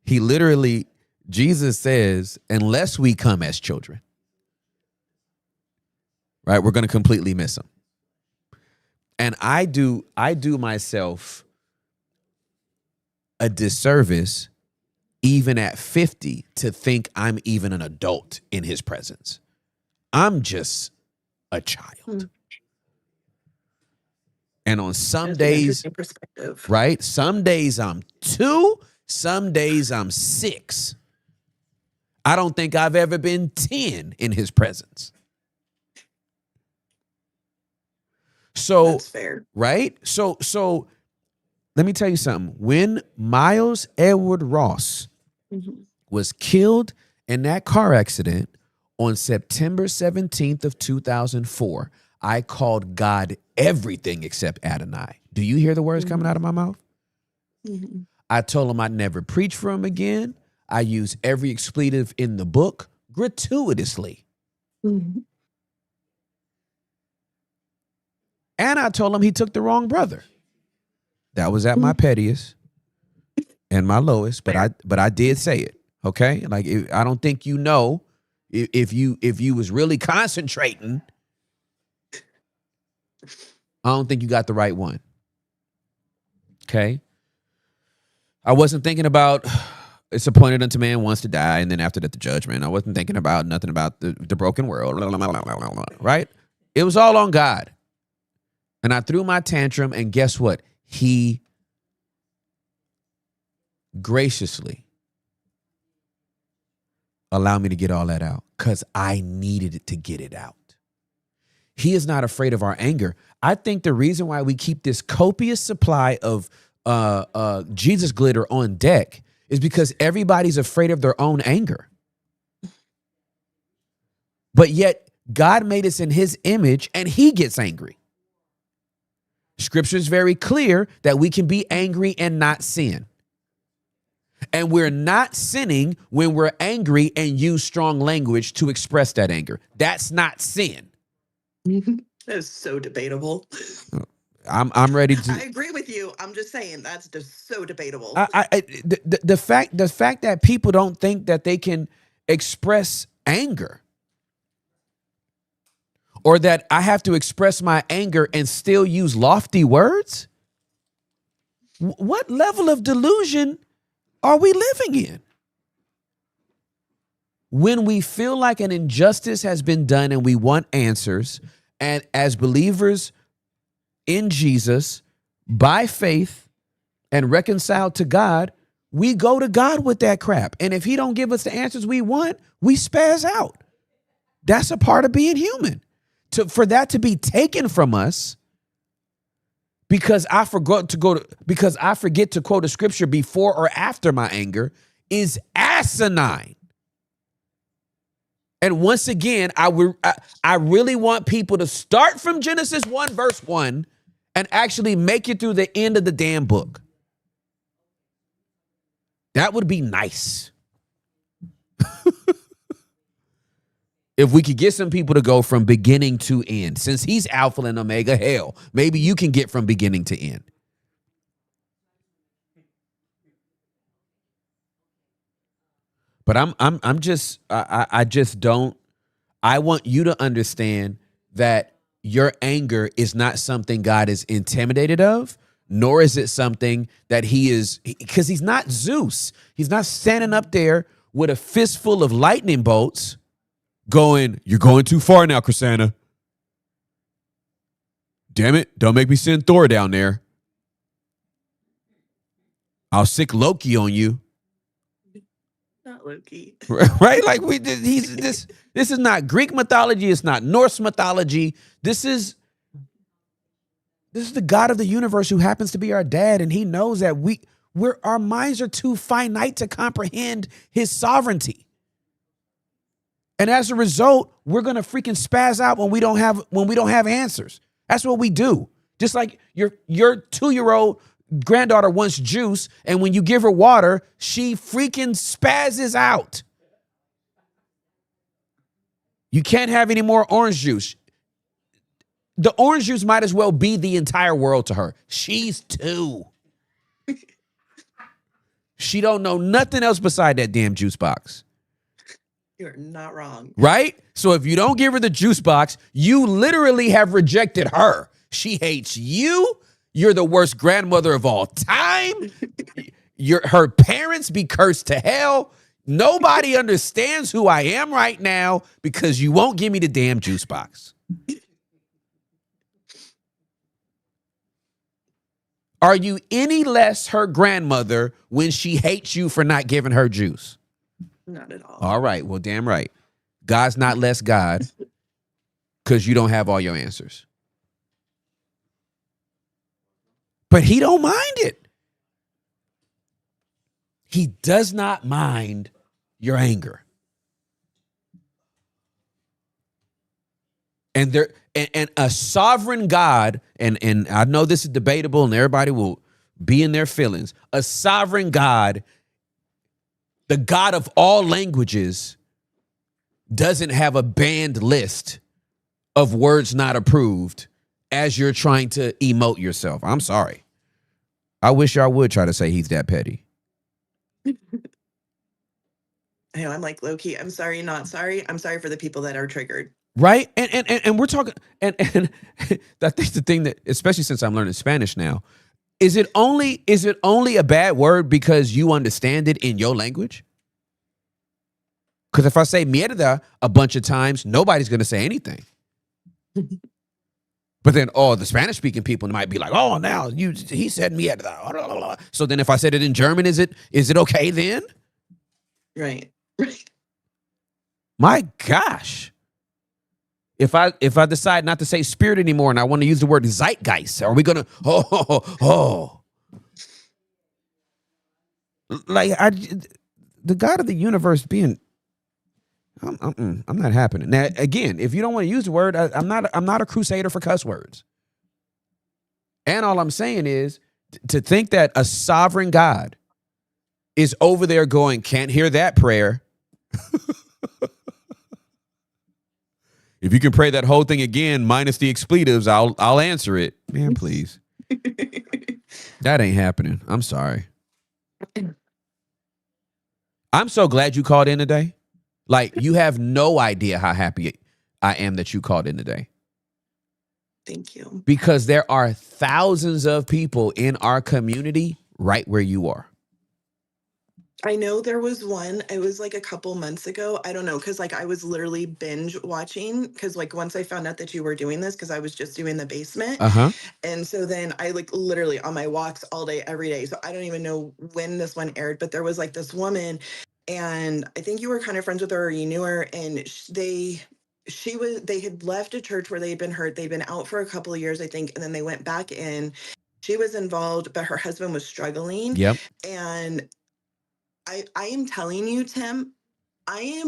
He literally, Jesus says, unless we come as children, right, we're going to completely miss him. And I do myself a disservice even at 50 to think I'm even an adult in his presence. I'm just a child. And on some days, right? Some days I'm 2, some days I'm 6. I don't think I've ever been 10 in his presence. So that's fair. Right? So let me tell you something. When Miles Edward Ross was killed in that car accident on September 17th of 2004, I called God everything except Adonai. Do you hear the words coming out of my mouth? I told him I'd never preach for him again. I use every expletive in the book gratuitously. And I told him he took the wrong brother. That was at my pettiest and my lowest, but I did say it. Okay, like I don't think you know if you was really concentrating. I don't think you got the right one. Okay, I wasn't thinking about it's appointed unto man once to die, and then after that the judgment. I wasn't thinking about nothing about the broken world, right? It was all on God. And I threw my tantrum, and guess what? He graciously allowed me to get all that out because I needed it to get it out. He is not afraid of our anger. I think the reason why we keep this copious supply of Jesus glitter on deck is because everybody's afraid of their own anger. But yet God made us in his image, and he gets angry. Scripture is very clear that we can be angry and not sin. And we're not sinning when we're angry and use strong language to express that anger. That's not sin. That's so debatable. I'm ready to. I agree with you. I'm just saying that's just so debatable. The fact that people don't think that they can express anger, or that I have to express my anger and still use lofty words? What level of delusion are we living in? When we feel like an injustice has been done and we want answers, and as believers in Jesus, by faith and reconciled to God, we go to God with that crap. And if he don't give us the answers we want, we spaz out. That's a part of being human. For that to be taken from us because I forget to quote a scripture before or after my anger is asinine. And once again, I really want people to start from Genesis 1 verse 1 and actually make it through the end of the damn book. That would be nice. If we could get some people to go from beginning to end, since he's Alpha and Omega, hell, maybe you can get from beginning to end. But I just don't. I want you to understand that your anger is not something God is intimidated of, nor is it something that because he's not Zeus. He's not standing up there with a fistful of lightning bolts going, "You're going too far now, Chrisanna. Damn it, don't make me send Thor down there. I'll sick Loki on you." Not Loki. Right? Like this is not Greek mythology, it's not Norse mythology. This is the God of the universe who happens to be our dad, and he knows that our minds are too finite to comprehend his sovereignty. And as a result, we're gonna freaking spaz out when we don't have answers. That's what we do. Just like your 2-year-old granddaughter wants juice, and when you give her water, she freaking spazzes out. You can't have any more orange juice. The orange juice might as well be the entire world to her. She's 2. She don't know nothing else beside that damn juice box. You're not wrong. Right? So if you don't give her the juice box, you literally have rejected her. She hates you. You're the worst grandmother of all time. Her parents be cursed to hell. Nobody understands who I am right now because you won't give me the damn juice box. Are you any less her grandmother when she hates you for not giving her juice? Not at all. All right. Well, damn right. God's not less God because you don't have all your answers. But he don't mind it. He does not mind your anger. And a sovereign God, and I know this is debatable and everybody will be in their feelings. A sovereign God, the God of all languages, doesn't have a banned list of words not approved as you're trying to emote yourself. I'm sorry. I wish y'all would try to say he's that petty. I know, I'm like, low-key, I'm sorry, not sorry. I'm sorry for the people that are triggered. Right? And we're talking, and I think the thing that, especially since I'm learning Spanish now, is it only a bad word because you understand it in your language? Because if I say mierda a bunch of times, nobody's going to say anything. But then, the Spanish-speaking people might be like, "Oh, now he said mierda." So then, if I said it in German, is it okay then? Right. My gosh. If I decide not to say spirit anymore and I want to use the word zeitgeist, are we gonna like the God of the universe being? I'm not happening. Now again, if you don't want to use the word, I'm not a crusader for cuss words. And all I'm saying is to think that a sovereign God is over there going, "Can't hear that prayer." If you can pray that whole thing again, minus the expletives, I'll answer it. Man, please. That ain't happening. I'm sorry. I'm so glad you called in today. Like, you have no idea how happy I am that you called in today. Thank you. Because there are thousands of people in our community right where you are. I know there was one, it was like a couple months ago. I don't know, because like I was literally binge watching, because like once I found out that you were doing this, because I was just doing the basement. Uh-huh. And so then I like literally on my walks all day, every day. So I don't even know when this one aired, but there was like this woman, and I think you were kind of friends with her or you knew her, and they had left a church where they had been hurt. They'd been out for a couple of years, I think, and then they went back in. She was involved, but her husband was struggling. Yep. And I am telling you, Tim, I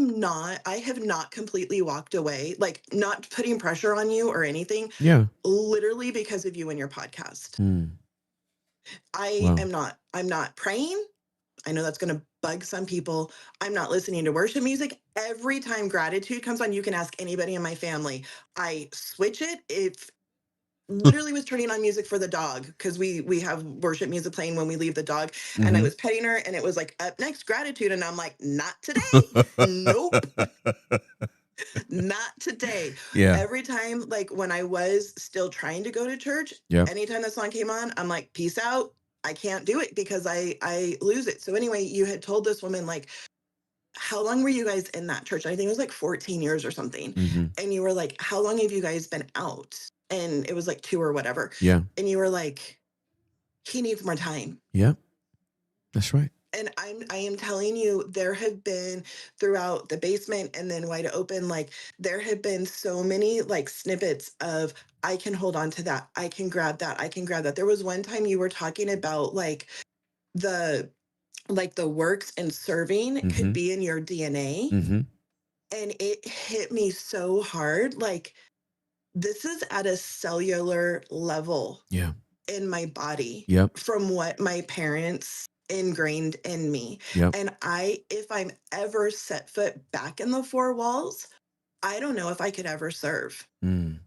have not completely walked away, like not putting pressure on you or anything. Yeah. Literally because of you and your podcast. I'm not praying. I know that's going to bug some people. I'm not listening to worship music. Every time gratitude comes on, you can ask anybody in my family. I switch it. If literally was turning on music for the dog, because we have worship music playing when we leave the dog, and I was petting her, and it was like, up next, gratitude, and I'm like, not today. Nope. Not today. Yeah. Every time, like when I was still trying to go to church, Yep. anytime that song came on, I'm like, peace out. I can't do it because I lose it. So anyway, you had told this woman, like, how long were you guys in that church? I think it was like 14 years or something. Mm-hmm. And you were like, how long have you guys been out? And it was like 2 or whatever. Yeah. And you were like, he needs more time. Yeah. That's right. And I am telling you, there have been throughout the basement and then wide open, like there have been so many like snippets of I can hold on to that. I can grab that. I can grab that. There was one time you were talking about the the works and serving could be in your DNA. Mm-hmm. And it hit me so hard. Like this is at a cellular level. Yeah. In my body. Yep. From what my parents ingrained in me. Yep. And if I'm ever set foot back in the 4 walls, I don't know if I could ever serve. Mm.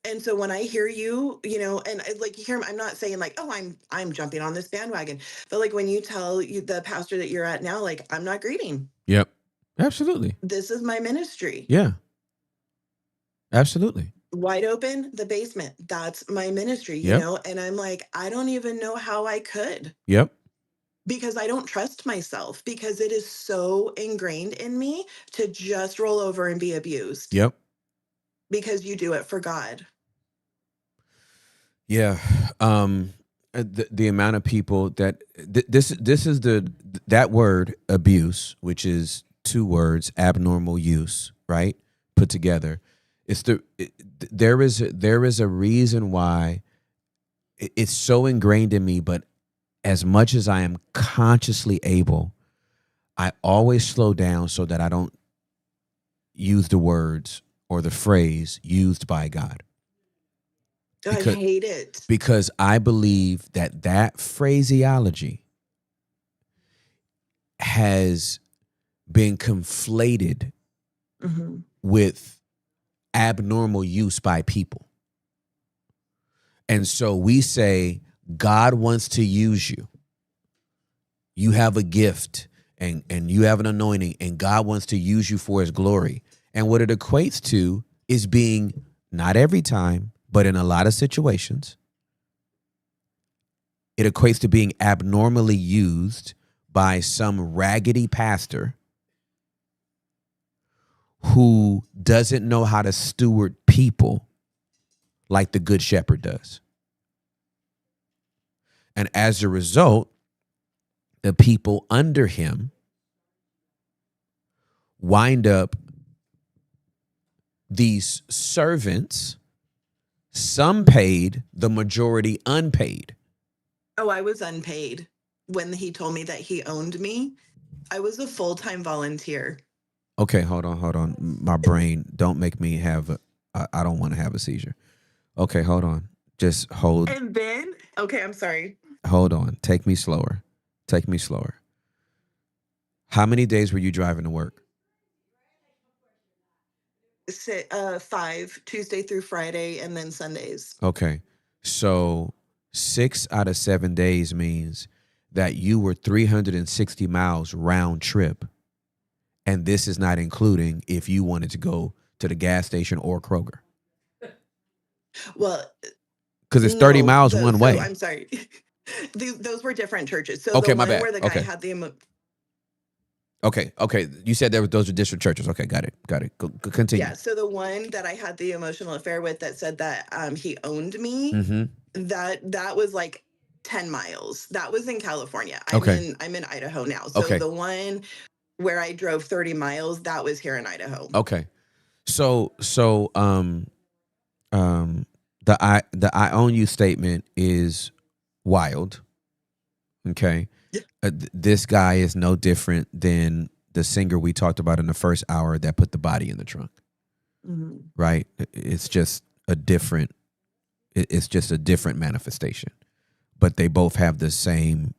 And so when I hear you, and like you hear, I'm not saying like, oh, I'm jumping on this bandwagon, but like when you tell the pastor that you're at now, like I'm not grieving. Yep. Absolutely. This is my ministry. Yeah. Absolutely. Wide open, the basement. That's my ministry, you know? And I'm like, I don't even know how I could. Yep. Because I don't trust myself because it is so ingrained in me to just roll over and be abused. Yep. Because you do it for God. Yeah. The amount of people that this is that word abuse, which is 2 words, abnormal use, right? Put together. There is a reason why it's so ingrained in me, but as much as I am consciously able, I always slow down so that I don't use the words or the phrase used by God. I hate it. Because I believe that phraseology has been conflated with abnormal use by people. And so we say, God wants to use you. You have a gift and you have an anointing and God wants to use you for his glory. And what it equates to is being, not every time, but in a lot of situations, it equates to being abnormally used by some raggedy pastor who doesn't know how to steward people like the good shepherd does. And as a result, the people under him wind up these servants, some paid, the majority unpaid. Oh, I was unpaid when he told me that he owned me. I was a full-time volunteer. Okay, hold on. My brain, don't make me have I don't want to have a seizure. Okay, hold on. Just hold. And then, okay, I'm sorry. Hold on. Take me slower. How many days were you driving to work? 5, Tuesday through Friday, and then Sundays. Okay. So 6 out of 7 days means that you were 360 miles round trip. And this is not including if you wanted to go to the gas station or Kroger. Well, because it's 30 miles one way. I'm sorry. Those were different churches. So okay, the my one bad. where the guy had the Okay. You said those are different churches. Okay, got it. Go continue. Yeah. So the one that I had the emotional affair with that said that he owned me, that was like 10 miles. That was in California. I'm in Idaho now. So the one where I drove 30 miles, that was here in Idaho. Okay. So the I own you statement is wild. Okay. This guy is no different than the singer we talked about in the first hour that put the body in the trunk. Right? It's just a different manifestation. But they both have the same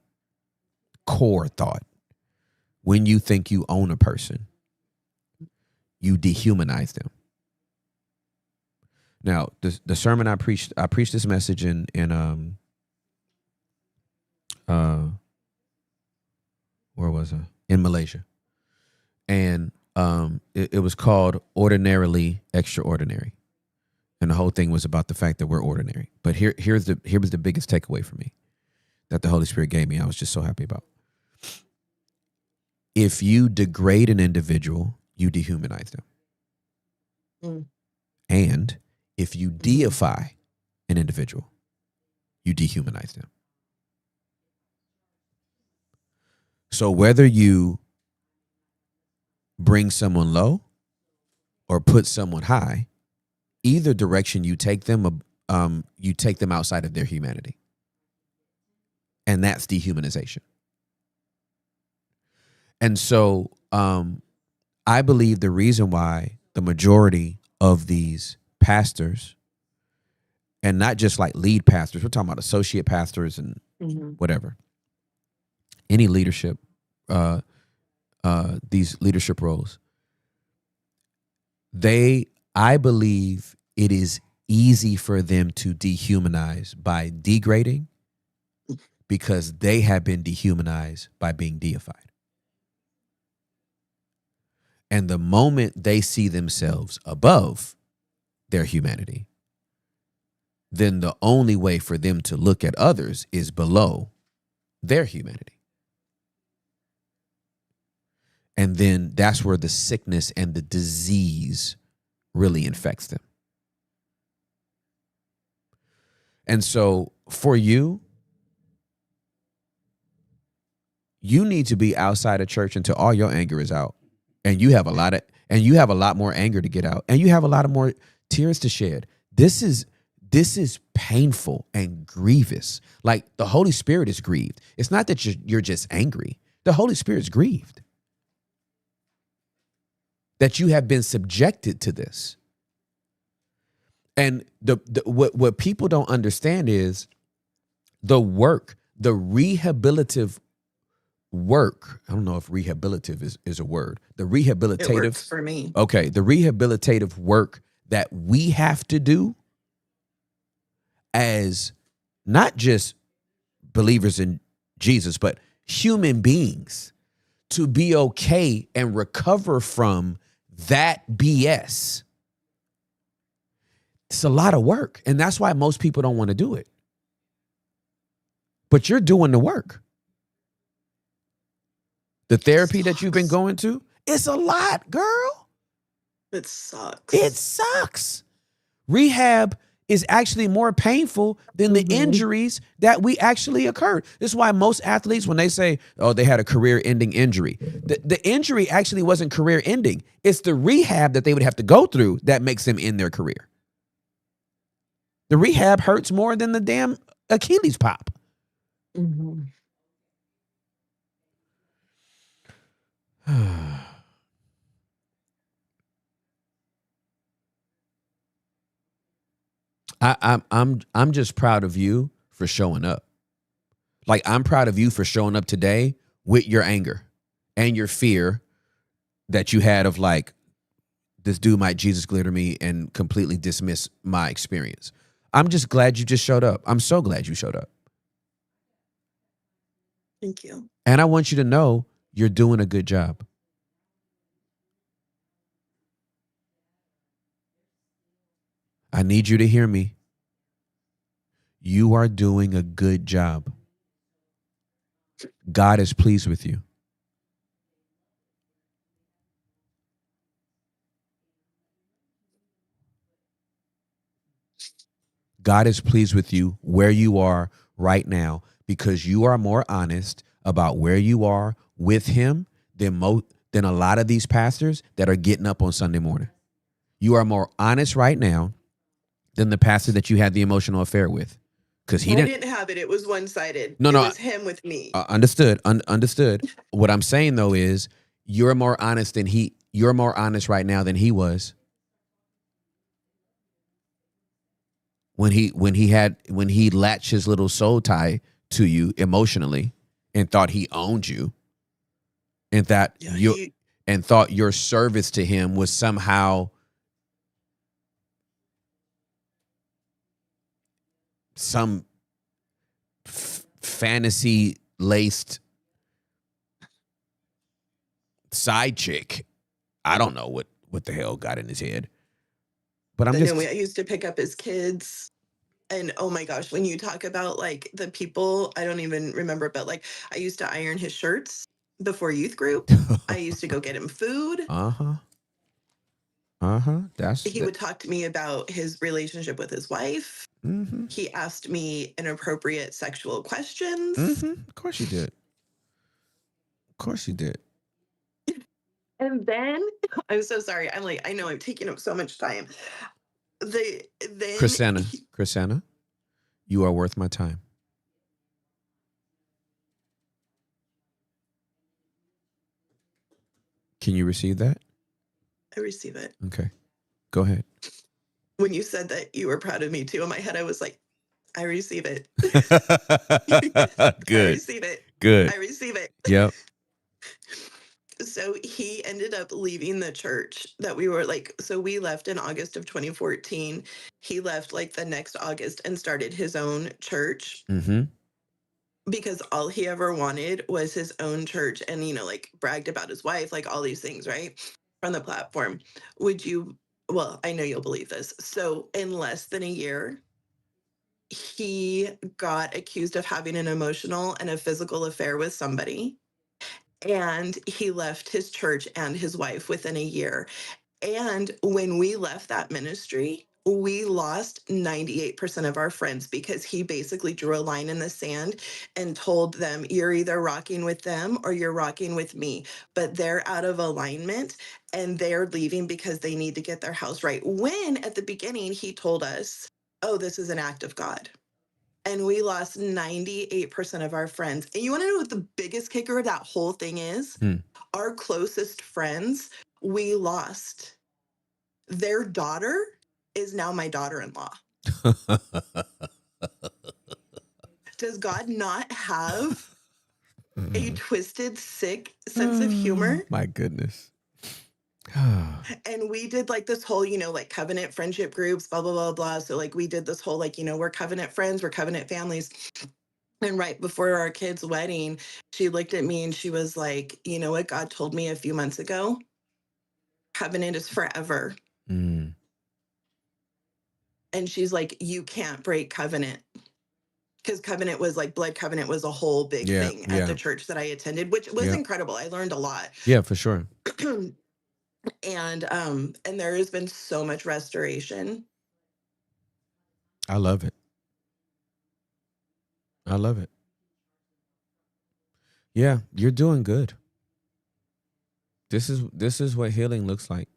core thought. When you think you own a person, you dehumanize them. Now, the sermon I preached this message in where was I? In Malaysia. And It was called Ordinarily Extraordinary. And the whole thing was about the fact that we're ordinary. But here was the biggest takeaway for me that the Holy Spirit gave me. I was just so happy about. If you degrade an individual, you dehumanize them. Mm. And if you deify an individual, you dehumanize them. So whether you bring someone low or put someone high, either direction you take them outside of their humanity. And that's dehumanization. And so I believe the reason why the majority of these pastors, and not just like lead pastors, we're talking about associate pastors and whatever, any leadership, these leadership roles, I believe it is easy for them to dehumanize by degrading because they have been dehumanized by being deified. And the moment they see themselves above their humanity, then the only way for them to look at others is below their humanity. And then that's where the sickness and the disease really infects them. And so for you, you need to be outside of church until all your anger is out. And you have a lot more anger to get out. And you have a lot of more tears to shed. This is painful and grievous. Like the Holy Spirit is grieved. It's not that you're just angry. The Holy Spirit's grieved that you have been subjected to this. And what people don't understand is the rehabilitative work. I don't know if rehabilitative is a word. The rehabilitative. It works for me. Okay. The rehabilitative work that we have to do as not just believers in Jesus, but human beings to be okay and recover from that BS. It's a lot of work. And that's why most people don't want to do it. But you're doing the work. The therapy that you've been going to, it's a lot, girl. It sucks. It sucks. Rehab is actually more painful than the injuries that we actually occurred. This is why most athletes, when they say, oh, they had a career-ending injury, the injury actually wasn't career-ending. It's the rehab that they would have to go through that makes them end their career. The rehab hurts more than the damn Achilles pop. Mm-hmm. I'm just proud of you for showing up. Like, I'm proud of you for showing up today with your anger and your fear that you had of like, this dude might Jesus glitter me and completely dismiss my experience. I'm just glad you just showed up. I'm so glad you showed up. Thank you. And I want you to know you're doing a good job. I need you to hear me. You are doing a good job. God is pleased with you. God is pleased with you where you are right now because you are more honest about where you are with him than a lot of these pastors that are getting up on Sunday morning. You are more honest right now than the pastor that you had the emotional affair with. Because I didn't have it. It was one-sided. No, it was him with me. Understood. Understood. What I'm saying though is you're more honest right now than he was. When he latched his little soul tie to you emotionally and thought he owned you and that thought your service to him was somehow some fantasy laced side chick. I don't know what the hell got in his head. But I'm I just know I used to pick up his kids. And oh my gosh, when you talk about like the people, I don't even remember, but like I used to iron his shirts before youth group. I used to go get him food. That's He would talk to me about his relationship with his wife. mm-hmm. He asked me inappropriate sexual questions. Mm-hmm. Of course you did. Of course you did. And then I'm so sorry. I'm like, I know I'm taking up so much time. Chrisanna, you are worth my time. Can you receive that? I receive it. Okay. Go ahead. When you said that you were proud of me too, in my head, I was like, I receive it. I Good. receive it. Good. I receive it. Yep. So he ended up leaving the church that we were like, so we left in August of 2014. He left like the next August and started his own church. Mm-hmm. Because all he ever wanted was his own church and, you know, like bragged about his wife, like all these things, right? From the platform. Well, I know you'll believe this. So in less than a year, he got accused of having an emotional and a physical affair with somebody. And he left his church and his wife within a year. And when we left that ministry, we lost 98% of our friends because he basically drew a line in the sand and told them, you're either rocking with them or you're rocking with me. But they're out of alignment and they're leaving because they need to get their house right. When at the beginning, he told us, oh, this is an act of God. And we lost 98% of our friends. And you want to know what the biggest kicker of that whole thing is? Our closest friends, we lost. Their daughter is now my daughter-in-law. Does God not have a twisted, sick sense of humor? My goodness. And we did like this whole, you know, like covenant friendship groups, blah, blah, blah, blah. So like we did this whole, like, you know, we're covenant friends, we're covenant families. And right before our kid's wedding, she looked at me and she was like, you know what God told me a few months ago? Covenant is forever. Mm. And she's like, you can't break covenant. Because covenant was like blood covenant was a whole big thing at the church that I attended, which was incredible. I learned a lot. Yeah, for sure. And there has been so much restoration. I love it. I love it. Yeah, you're doing good. This is what healing looks like.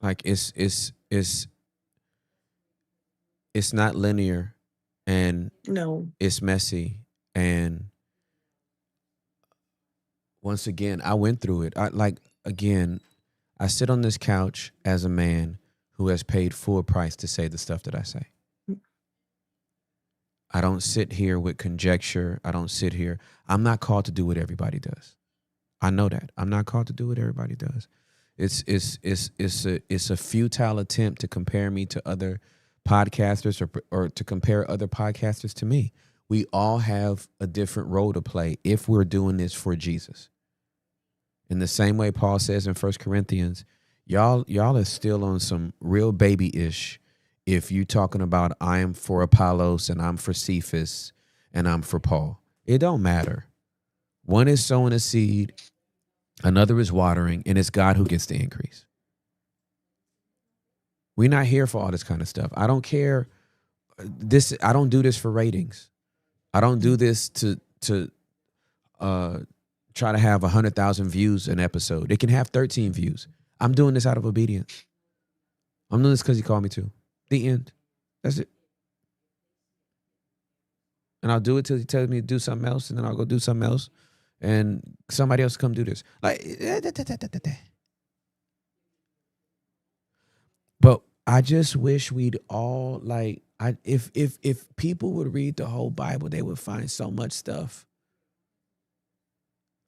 Like it's not linear, and No. it's messy. And once again, I went through it. I sit on this couch as a man who has paid full price to say the stuff that I say. I don't sit here with conjecture. I don't sit here. I'm not called to do what everybody does. I know that. I'm not called to do what everybody does. It's a futile attempt to compare me to other podcasters or to compare other podcasters to me. We all have a different role to play if we're doing this for Jesus. In the same way Paul says in 1 Corinthians, y'all are still on some real baby-ish if you talking about I am for Apollos and I'm for Cephas and I'm for Paul. It don't matter. One is sowing a seed, another is watering, and it's God who gets the increase. We're not here for all this kind of stuff. I don't care. I don't do this for ratings. I don't do this to try to have 100,000 views an episode. It can have 13 views. I'm doing this out of obedience. I'm doing this because he called me to. The end. That's it. And I'll do it till he tells me to do something else, and then I'll go do something else, and somebody else come do this. But I just wish we'd all if people would read the whole Bible, they would find so much stuff.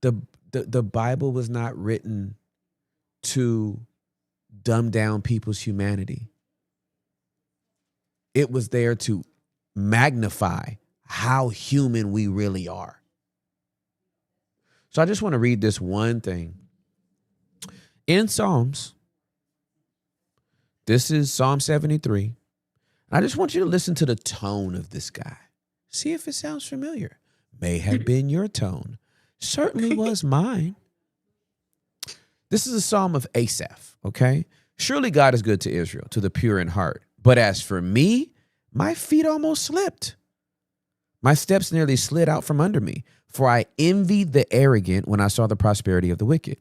The Bible was not written to dumb down people's humanity. It was there to magnify how human we really are. So I just want to read this one thing in Psalms. This is Psalm 73. I just want you to listen to the tone of this guy. See if it sounds familiar. May have been your tone. Certainly was mine. This is a psalm of Asaph, okay? Surely God is good to Israel, to the pure in heart. But as for me, my feet almost slipped. My steps nearly slid out from under me, for I envied the arrogant when I saw the prosperity of the wicked.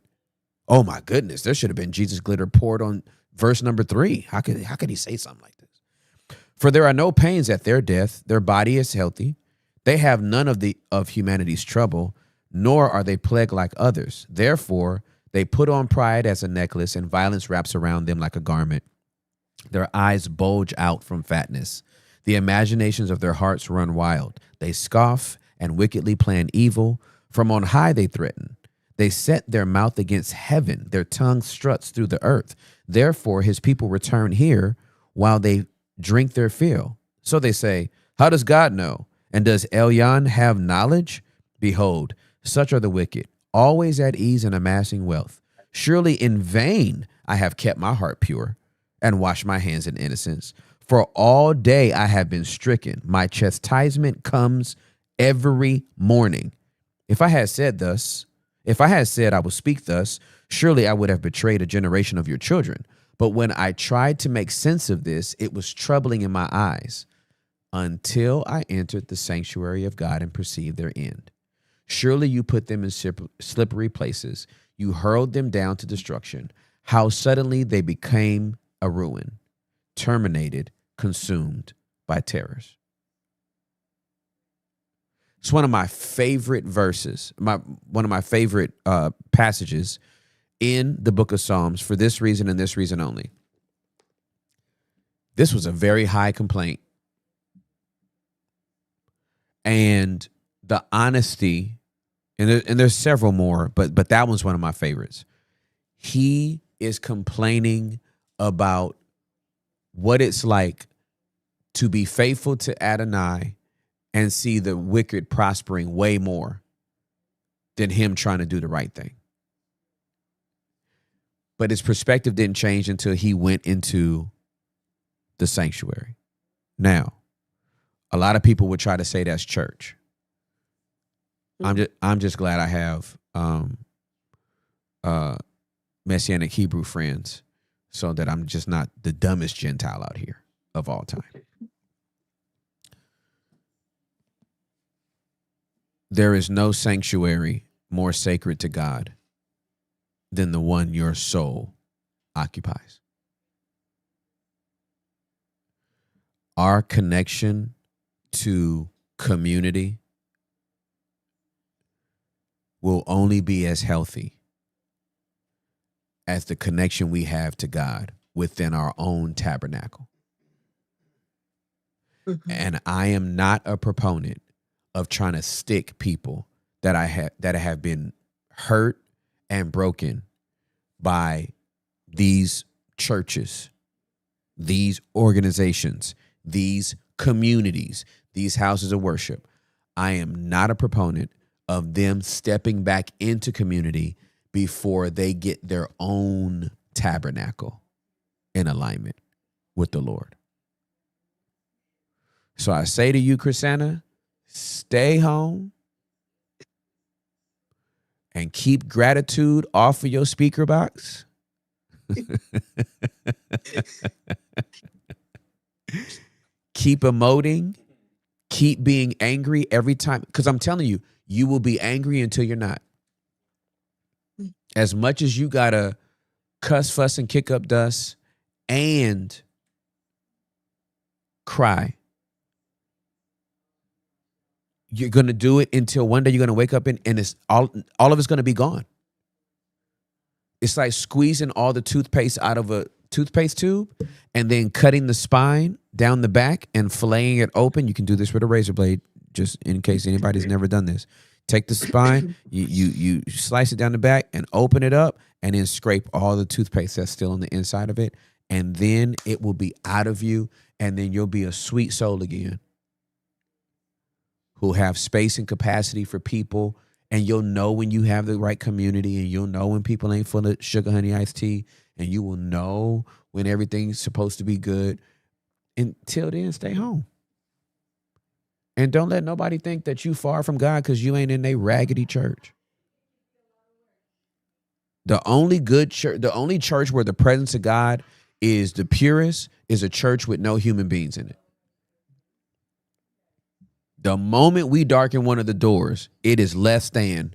Oh my goodness, there should have been Jesus glitter poured on verse number 3. How could he say something like this? For there are no pains at their death. Their body is healthy. They have none of humanity's trouble, nor are they plagued like others. Therefore, they put on pride as a necklace, and violence wraps around them like a garment. Their eyes bulge out from fatness. The imaginations of their hearts run wild. They scoff and wickedly plan evil. From on high they threaten. They set their mouth against heaven. Their tongue struts through the earth. Therefore, his people return here while they drink their fill. So they say, how does God know? And does Elyon have knowledge? Behold, such are the wicked, always at ease and amassing wealth. Surely in vain I have kept my heart pure and washed my hands in innocence. For all day I have been stricken. My chastisement comes every morning. If I had said I will speak thus, surely I would have betrayed a generation of your children. But when I tried to make sense of this, it was troubling in my eyes until I entered the sanctuary of God and perceived their end. Surely you put them in slippery places. You hurled them down to destruction. How suddenly they became a ruin, terminated, consumed by terrors. It's one of my favorite verses, one of my favorite passages in the book of Psalms for this reason and this reason only. This was a very high complaint. And the honesty, and there's several more, but that one's one of my favorites. He is complaining about what it's like to be faithful to Adonai and see the wicked prospering way more than him trying to do the right thing. But his perspective didn't change until he went into the sanctuary. Now, a lot of people would try to say that's church. I'm just glad I have Messianic Hebrew friends so that I'm just not the dumbest Gentile out here of all time. There is no sanctuary more sacred to God than the one your soul occupies. Our connection to community will only be as healthy as the connection we have to God within our own tabernacle. Mm-hmm. And I am not a proponent of trying to stick people that have been hurt and broken by these churches, these organizations, these communities, these houses of worship. I am not a proponent of them stepping back into community before they get their own tabernacle in alignment with the Lord. So I say to you, Chrisanna, stay home and keep gratitude off of your speaker box. Keep emoting. Keep being angry every time. Because I'm telling you, you will be angry until you're not. As much as you got to cuss, fuss, and kick up dust and cry, you're going to do it until one day you're going to wake up and it's all of it's going to be gone. It's like squeezing all the toothpaste out of a toothpaste tube and then cutting the spine down the back and filleting it open. You can do this with a razor blade, just in case anybody's never done this. Take the spine, you slice it down the back and open it up and then scrape all the toothpaste that's still on the inside of it. And then it will be out of you and then you'll be a sweet soul again who'll have space and capacity for people And you'll know when you have the right community, and you'll know when people ain't full of sugar honey iced tea, and you will know when everything's supposed to be good. Until then, stay home. And don't let nobody think that you far from God because you ain't in a raggedy church. The only good church, the only church where the presence of God is the purest is a church with no human beings in it. The moment we darken one of the doors, it is less than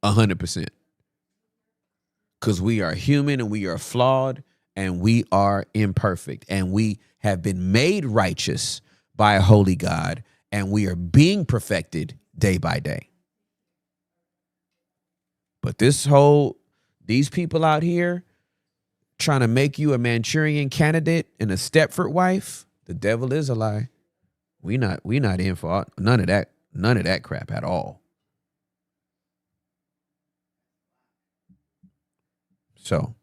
100%. Because we are human and we are flawed and we are imperfect. And we have been made righteous by a holy God, and we are being perfected day by day. But these people out here trying to make you a Manchurian candidate and a Stepford wife, the devil is a lie. We not in for none of that crap at all. So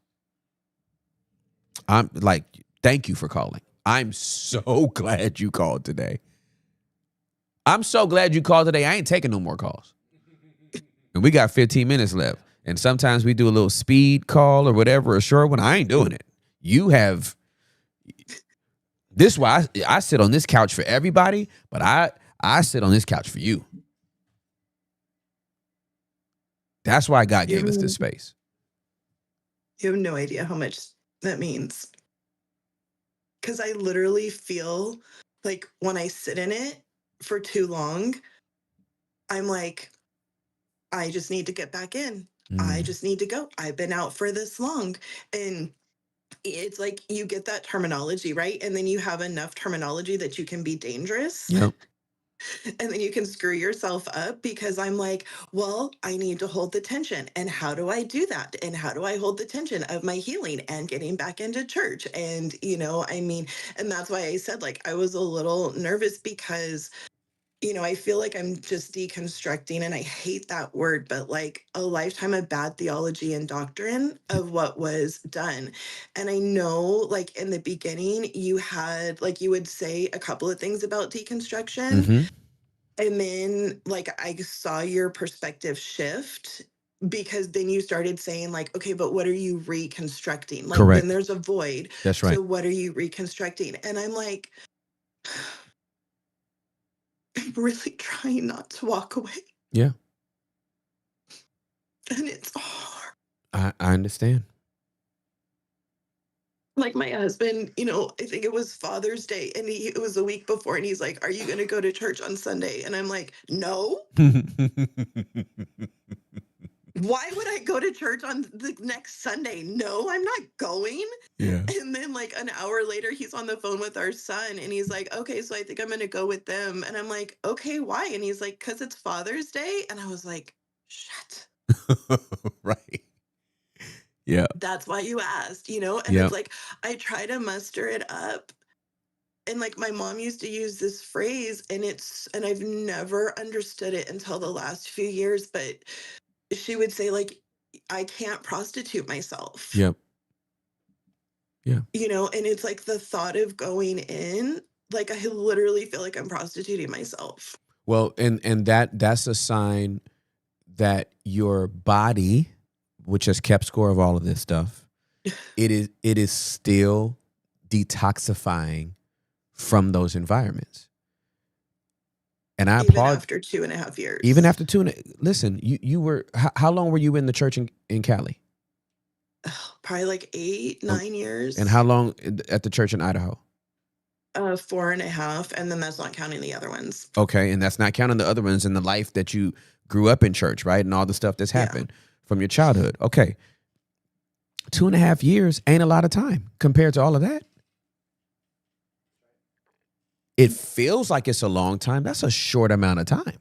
I'm like, thank you for calling. I'm so glad you called today. I'm so glad you called today. I ain't taking no more calls. And we got 15 minutes left. And sometimes we do a little speed call or whatever, a short one. I ain't doing it. You have. This is why I sit on this couch for everybody, but I sit on this couch for you. That's why God gave us this space. You have no idea how much that means. Because I literally feel like when I sit in it for too long, I'm like, I just need to get back in. I just need to go. I've been out for this long. And it's like you get that terminology, right? And then you have enough terminology that you can be dangerous. Yep. And then you can screw yourself up because I'm like, well, I need to hold the tension. And how do I do that? And how do I hold the tension of my healing and getting back into church? And, and that's why I said, like, I was a little nervous because, I feel like I'm just deconstructing, and I hate that word, but like a lifetime of bad theology and doctrine of what was done. And I know, like, in the beginning, you had, like, you would say a couple of things about deconstruction. Mm-hmm. And then, like, I saw your perspective shift because then you started saying, like, okay, but what are you reconstructing? Like, Correct. then there's a void. That's right. So what are you reconstructing? And I'm like, I'm really trying not to walk away. Yeah. And it's hard. I understand. Like my husband, I think it was Father's Day, and it was a week before, and he's like, are you going to go to church on Sunday? And I'm like, no. Why would I go to church on the next Sunday? No, I'm not going. Yeah. And then like an hour later, he's on the phone with our son, and he's like, okay, so I think I'm going to go with them. And I'm like, okay, why? And he's like, because it's Father's Day. And I was like, shut. Right. Yeah. That's why you asked, and Yep. it's like, I try to muster it up. And like my mom used to use this phrase, and I've never understood it until the last few years, but she would say, like, I can't prostitute myself. Yep. Yeah. And it's like the thought of going in, like, I literally feel like I'm prostituting myself. Well, and that's a sign that your body, which has kept score of all of this stuff, it is still detoxifying from those environments. And I even applaud after 2.5 years. Even after listen, you were how long were you in the church in Cali? Probably like 8, 9 years. And how long at the church in Idaho? 4.5, and then that's not counting the other ones. Okay, and that's not counting the other ones in the life that you grew up in church, right? And all the stuff that's happened from your childhood. Okay. 2.5 years ain't a lot of time compared to all of that. It feels like it's a long time. That's a short amount of time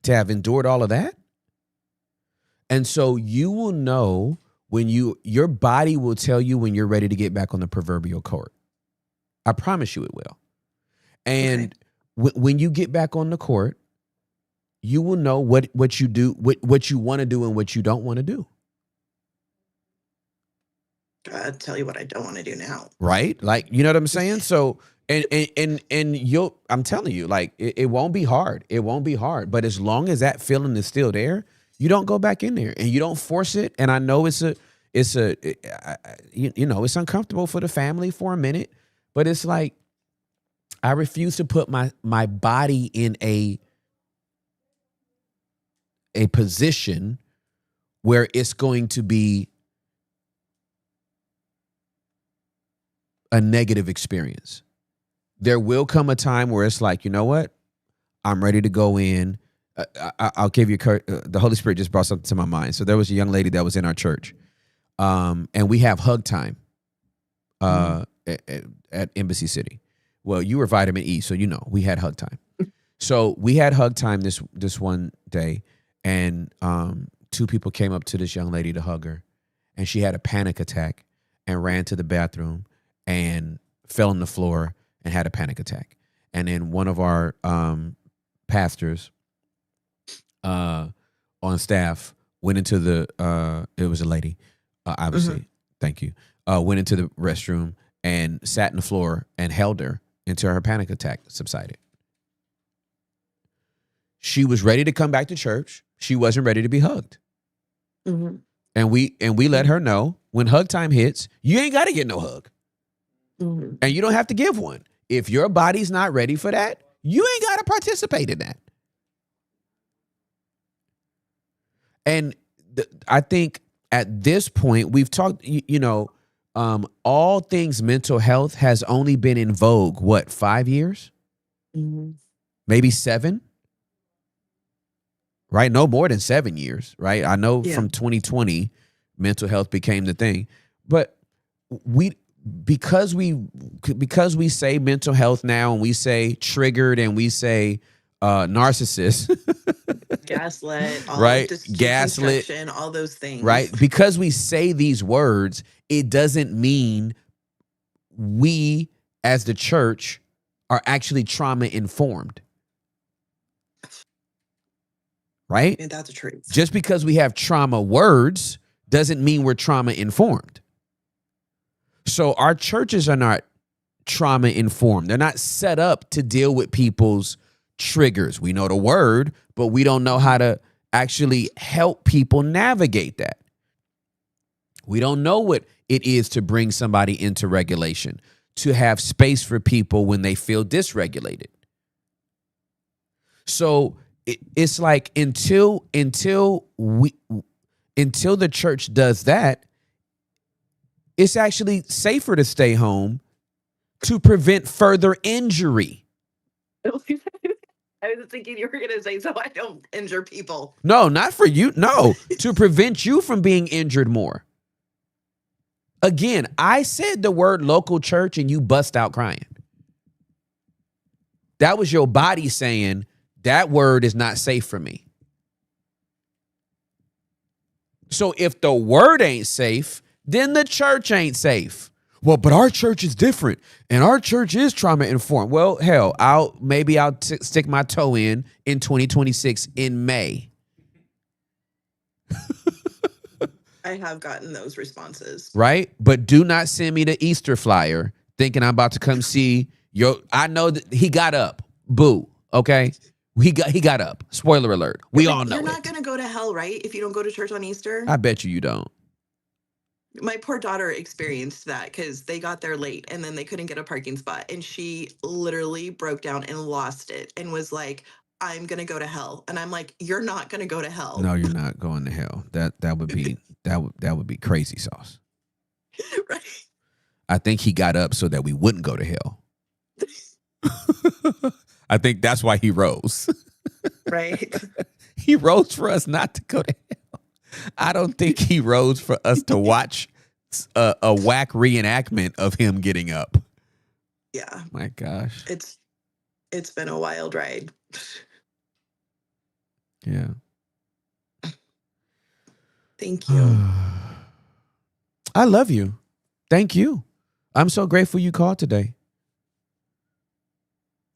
to have endured all of that. And so you will know when your body will tell you when you're ready to get back on the proverbial court. I promise you it will. And when you get back on the court, you will know what you do, what you want to do and what you don't want to do. I'll tell you what I don't want to do now. Right? Like, you know what I'm saying? So And you'll, I'm telling you, like it won't be hard. It won't be hard. But as long as that feeling is still there, you don't go back in there and you don't force it. And I know it's uncomfortable for the family for a minute, but it's like, I refuse to put my body in a position where it's going to be a negative experience. There will come a time where it's like, you know what? I'm ready to go in. I'll give you the Holy Spirit just brought something to my mind. So there was a young lady that was in our church, and we have hug time at Embassy City. Well, you were Vitamin E, so you know we had hug time. So we had hug time this one day, and two people came up to this young lady to hug her, and she had a panic attack and ran to the bathroom and fell on the floor and had a panic attack. And then one of our pastors on staff went into it was a lady, obviously, thank you, went into the restroom and sat on the floor and held her until her panic attack subsided. She was ready to come back to church. She wasn't ready to be hugged. Mm-hmm. And we let her know when hug time hits, you ain't got to get no hug. Mm-hmm. And you don't have to give one. If your body's not ready for that, you ain't got to participate in that. And I think at this point, we've talked, all things mental health has only been in vogue, what, 5 years? Mm-hmm. Maybe 7? Right? No more than 7 years, right? I know from 2020, mental health became the thing. But because we say mental health now and we say triggered and we say narcissist, gaslit, right? Gaslit, all those things, right? Because we say these words, it doesn't mean we as the church are actually trauma informed, right? And that's the truth. Just because we have trauma words doesn't mean we're trauma informed. So our churches are not trauma informed. They're not set up to deal with people's triggers. We know the word, but we don't know how to actually help people navigate that. We don't know what it is to bring somebody into regulation, to have space for people when they feel dysregulated. So it's like until the church does that, it's actually safer to stay home to prevent further injury. I was thinking you were going to say, so I don't injure people. No, not for you. No, to prevent you from being injured more. Again, I said the word local church and you bust out crying. That was your body saying that word is not safe for me. So if the word ain't safe, then the church ain't safe. Well, but our church is different and our church is trauma informed. Well, hell, I'll stick my toe in 2026 in May. I have gotten those responses. Right? But do not send me the Easter flyer thinking I'm about to come see I know that he got up. Boo. Okay? He got up. Spoiler alert. We all know You're not going to go to hell, right? If you don't go to church on Easter? I bet you don't. My poor daughter experienced that because they got there late and then they couldn't get a parking spot. And she literally broke down and lost it and was like, I'm going to go to hell. And I'm like, you're not going to go to hell. No, you're not going to hell. That would be crazy sauce. Right. I think he got up so that we wouldn't go to hell. I think that's why he rose. Right. He rose for us not to go to hell. I don't think he rose for us to watch a whack reenactment of him getting up. Yeah. My gosh. It's been a wild ride. Yeah. Thank you. I love you. Thank you. I'm so grateful you called today.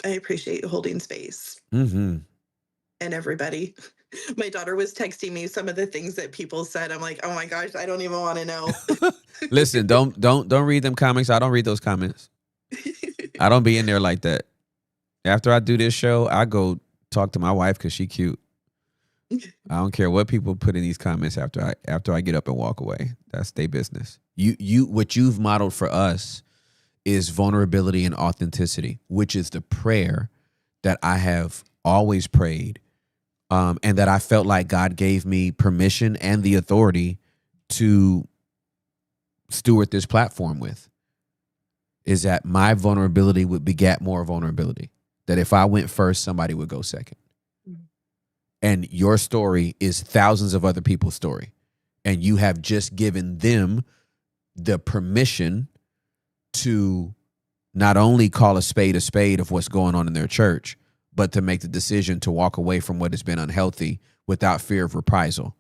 I appreciate you holding space. Mm-hmm. And everybody. My daughter was texting me some of the things that people said. I'm like, oh my gosh, I don't even want to know. Listen, don't read them comments. I don't read those comments. I don't be in there like that. After I do this show, I go talk to my wife because she cute. I don't care what people put in these comments after I get up and walk away. That's their business. What you've modeled for us is vulnerability and authenticity, which is the prayer that I have always prayed, and that I felt like God gave me permission and the authority to steward this platform with, is that my vulnerability would beget more vulnerability. That if I went first, somebody would go second. And your story is thousands of other people's story. And you have just given them the permission to not only call a spade of what's going on in their church, but to make the decision to walk away from what has been unhealthy without fear of reprisal.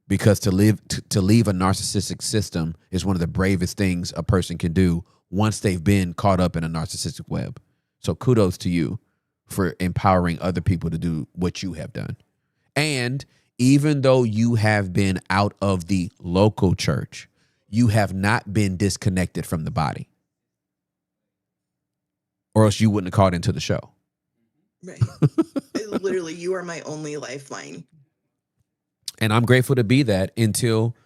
Because to leave a narcissistic system is one of the bravest things a person can do once they've been caught up in a narcissistic web. So kudos to you for empowering other people to do what you have done. And even though you have been out of the local church, you have not been disconnected from the body. Or else you wouldn't have called into the show. Right. Literally, you are my only lifeline. And I'm grateful to be that until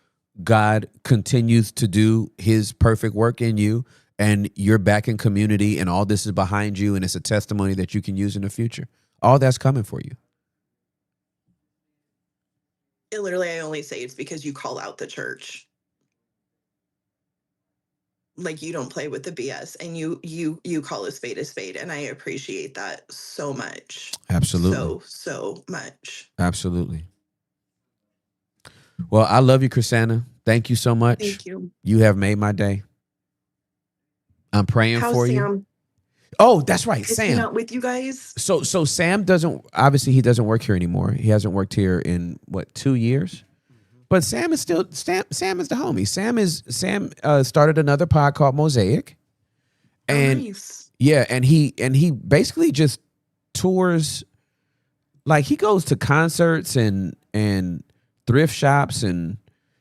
God continues to do his perfect work in you and you're back in community and all this is behind you and it's a testimony that you can use in the future. All that's coming for you. And literally, I only say it's because you call out the church. Like, you don't play with the BS, and you call a spade, and I appreciate that so much. Absolutely. So much. Absolutely. Well, I love you, Chrisanna. Thank you so much. Thank you. You have made my day. I'm praying for you. Sam? Oh, that's right, Is Sam. he not with you guys? So Sam he doesn't work here anymore. He hasn't worked here in 2 years? But Sam is still Sam is the homie. Sam started another pod called Mosaic. And Nice. yeah, and he basically just tours, like he goes to concerts and thrift shops, and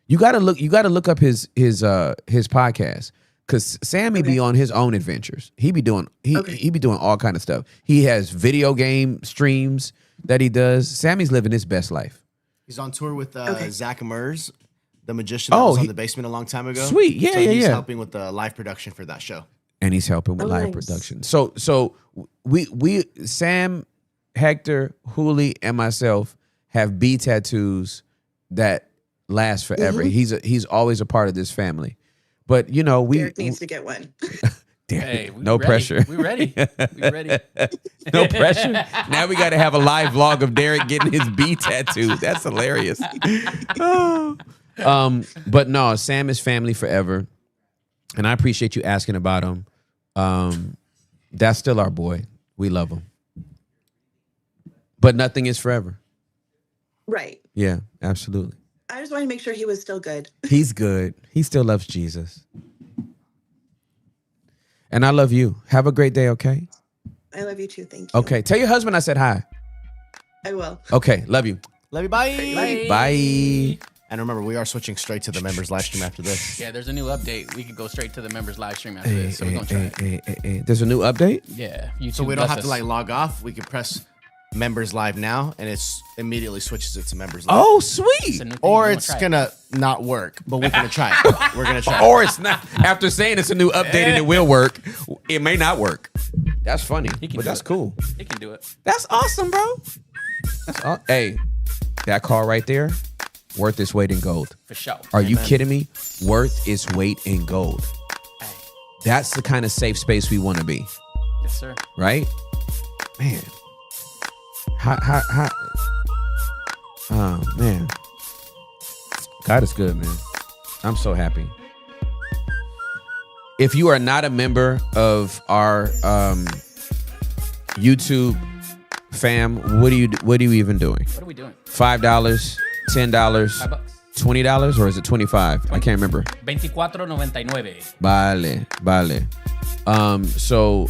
you gotta look up his podcast. Cause Sammy be on his own adventures. He be doing all kind of stuff. He has video game streams that he does. Sammy's living his best life. He's on tour with Zach Mers, the magician that was on The Basement a long time ago. Sweet, yeah, so yeah, he's yeah. helping with the live production for that show. And he's helping with live production. So we Sam, Hector, Hooli, and myself have B tattoos that last forever. He's always a part of this family. But Derek needs to get one. Hey, no pressure. We ready. We ready. No pressure. Now we got to have a live vlog of Derek getting his B tattoo. That's hilarious. But no, Sam is family forever, and I appreciate you asking about him. That's still our boy. We love him, but nothing is forever. Right. Yeah, absolutely. I just wanted to make sure he was still good. He's good. He still loves Jesus. And I love you. Have a great day, okay? I love you too. Thank you. Okay. Tell your husband I said hi. I will. Okay. Love you. Love you. Bye. Bye. And remember, we are switching straight to the members live stream after this. Yeah, there's a new update. We could go straight to the members live stream after this. So we're going to try it. There's a new update? Yeah. YouTube So we don't have us. to log off. We can press members live now, and it's immediately switches it to members live. Oh, It's sweet. a new thing. Or We're it's try it. gonna not work, but we're gonna try it. We're gonna try it. Or it's not. After saying it's a new update and it will work, it may not work. That's funny, He can but do that's it. cool. He can do it. That's awesome, bro. Hey, that call right there, worth its weight in gold. For sure. Are you kidding me? Worth its weight in gold. That's the kind of safe space we want to be, Yes, sir. right? Man. How oh man, God is good, man. I'm so happy. If you are not a member of our YouTube fam, what are you even doing? What are we doing? $5, $10, $5. $20, or is it 25? I can't remember. $24.99. Vale. So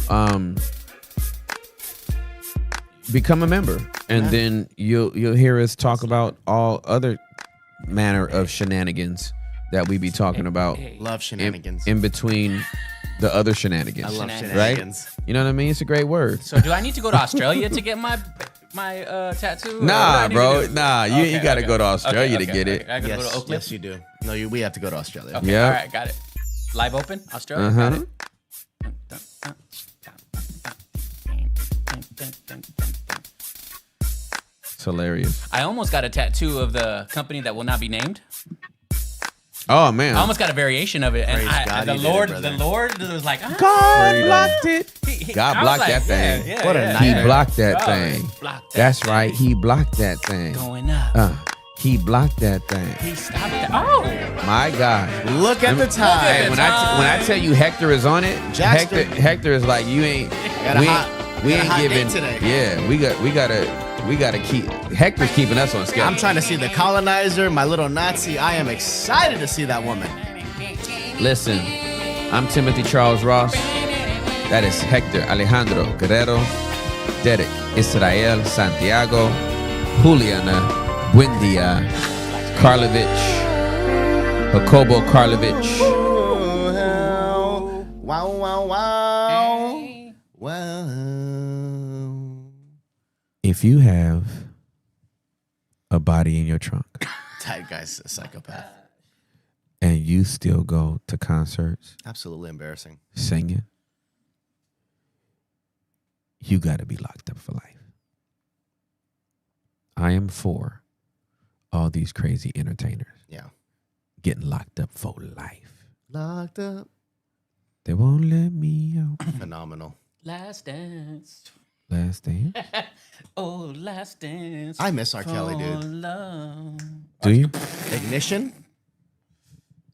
become a member, and then you'll hear us talk about all other manner of shenanigans that we be talking about Love shenanigans. in between the other shenanigans. I love Shenanigans. shenanigans. Right? You know what I mean? It's a great word. So do I need to go to Australia to get my tattoo? Or what do Nah, I need bro. to do? Nah, you got to go to Australia to get it. I gotta go to Yes, Oakland. yes, you do. No, we have to go to Australia. Okay, Yeah. all right, got it. Live open, Australia. Uh-huh. Got it. It's hilarious. I almost got a tattoo of the company that will not be named. Oh, man. I almost got a variation of it, and Praise God the you did it, the brother. Lord was like, God blocked it. God I was blocked like, that thing. yeah, What a yeah, He nightmare. blocked that God, thing. blocked that That's thing. right. He blocked that thing. Going up. He blocked that thing. He stopped that. Oh, My God. Look at the at time. the When I tell you Hector is on it, Jackson. Hector is like, you ain't. Got a We hot- ain't, we got a ain't hot giving. date today. Yeah, we gotta keep. Hector's keeping us on schedule. I'm trying to see the colonizer, my little Nazi. I am excited to see that woman. Listen, I'm Timothy Charles Ross. That is Hector Alejandro Guerrero, Derek Israel Santiago, Juliana Buendia Karlovich, Jacobo Karlovich. Wow, wow, wow. Wow. If you have a body in your trunk That guy's a psychopath. and you still go to concerts Absolutely embarrassing. singing, you got to be locked up for life. I am for all these crazy entertainers Yeah. getting locked up for life. Locked up. They won't let me out. Phenomenal. last dance. Last dance. Oh, last dance. I miss R. Kelly, for dude. love. Do you? Ignition.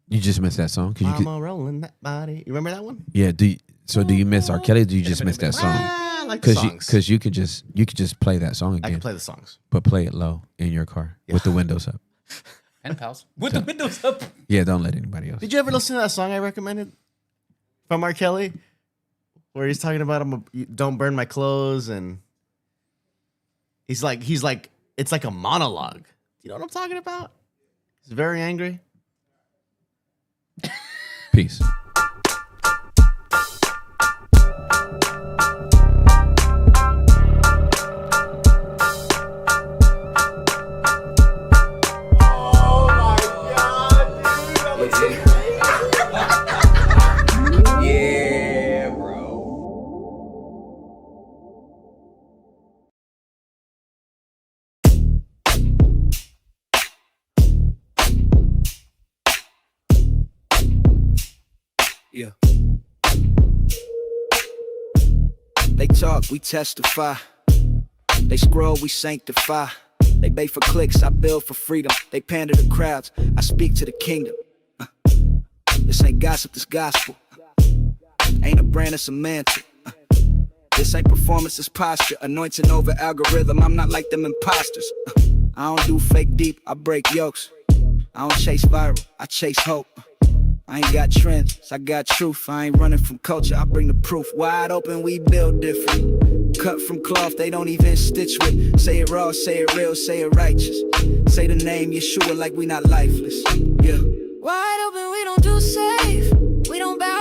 You just missed that song? 'Cause you I'm could, a rolling that body. You remember that one? yeah. Do you miss R. Kelly? Or do you just miss that song? I like the songs. Because you could just play that song I again, can play the songs. but play it low in your car with the windows up. And pals. With the windows up. Yeah, don't let anybody else. Did you ever listen to that song I recommended from R. Kelly, where he's talking about don't burn my clothes, and he's like it's like a monologue. You know what I'm talking about? He's very angry. Peace. Yeah. They talk, we testify. They scroll, we sanctify. They bait for clicks, I build for freedom. They pander to crowds, I speak to the kingdom. This ain't gossip, this gospel. Ain't a brand, it's a mantle. This ain't performance, it's posture. Anointing over algorithm, I'm not like them imposters. I don't do fake deep, I break yokes. I don't chase viral, I chase hope. I ain't got trends, I got truth. I ain't running from culture, I bring the proof. Wide open, we build different. Cut from cloth, they don't even stitch with. Say it raw, say it real, say it righteous. Say the name Yeshua like we not lifeless. Yeah. Wide open, we don't do safe. We don't bow